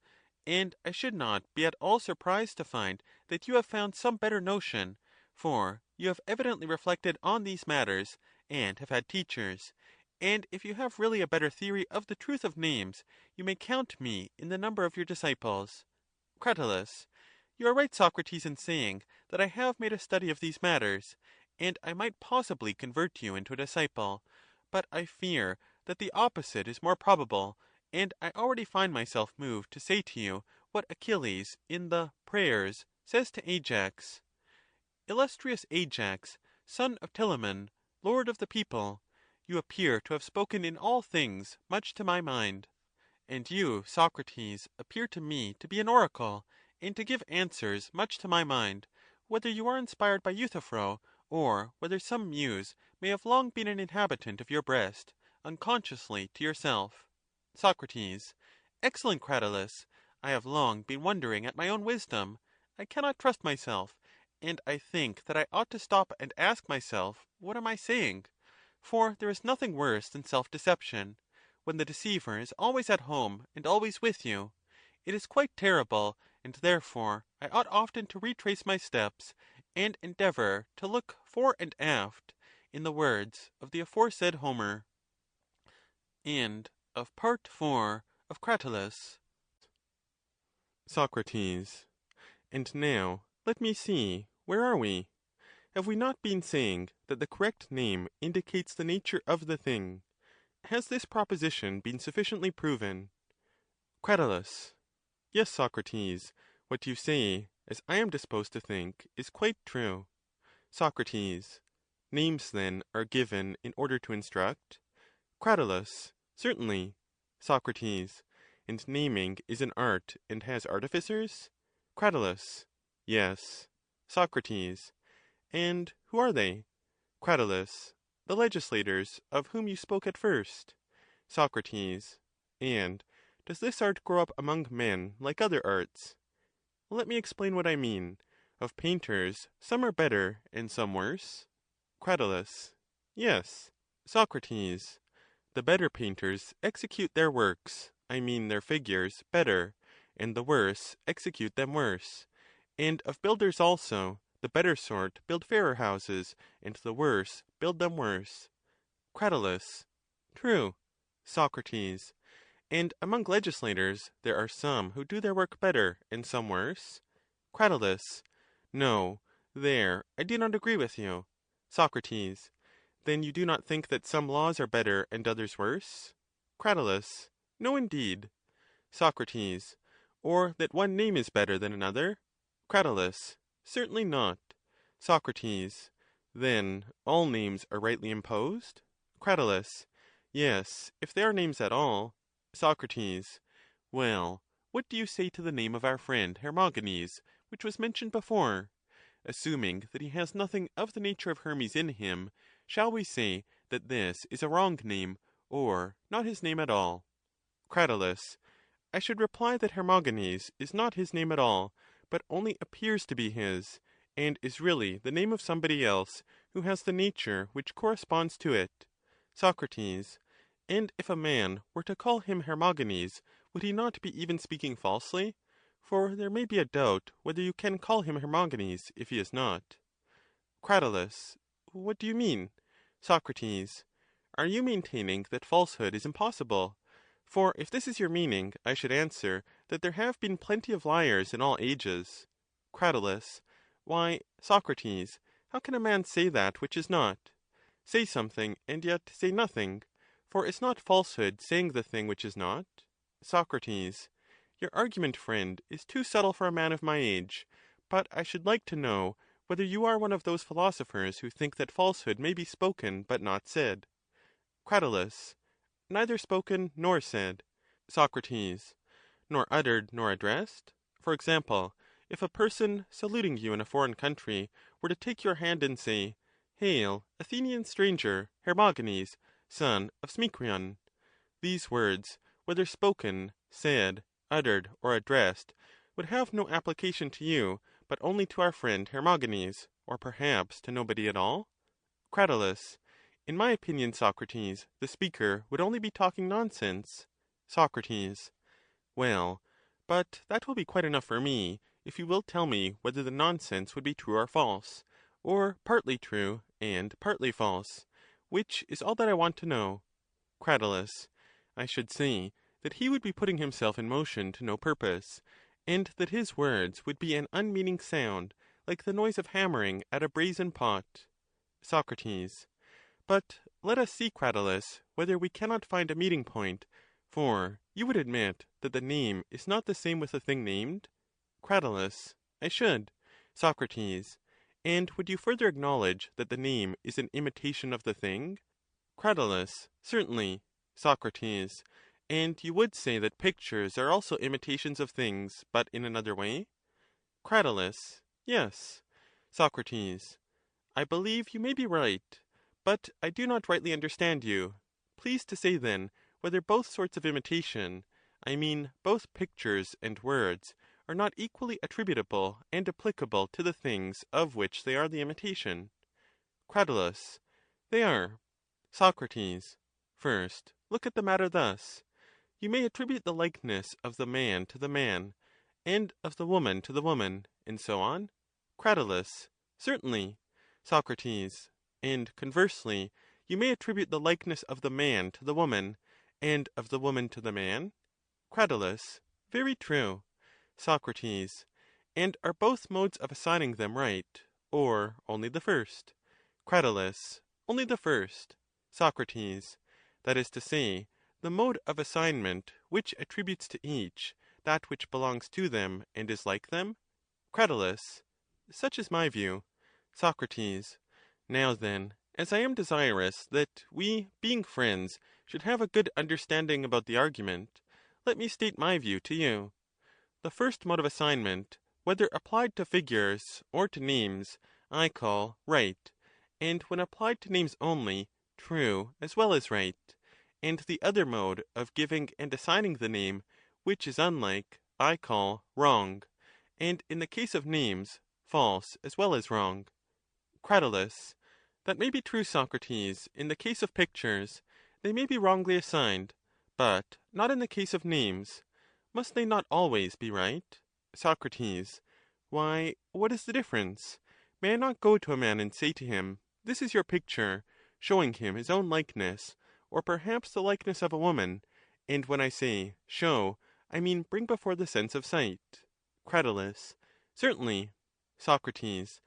And I should not be at all surprised to find that you have found some better notion, for you have evidently reflected on these matters, and have had teachers, and if you have really a better theory of the truth of names, you may count me in the number of your disciples. Cratylus. You are right, Socrates, in saying that I have made a study of these matters, and I might possibly convert you into a disciple, but I fear that the opposite is more probable, and I already find myself moved to say to you what Achilles in the Prayers says to Ajax. Illustrious Ajax, son of Telamon, lord of the people, you appear to have spoken in all things much to my mind. And you, Socrates, appear to me to be an oracle, and to give answers much to my mind, whether you are inspired by Euthyphro, or whether some muse may have long been an inhabitant of your breast, unconsciously to yourself. Socrates. Excellent Cratylus, I have long been wondering at my own wisdom. I cannot trust myself, and I think that I ought to stop and ask myself, what am I saying? For there is nothing worse than self-deception, when the deceiver is always at home and always with you. It is quite terrible, and therefore I ought often to retrace my steps, and endeavor to look fore and aft, in the words of the aforesaid Homer. End of Part 4 of Cratylus. Socrates. And now let me see, where are we? Have we not been saying that the correct name indicates the nature of the thing? Has this proposition been sufficiently proven? Cratylus. Yes, Socrates, what you say, as I am disposed to think, is quite true. Socrates. Names, then, are given in order to instruct? Cratylus. Certainly. Socrates. And naming is an art, and has artificers? Cratylus. Yes. Socrates. And who are they? Cratylus. The legislators, of whom you spoke at first. Socrates. And does this art grow up among men like other arts? Let me explain what I mean. Of painters, some are better and some worse. Cratylus. Yes. Socrates. The better painters execute their works, I mean their figures, better, and the worse execute them worse. And of builders also, the better sort build fairer houses, and the worse build them worse. Cratylus. True. Socrates. And among legislators there are some who do their work better, and some worse? Cratylus. No, there I do not agree with you. Socrates. Then you do not think that some laws are better and others worse? Cratylus. No, indeed. Socrates. Or that one name is better than another? Cratylus. Certainly not. Socrates. Then all names are rightly imposed? Cratylus. Yes, if they are names at all. Socrates. Well, what do you say to the name of our friend Hermogenes, which was mentioned before? Assuming that he has nothing of the nature of Hermes in him, shall we say that this is a wrong name, or not his name at all? Cratylus. I should reply that Hermogenes is not his name at all, but only appears to be his, and is really the name of somebody else, who has the nature which corresponds to it. Socrates. And if a man were to call him Hermogenes, would he not be even speaking falsely? For there may be a doubt whether you can call him Hermogenes if he is not. Cratylus. What do you mean? Socrates. Are you maintaining that falsehood is impossible? For if this is your meaning, I should answer that there have been plenty of liars in all ages. Cratylus. Why, Socrates, how can a man say that which is not? Say something, and yet say nothing. For is not falsehood saying the thing which is not? Socrates. Your argument, friend, is too subtle for a man of my age, but I should like to know whether you are one of those philosophers who think that falsehood may be spoken but not said. Cratylus. Neither spoken nor said. Socrates. Nor uttered nor addressed? For example, if a person, saluting you in a foreign country, were to take your hand and say, Hail, Athenian stranger, Hermogenes, son of Smicreon. These words, whether spoken, said, uttered, or addressed, would have no application to you, but only to our friend Hermogenes, or perhaps to nobody at all? Cratylus. In my opinion, Socrates, the speaker would only be talking nonsense. Socrates. Well, but that will be quite enough for me, if you will tell me whether the nonsense would be true or false, or partly true and partly false, which is all that I want to know. Cratylus. I should say that he would be putting himself in motion to no purpose, and that his words would be an unmeaning sound, like the noise of hammering at a brazen pot. Socrates. But let us see, Cratylus, whether we cannot find a meeting point, for you would admit that the name is not the same with the thing named? Cratylus. I should. Socrates. And would you further acknowledge that the name is an imitation of the thing? Cratylus. Certainly. Socrates. And you would say that pictures are also imitations of things, but in another way? Cratylus. Yes. Socrates. I believe you may be right, but I do not rightly understand you. Please to say then whether both sorts of imitation, I mean both pictures and words, are not equally attributable and applicable to the things of which they are the imitation. Cratylus. They are. Socrates. First, look at the matter thus. You may attribute the likeness of the man to the man, and of the woman to the woman, and so on? Cratylus. Certainly. Socrates. And conversely, you may attribute the likeness of the man to the woman, and of the woman to the man? Cratylus. Very true. Socrates. And are both modes of assigning them right, or only the first? Cratylus. Only the first. Socrates. That is to say, the mode of assignment which attributes to each that which belongs to them and is like them? Cratylus. Such is my view. Socrates. Now then, as I am desirous that we, being friends, should have a good understanding about the argument, let me state my view to you. The first mode of assignment, whether applied to figures or to names, I call right, and when applied to names only, true as well as right, and the other mode of giving and assigning the name, which is unlike, I call wrong, and in the case of names, false as well as wrong. Cratylus. That may be true, Socrates, in the case of pictures. They may be wrongly assigned, but not in the case of names. Must they not always be right? Socrates. Why, what is the difference? May I not go to a man and say to him, This is your picture, showing him his own likeness, or perhaps the likeness of a woman, and when I say show, I mean bring before the sense of sight? Cratylus. Certainly. Socrates.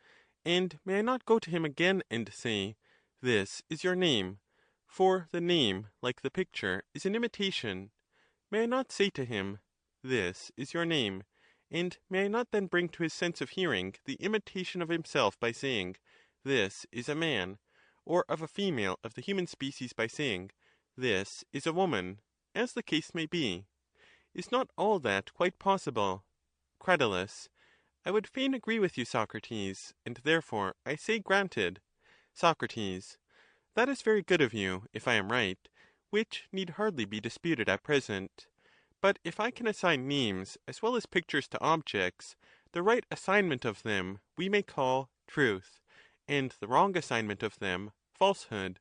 And may I not go to him again and say, This is your name? For the name, like the picture, is an imitation. May I not say to him, This is your name? And may I not then bring to his sense of hearing the imitation of himself by saying, This is a man? Or of a female of the human species by saying, This is a woman? As the case may be. Is not all that quite possible? Cratylus. I would fain agree with you, Socrates, and therefore I say granted. Socrates. That is very good of you, if I am right, which need hardly be disputed at present. But if I can assign names as well as pictures to objects, the right assignment of them we may call truth, and the wrong assignment of them falsehood.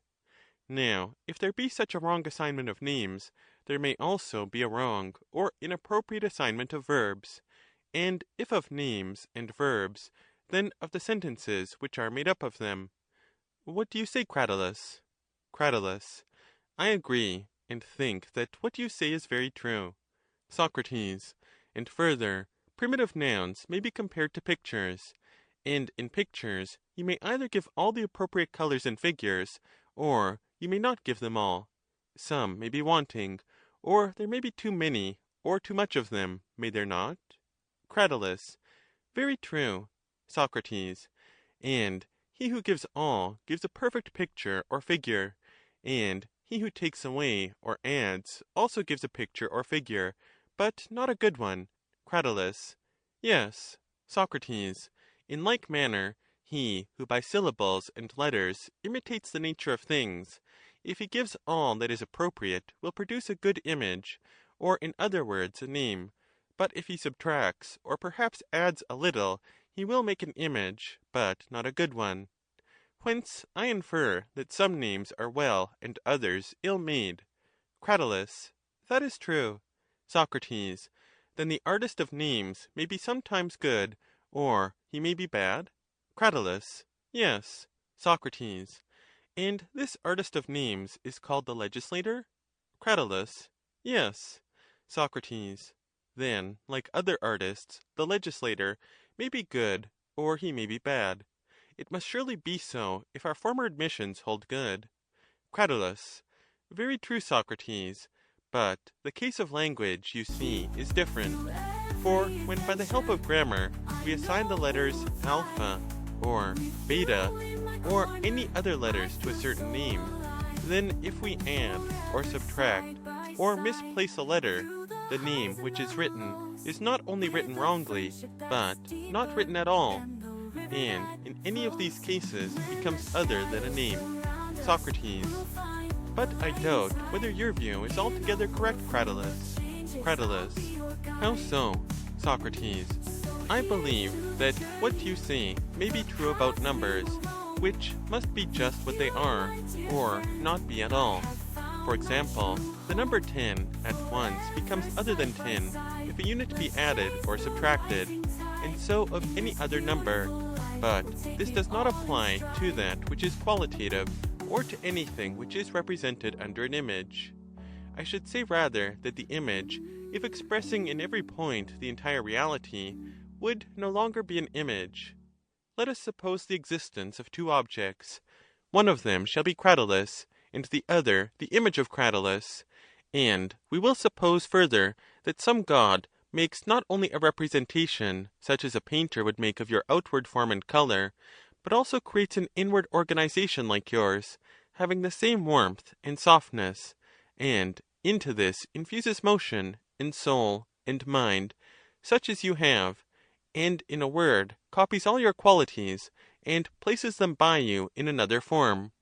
Now, if there be such a wrong assignment of names, there may also be a wrong or inappropriate assignment of verbs, and if of names and verbs, then of the sentences which are made up of them. What do you say, Cratylus? Cratylus. I agree, and think that what you say is very true. Socrates. And further, primitive nouns may be compared to pictures, and in pictures you may either give all the appropriate colors and figures, or you may not give them all. Some may be wanting, or there may be too many, or too much of them, may there not? Cratylus. Very true. Socrates. And he who gives all gives a perfect picture or figure, and he who takes away or adds also gives a picture or figure, but not a good one. Cratylus. Yes. Socrates. In like manner, he who by syllables and letters imitates the nature of things, if he gives all that is appropriate, will produce a good image, or in other words a name, but if he subtracts, or perhaps adds a little, he will make an image, but not a good one. Whence I infer that some names are well and others ill made. Cratylus. That is true. Socrates. Then the artist of names may be sometimes good, or he may be bad? Cratylus. Yes. Socrates. And this artist of names is called the legislator? Cratylus. Yes. Socrates. Then, like other artists, the legislator may be good, or he may be bad. It must surely be so if our former admissions hold good. Cratylus. Very true, Socrates. But the case of language, you see, is different. For when by the help of grammar we assign the letters alpha, or beta, or any other letters to a certain name, then if we add, or subtract, or misplace a letter, the name which is written is not only written wrongly, but not written at all, and in any of these cases becomes other than a name. Socrates. But I doubt whether your view is altogether correct, Cratylus. Cratylus. How so? Socrates. I believe that what you say may be true about numbers, which must be just what they are, or not be at all. For example, the number 10 at once becomes other than 10 if a unit be added or subtracted, and so of any other number. But this does not apply to that which is qualitative, or to anything which is represented under an image. I should say rather that the image, if expressing in every point the entire reality, would no longer be an image. Let us suppose the existence of two objects. One of them shall be Cratylus, and the other the image of Cratylus. And we will suppose further that some god makes not only a representation, such as a painter would make of your outward form and color, but also creates an inward organization like yours, having the same warmth and softness, and into this infuses motion, and soul, and mind, such as you have, and in a word copies all your qualities, and places them by you in another form.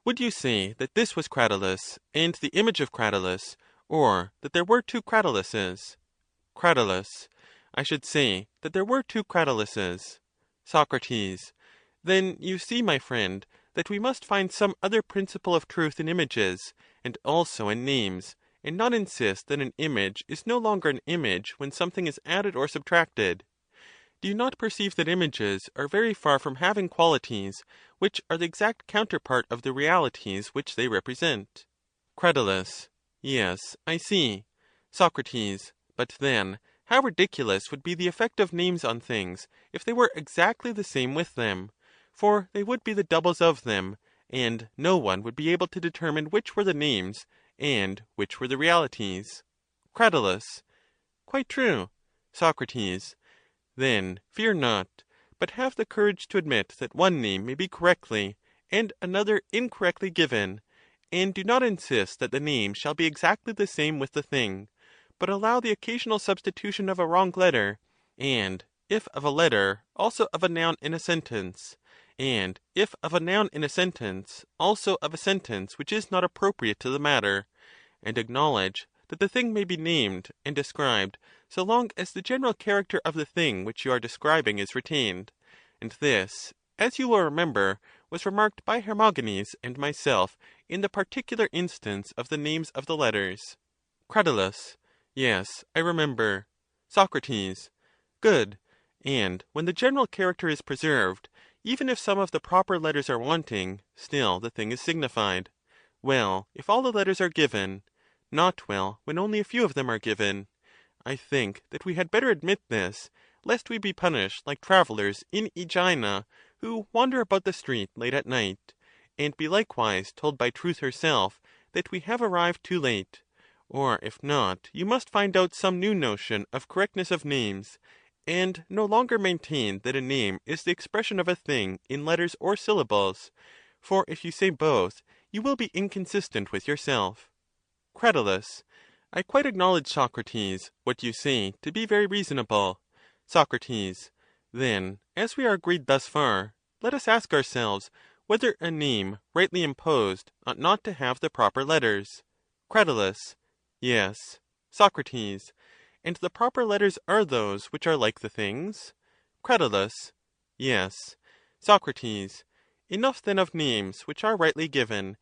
Would you say that this was Cratylus, and the image of Cratylus, or that there were two Cratyluses? Cratylus. I should say that there were two Cratyluses. Socrates. Then you see, my friend, that we must find some other principle of truth in images, and also in names, and not insist that an image is no longer an image when something is added or subtracted. Do you not perceive that images are very far from having qualities which are the exact counterpart of the realities which they represent? Cratylus. Yes, I see. Socrates. But then, how ridiculous would be the effect of names on things if they were exactly the same with them, for they would be the doubles of them, and no one would be able to determine which were the names, and which were the realities. Cratylus. Quite true. Socrates. Then fear not, but have the courage to admit that one name may be correctly, and another incorrectly given, and do not insist that the name shall be exactly the same with the thing, but allow the occasional substitution of a wrong letter, and if of a letter, also of a noun in a sentence, and if of a noun in a sentence, also of a sentence which is not appropriate to the matter, and acknowledge that the thing may be named and described so long as the general character of the thing which you are describing is retained. And this, as you will remember, was remarked by Hermogenes and myself in the particular instance of the names of the letters. Cratylus. Yes, I remember. Socrates. Good. And when the general character is preserved, even if some of the proper letters are wanting, still the thing is signified. Well, if all the letters are given. Not well when only a few of them are given. I think that we had better admit this, lest we be punished like travellers in Aegina, who wander about the street late at night, and be likewise told by Truth herself that we have arrived too late. Or if not, you must find out some new notion of correctness of names, and no longer maintain that a name is the expression of a thing in letters or syllables, for if you say both, you will be inconsistent with yourself. Cratylus. I quite acknowledge, Socrates, what you say to be very reasonable. Socrates. Then, as we are agreed thus far, let us ask ourselves whether a name rightly imposed ought not to have the proper letters. Cratylus. Yes. Socrates. And the proper letters are those which are like the things? Cratylus. Yes. Socrates. Enough then of names which are rightly given,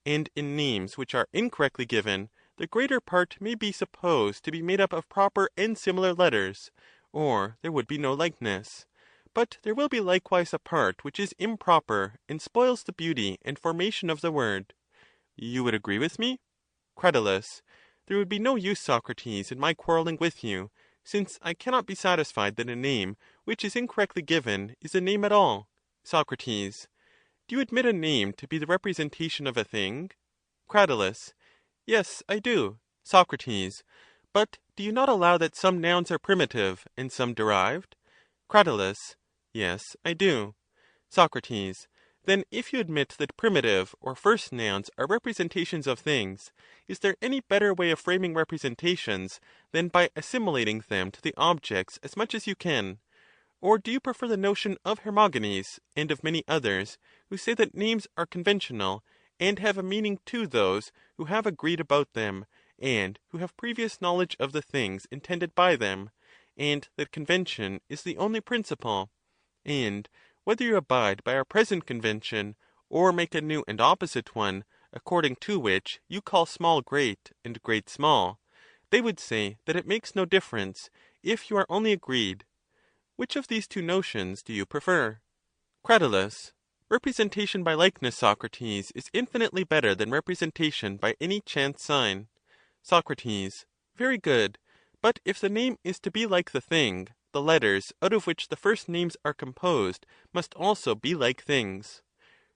and in names which are incorrectly given, the greater part may be supposed to be made up of proper and similar letters, or there would be no likeness. But there will be likewise a part which is improper, and spoils the beauty and formation of the word. You would agree with me? Cratylus. There would be no use, Socrates, in my quarrelling with you, since I cannot be satisfied that a name which is incorrectly given is a name at all. Socrates. Do you admit a name to be the representation of a thing? Cratylus. Yes, I do. Socrates. But do you not allow that some nouns are primitive and some derived? Cratylus. Yes, I do. Socrates. Then if you admit that primitive or first nouns are representations of things, is there any better way of framing representations than by assimilating them to the objects as much as you can? Or do you prefer the notion of Hermogenes, and of many others, who say that names are conventional, and have a meaning to those who have agreed about them, and who have previous knowledge of the things intended by them, and that convention is the only principle? And whether you abide by our present convention, or make a new and opposite one, according to which you call small great, and great small, they would say that it makes no difference, if you are only agreed. Which of these two notions do you prefer? Cratylus. Representation by likeness, Socrates, is infinitely better than representation by any chance sign. Socrates. Very good. But if the name is to be like the thing, the letters out of which the first names are composed must also be like things.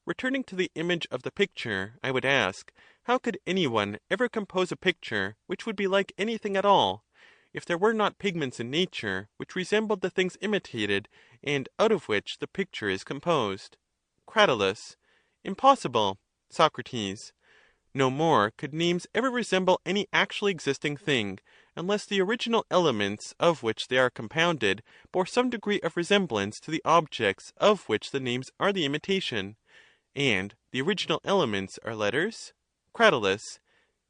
Returning to the image of the picture, I would ask, how could any one ever compose a picture which would be like anything at all, if there were not pigments in nature which resembled the things imitated, and out of which the picture is composed? Cratylus. Impossible. Socrates. No more could names ever resemble any actually existing thing, unless the original elements of which they are compounded bore some degree of resemblance to the objects of which the names are the imitation. And the original elements are letters? Cratylus.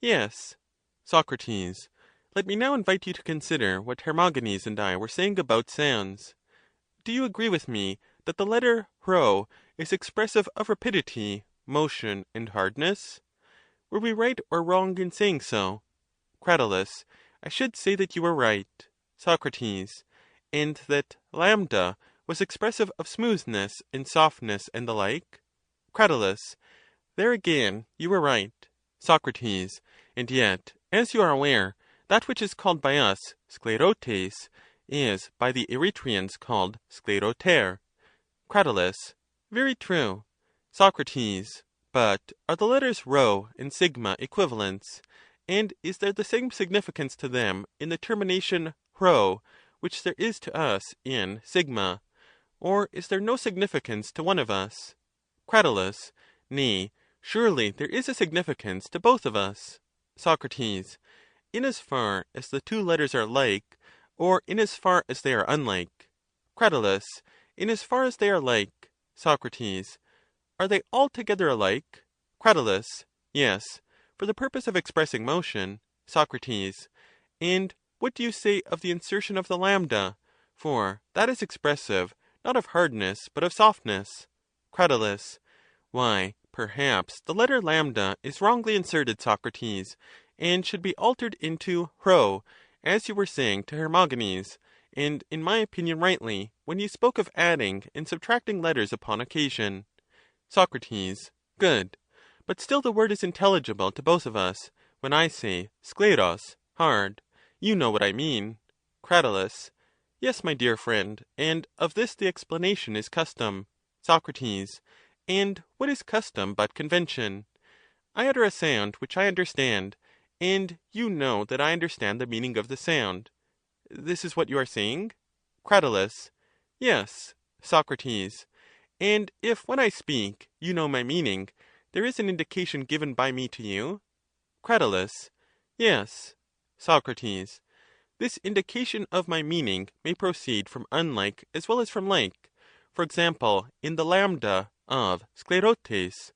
Yes. Socrates. Let me now invite you to consider what Hermogenes and I were saying about sounds. Do you agree with me that the letter rho is expressive of rapidity, motion, and hardness? Were we right or wrong in saying so? Cratylus. I should say that you were right. Socrates. And that lambda was expressive of smoothness and softness and the like? Cratylus. There again you were right. Socrates. And yet, as you are aware, that which is called by us sklerotes is by the Eretrians called skleroter. Cratylus. Very true. Socrates. But are the letters rho and sigma equivalents? And is there the same significance to them in the termination rho, which there is to us in sigma? Or is there no significance to one of us? Cratylus. Nay, surely there is a significance to both of us. Socrates. In as far as the two letters are like, or in as far as they are unlike? Cratylus. In as far as they are like. Socrates. Are they altogether alike? Cratylus. Yes, for the purpose of expressing motion. Socrates. And what do you say of the insertion of the lambda? For that is expressive, not of hardness, but of softness. Cratylus. Why, perhaps the letter lambda is wrongly inserted, Socrates, and should be altered into rho, as you were saying to Hermogenes, and in my opinion rightly, when you spoke of adding and subtracting letters upon occasion. Socrates. Good. But still the word is intelligible to both of us, when I say skleros, hard. You know what I mean. Cratylus. Yes, my dear friend, and of this the explanation is custom. Socrates. And what is custom but convention? I utter a sound which I understand, and you know that I understand the meaning of the sound. This is what you are saying? Cratylus. Yes. Socrates. And if, when I speak, you know my meaning, there is an indication given by me to you? Cratylus. Yes. Socrates. This indication of my meaning may proceed from unlike as well as from like, for example, in the lambda of sklerotes.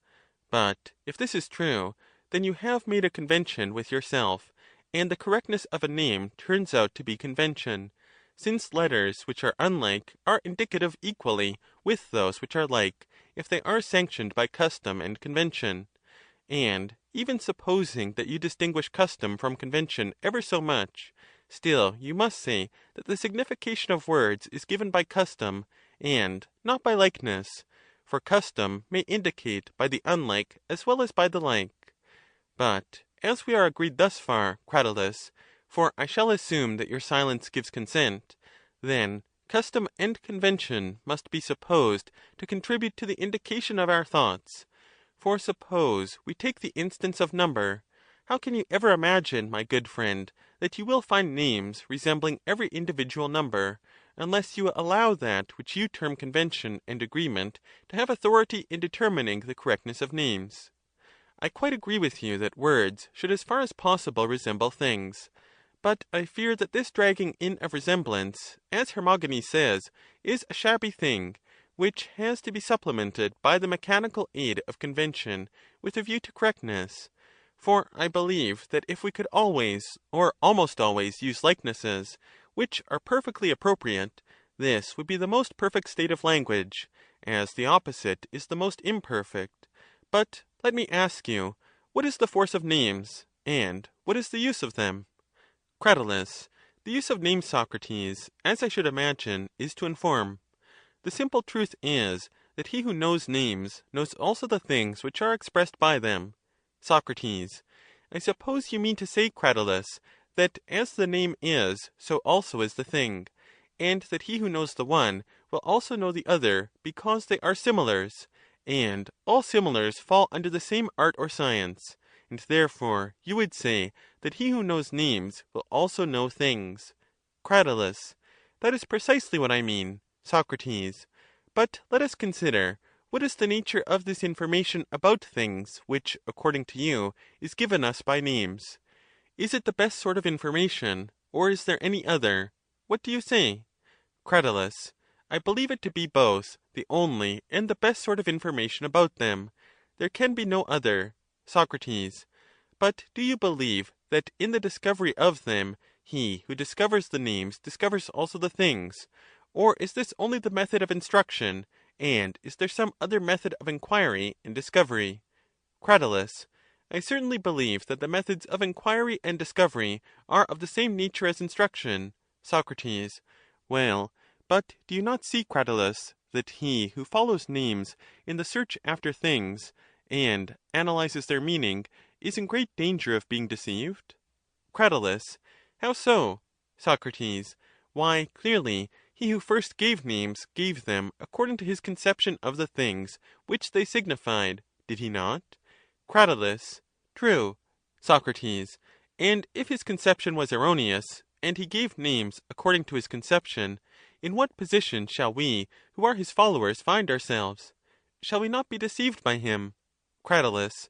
But if this is true, then you have made a convention with yourself, and the correctness of a name turns out to be convention, since letters which are unlike are indicative equally with those which are like, if they are sanctioned by custom and convention. And even supposing that you distinguish custom from convention ever so much, still you must say that the signification of words is given by custom, and not by likeness, for custom may indicate by the unlike as well as by the like. But as we are agreed thus far, Cratylus, for I shall assume that your silence gives consent, then custom and convention must be supposed to contribute to the indication of our thoughts. For suppose we take the instance of number, how can you ever imagine, my good friend, that you will find names resembling every individual number, unless you allow that which you term convention and agreement to have authority in determining the correctness of names? I quite agree with you that words should as far as possible resemble things. But I fear that this dragging in of resemblance, as Hermogenes says, is a shabby thing, which has to be supplemented by the mechanical aid of convention with a view to correctness. For I believe that if we could always, or almost always, use likenesses, which are perfectly appropriate, this would be the most perfect state of language, as the opposite is the most imperfect. But let me ask you, what is the force of names, and what is the use of them? Cratylus. The use of names, Socrates, as I should imagine, is to inform. The simple truth is, that he who knows names knows also the things which are expressed by them. Socrates. I suppose you mean to say, Cratylus, that as the name is, so also is the thing, and that he who knows the one will also know the other, because they are similars, and all similars fall under the same art or science, and therefore you would say that he who knows names will also know things. Cratylus. That is precisely what I mean. Socrates. But let us consider, What is the nature of this information about things which, according to you, is given us by names? Is it the best sort of information, or is there any other? What do you say? Cratylus. I believe it to be both the only and the best sort of information about them. There can be no other. Socrates. But do you believe that in the discovery of them, he who discovers the names discovers also the things? Or is this only the method of instruction, and is there some other method of inquiry and discovery? Cratylus. I certainly believe that the methods of inquiry and discovery are of the same nature as instruction. Socrates. Well, but do you not see, Cratylus, that he who follows names in the search after things, and analyzes their meaning, is in great danger of being deceived? Cratylus. How so? Socrates. Why, clearly, he who first gave names gave them according to his conception of the things which they signified, did he not? Cratylus. True. Socrates. And if his conception was erroneous, and he gave names according to his conception, in what position shall we, who are his followers, find ourselves? Shall we not be deceived by him? Cratylus.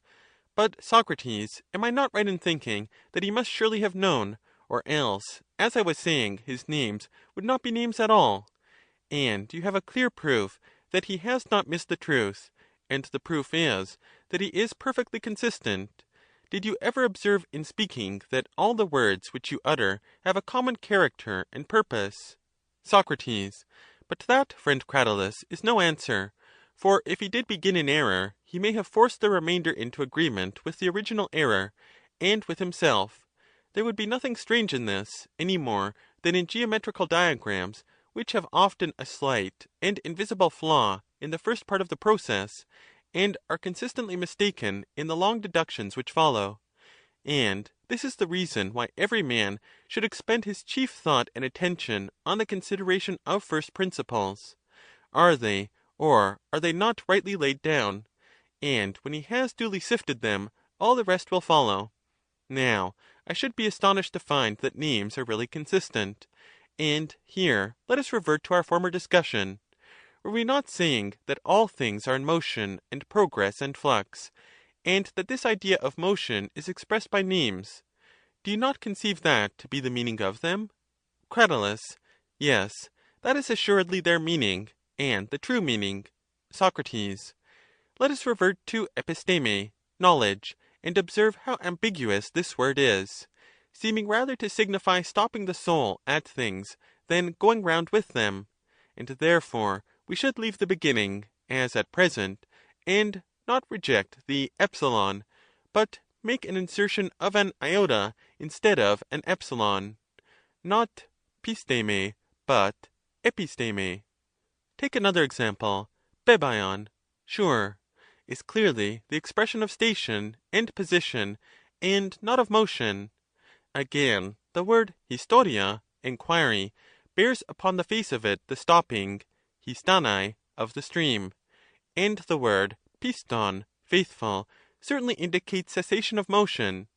But, Socrates, am I not right in thinking that he must surely have known, or else, as I was saying, his names would not be names at all? And you have a clear proof that he has not missed the truth, and the proof is that he is perfectly consistent. Did you ever observe in speaking that all the words which you utter have a common character and purpose? Socrates. But that, friend Cratylus, is no answer. For if he did begin in error, he may have forced the remainder into agreement with the original error, and with himself. There would be nothing strange in this, any more than in geometrical diagrams, which have often a slight and invisible flaw in the first part of the process, and are consistently mistaken in the long deductions which follow. And this is the reason why every man should expend his chief thought and attention on the consideration of first principles. Are they, or are they not rightly laid down? And when he has duly sifted them, all the rest will follow. Now, I should be astonished to find that names are really consistent. And here let us revert to our former discussion. Were we not saying that all things are in motion and progress and flux, and that this idea of motion is expressed by names? Do you not conceive that to be the meaning of them? Cratylus. Yes, that is assuredly their meaning, and the true meaning. Socrates. Let us revert to episteme, knowledge, and observe how ambiguous this word is, seeming rather to signify stopping the soul at things than going round with them. And therefore we should leave the beginning, as at present, and not reject the epsilon, but make an insertion of an iota instead of an epsilon. Not pisteme, but episteme. Take another example. Bebaion, sure, is clearly the expression of station and position, and not of motion. Again, the word historia, enquiry, bears upon the face of it the stopping, histanai, of the stream, and the word piston, faithful, certainly indicates cessation of motion.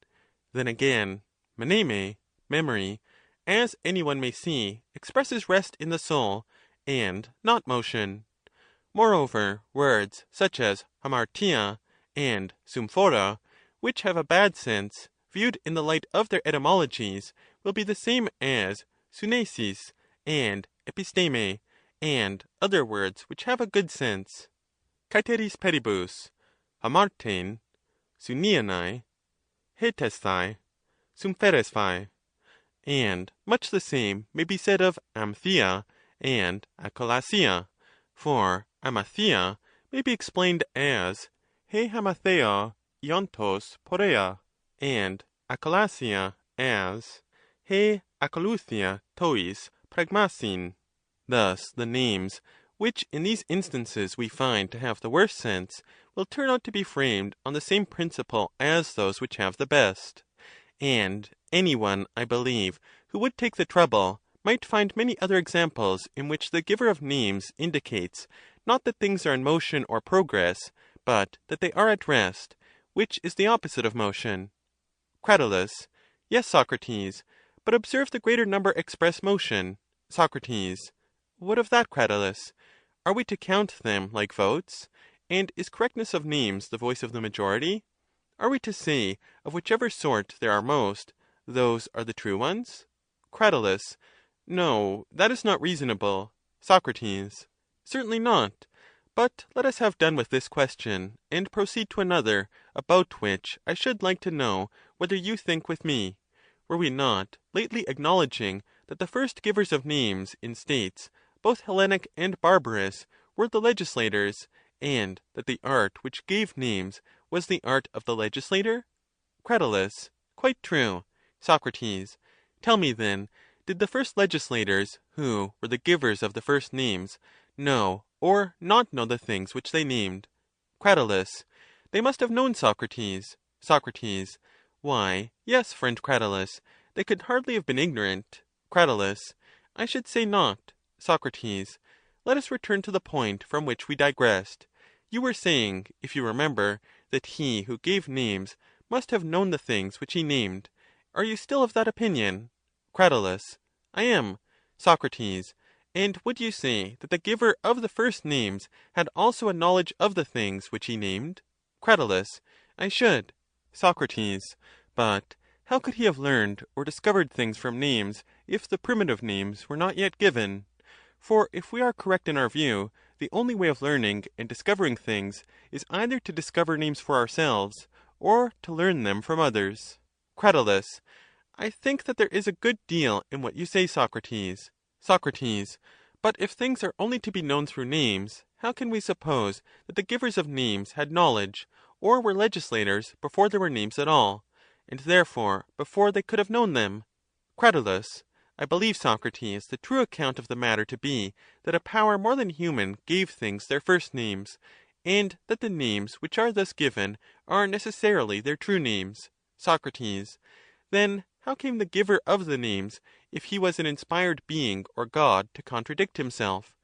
Then again, mneme, memory, as any one may see, expresses rest in the soul, and not motion. Moreover, words such as hamartia and symphora, which have a bad sense, viewed in the light of their etymologies, will be the same as sunesis and episteme, and other words which have a good sense. Caeteris peribus, hamartein, sunianai, hetesthai, sympheresphai. And much the same may be said of amthia and akolasia, for amathia may be explained as he hamatheo iontos porea, and akolasia as he akoluthia tois pragmasin. Thus the names, which in these instances we find to have the worst sense, will turn out to be framed on the same principle as those which have the best. And any one, I believe, who would take the trouble, might find many other examples in which the giver of names indicates, not that things are in motion or progress, but that they are at rest, which is the opposite of motion. Cratylus. Yes, Socrates, but observe the greater number express motion. Socrates. What of that, Cratylus? Are we to count them like votes? And is correctness of names the voice of the majority? Are we to say, of whichever sort there are most, those are the true ones? Cratylus. No, that is not reasonable. Socrates. Certainly not. But let us have done with this question, and proceed to another, about which I should like to know whether you think with me. Were we not lately acknowledging that the first givers of names in states, both Hellenic and barbarous, were the legislators, and that the art which gave names was the art of the legislator? Cratylus. Quite true. Socrates. Tell me then, did the first legislators, who were the givers of the first names, know or not know the things which they named? Cratylus. They must have known, Socrates. Socrates. Why, yes, friend Cratylus, they could hardly have been ignorant. Cratylus. I should say not. Socrates. Let us return to the point from which we digressed. You were saying, if you remember, that he who gave names must have known the things which he named. Are you still of that opinion? Cratylus. I am. Socrates. And would you say that the giver of the first names had also a knowledge of the things which he named? Cratylus. I should. Socrates. But how could he have learned or discovered things from names if the primitive names were not yet given? For if we are correct in our view, the only way of learning and discovering things is either to discover names for ourselves, or to learn them from others. Cratylus. I think that there is a good deal in what you say, Socrates. Socrates. But if things are only to be known through names, how can we suppose that the givers of names had knowledge, or were legislators before there were names at all, and therefore before they could have known them? Cratylus. I believe, Socrates, the true account of the matter to be that a power more than human gave things their first names, and that the names which are thus given are necessarily their true names. Socrates. Then how came the giver of the names, if he was an inspired being or god, to contradict himself?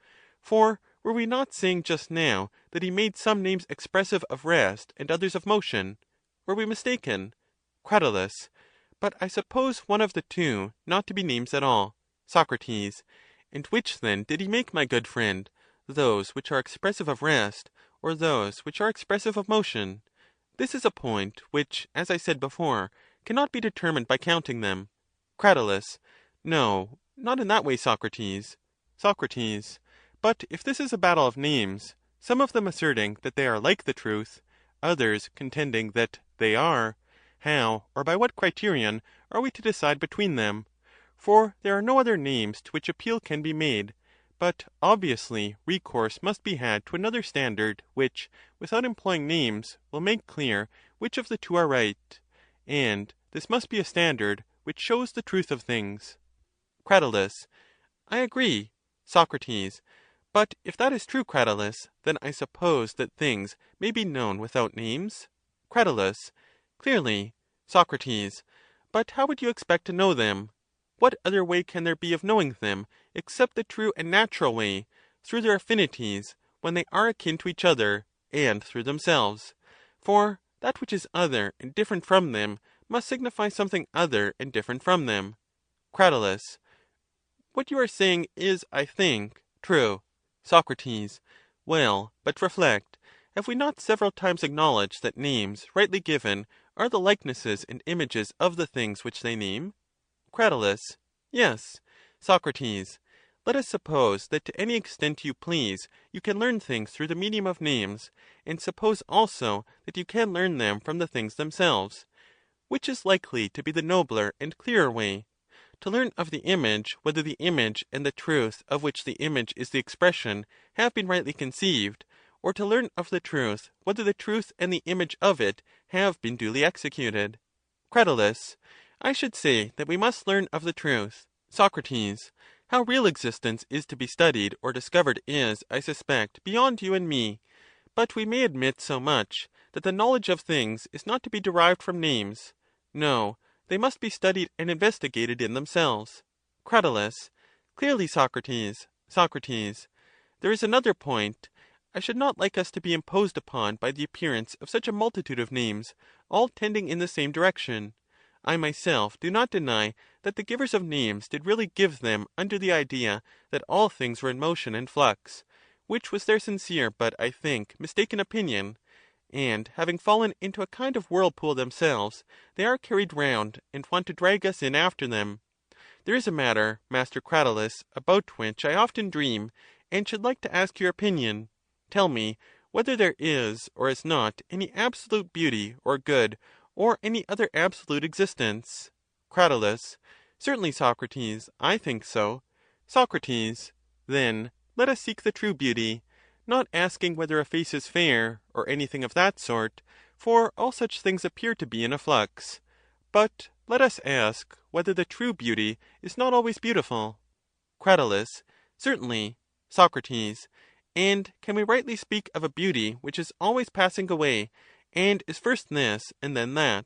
For were we not saying just now that he made some names expressive of rest and others of motion? Were we mistaken? Cratylus. But I suppose one of the two not to be names at all. Socrates. And which then did he make, my good friend, those which are expressive of rest, or those which are expressive of motion? This is a point which, as I said before, cannot be determined by counting them. Cratylus. No, not in that way, Socrates. Socrates. But if this is a battle of names, some of them asserting that they are like the truth, others contending that they are, how or by what criterion are we to decide between them? For there are no other names to which appeal can be made, but obviously recourse must be had to another standard which, without employing names, will make clear which of the two are right. And this must be a standard which shows the truth of things. Cratylus. I agree. Socrates. But if that is true, Cratylus, then I suppose that things may be known without names? Cratylus. Clearly. Socrates. But how would you expect to know them? What other way can there be of knowing them, except the true and natural way, through their affinities, when they are akin to each other, and through themselves? For that which is other and different from them must signify something other and different from them. Cratylus. What you are saying is, I think, true. Socrates. Well, but reflect. Have we not several times acknowledged that names, rightly given, are the likenesses and images of the things which they name? Cratylus. Yes. Socrates. Let us suppose that to any extent you please, you can learn things through the medium of names, and suppose also that you can learn them from the things themselves. Which is likely to be the nobler and clearer way? To learn of the image whether the image and the truth of which the image is the expression have been rightly conceived, or to learn of the truth whether the truth and the image of it have been duly executed? Cratylus. I should say that we must learn of the truth. Socrates. How real existence is to be studied or discovered is, I suspect, beyond you and me. But we may admit so much, that the knowledge of things is not to be derived from names. No, they must be studied and investigated in themselves. Cratylus. Clearly, Socrates. Socrates. There is another point. I should not like us to be imposed upon by the appearance of such a multitude of names, all tending in the same direction. I myself do not deny that the givers of names did really give them under the idea that all things were in motion and flux, which was their sincere but, I think, mistaken opinion, and having fallen into a kind of whirlpool themselves, they are carried round, and want to drag us in after them. There is a matter, Master Cratylus, about which I often dream, and should like to ask your opinion. Tell me whether there is or is not any absolute beauty or good, or any other absolute existence. Cratylus. Certainly, Socrates, I think so. Socrates. Then let us seek the true beauty, not asking whether a face is fair, or anything of that sort, for all such things appear to be in a flux. But let us ask whether the true beauty is not always beautiful. Cratylus. Certainly. Socrates. And can we rightly speak of a beauty which is always passing away, and is first this and then that?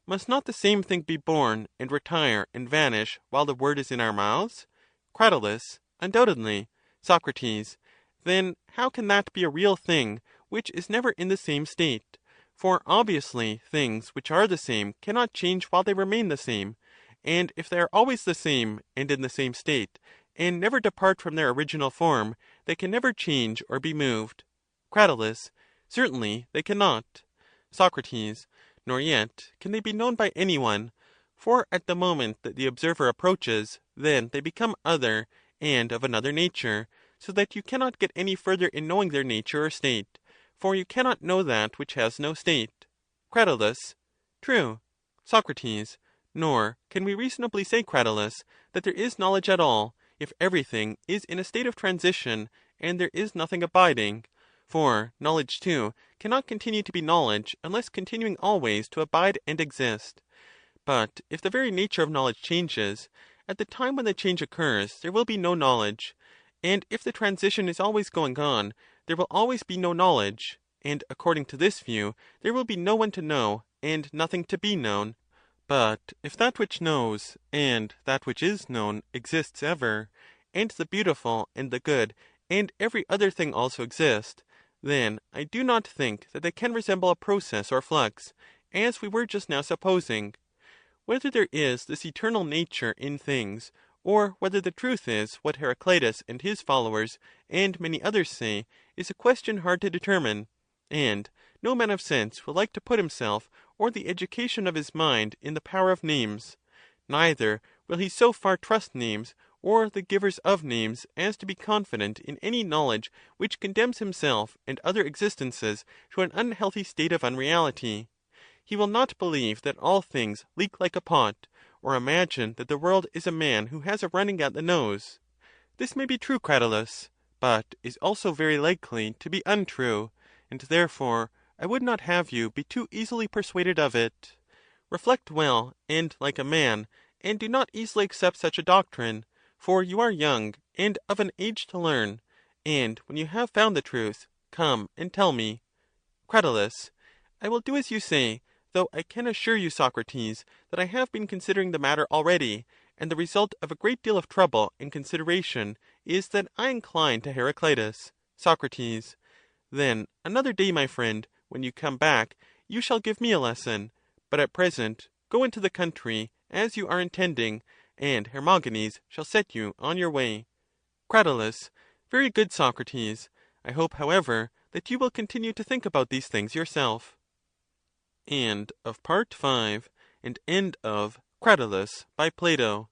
Must not the same thing be born and retire and vanish while the word is in our mouths? Cratylus. Undoubtedly. Socrates. Then how can that be a real thing which is never in the same state? For obviously things which are the same cannot change while they remain the same, and if they are always the same and in the same state, and never depart from their original form, they can never change or be moved. Cratylus. Certainly they cannot. Socrates. Nor yet can they be known by any one, for at the moment that the observer approaches, then they become other, and of another nature, so that you cannot get any further in knowing their nature or state, for you cannot know that which has no state. Cratylus. True. Socrates. Nor can we reasonably say, Cratylus, that there is knowledge at all, if everything is in a state of transition, and there is nothing abiding. For knowledge, too, cannot continue to be knowledge unless continuing always to abide and exist. But if the very nature of knowledge changes, at the time when the change occurs there will be no knowledge, and if the transition is always going on, there will always be no knowledge, and according to this view there will be no one to know, and nothing to be known. But if that which knows, and that which is known, exists ever, and the beautiful and the good and every other thing also exist, then I do not think that they can resemble a process or flux, as we were just now supposing. Whether there is this eternal nature in things, or whether the truth is what Heracleitus and his followers and many others say, is a question hard to determine, and no man of sense will like to put himself or the education of his mind in the power of names. Neither will he so far trust names or the givers of names as to be confident in any knowledge which condemns himself and other existences to an unhealthy state of unreality. He will not believe that all things leak like a pot, or imagine that the world is a man who has a running at the nose. This may be true, Cratylus, but is also very likely to be untrue, and therefore I would not have you be too easily persuaded of it. Reflect well, and like a man, and do not easily accept such a doctrine, for you are young, and of an age to learn, and when you have found the truth, come and tell me. Cratylus. I will do as you say, though I can assure you, Socrates, that I have been considering the matter already, and the result of a great deal of trouble and consideration is that I incline to Heracleitus. Socrates. Then another day, my friend, when you come back, you shall give me a lesson, but at present go into the country, as you are intending, and Hermogenes shall set you on your way. Cratylus. Very good, Socrates. I hope, however, that you will continue to think about these things yourself. End of Part 5, and end of Cratylus by Plato.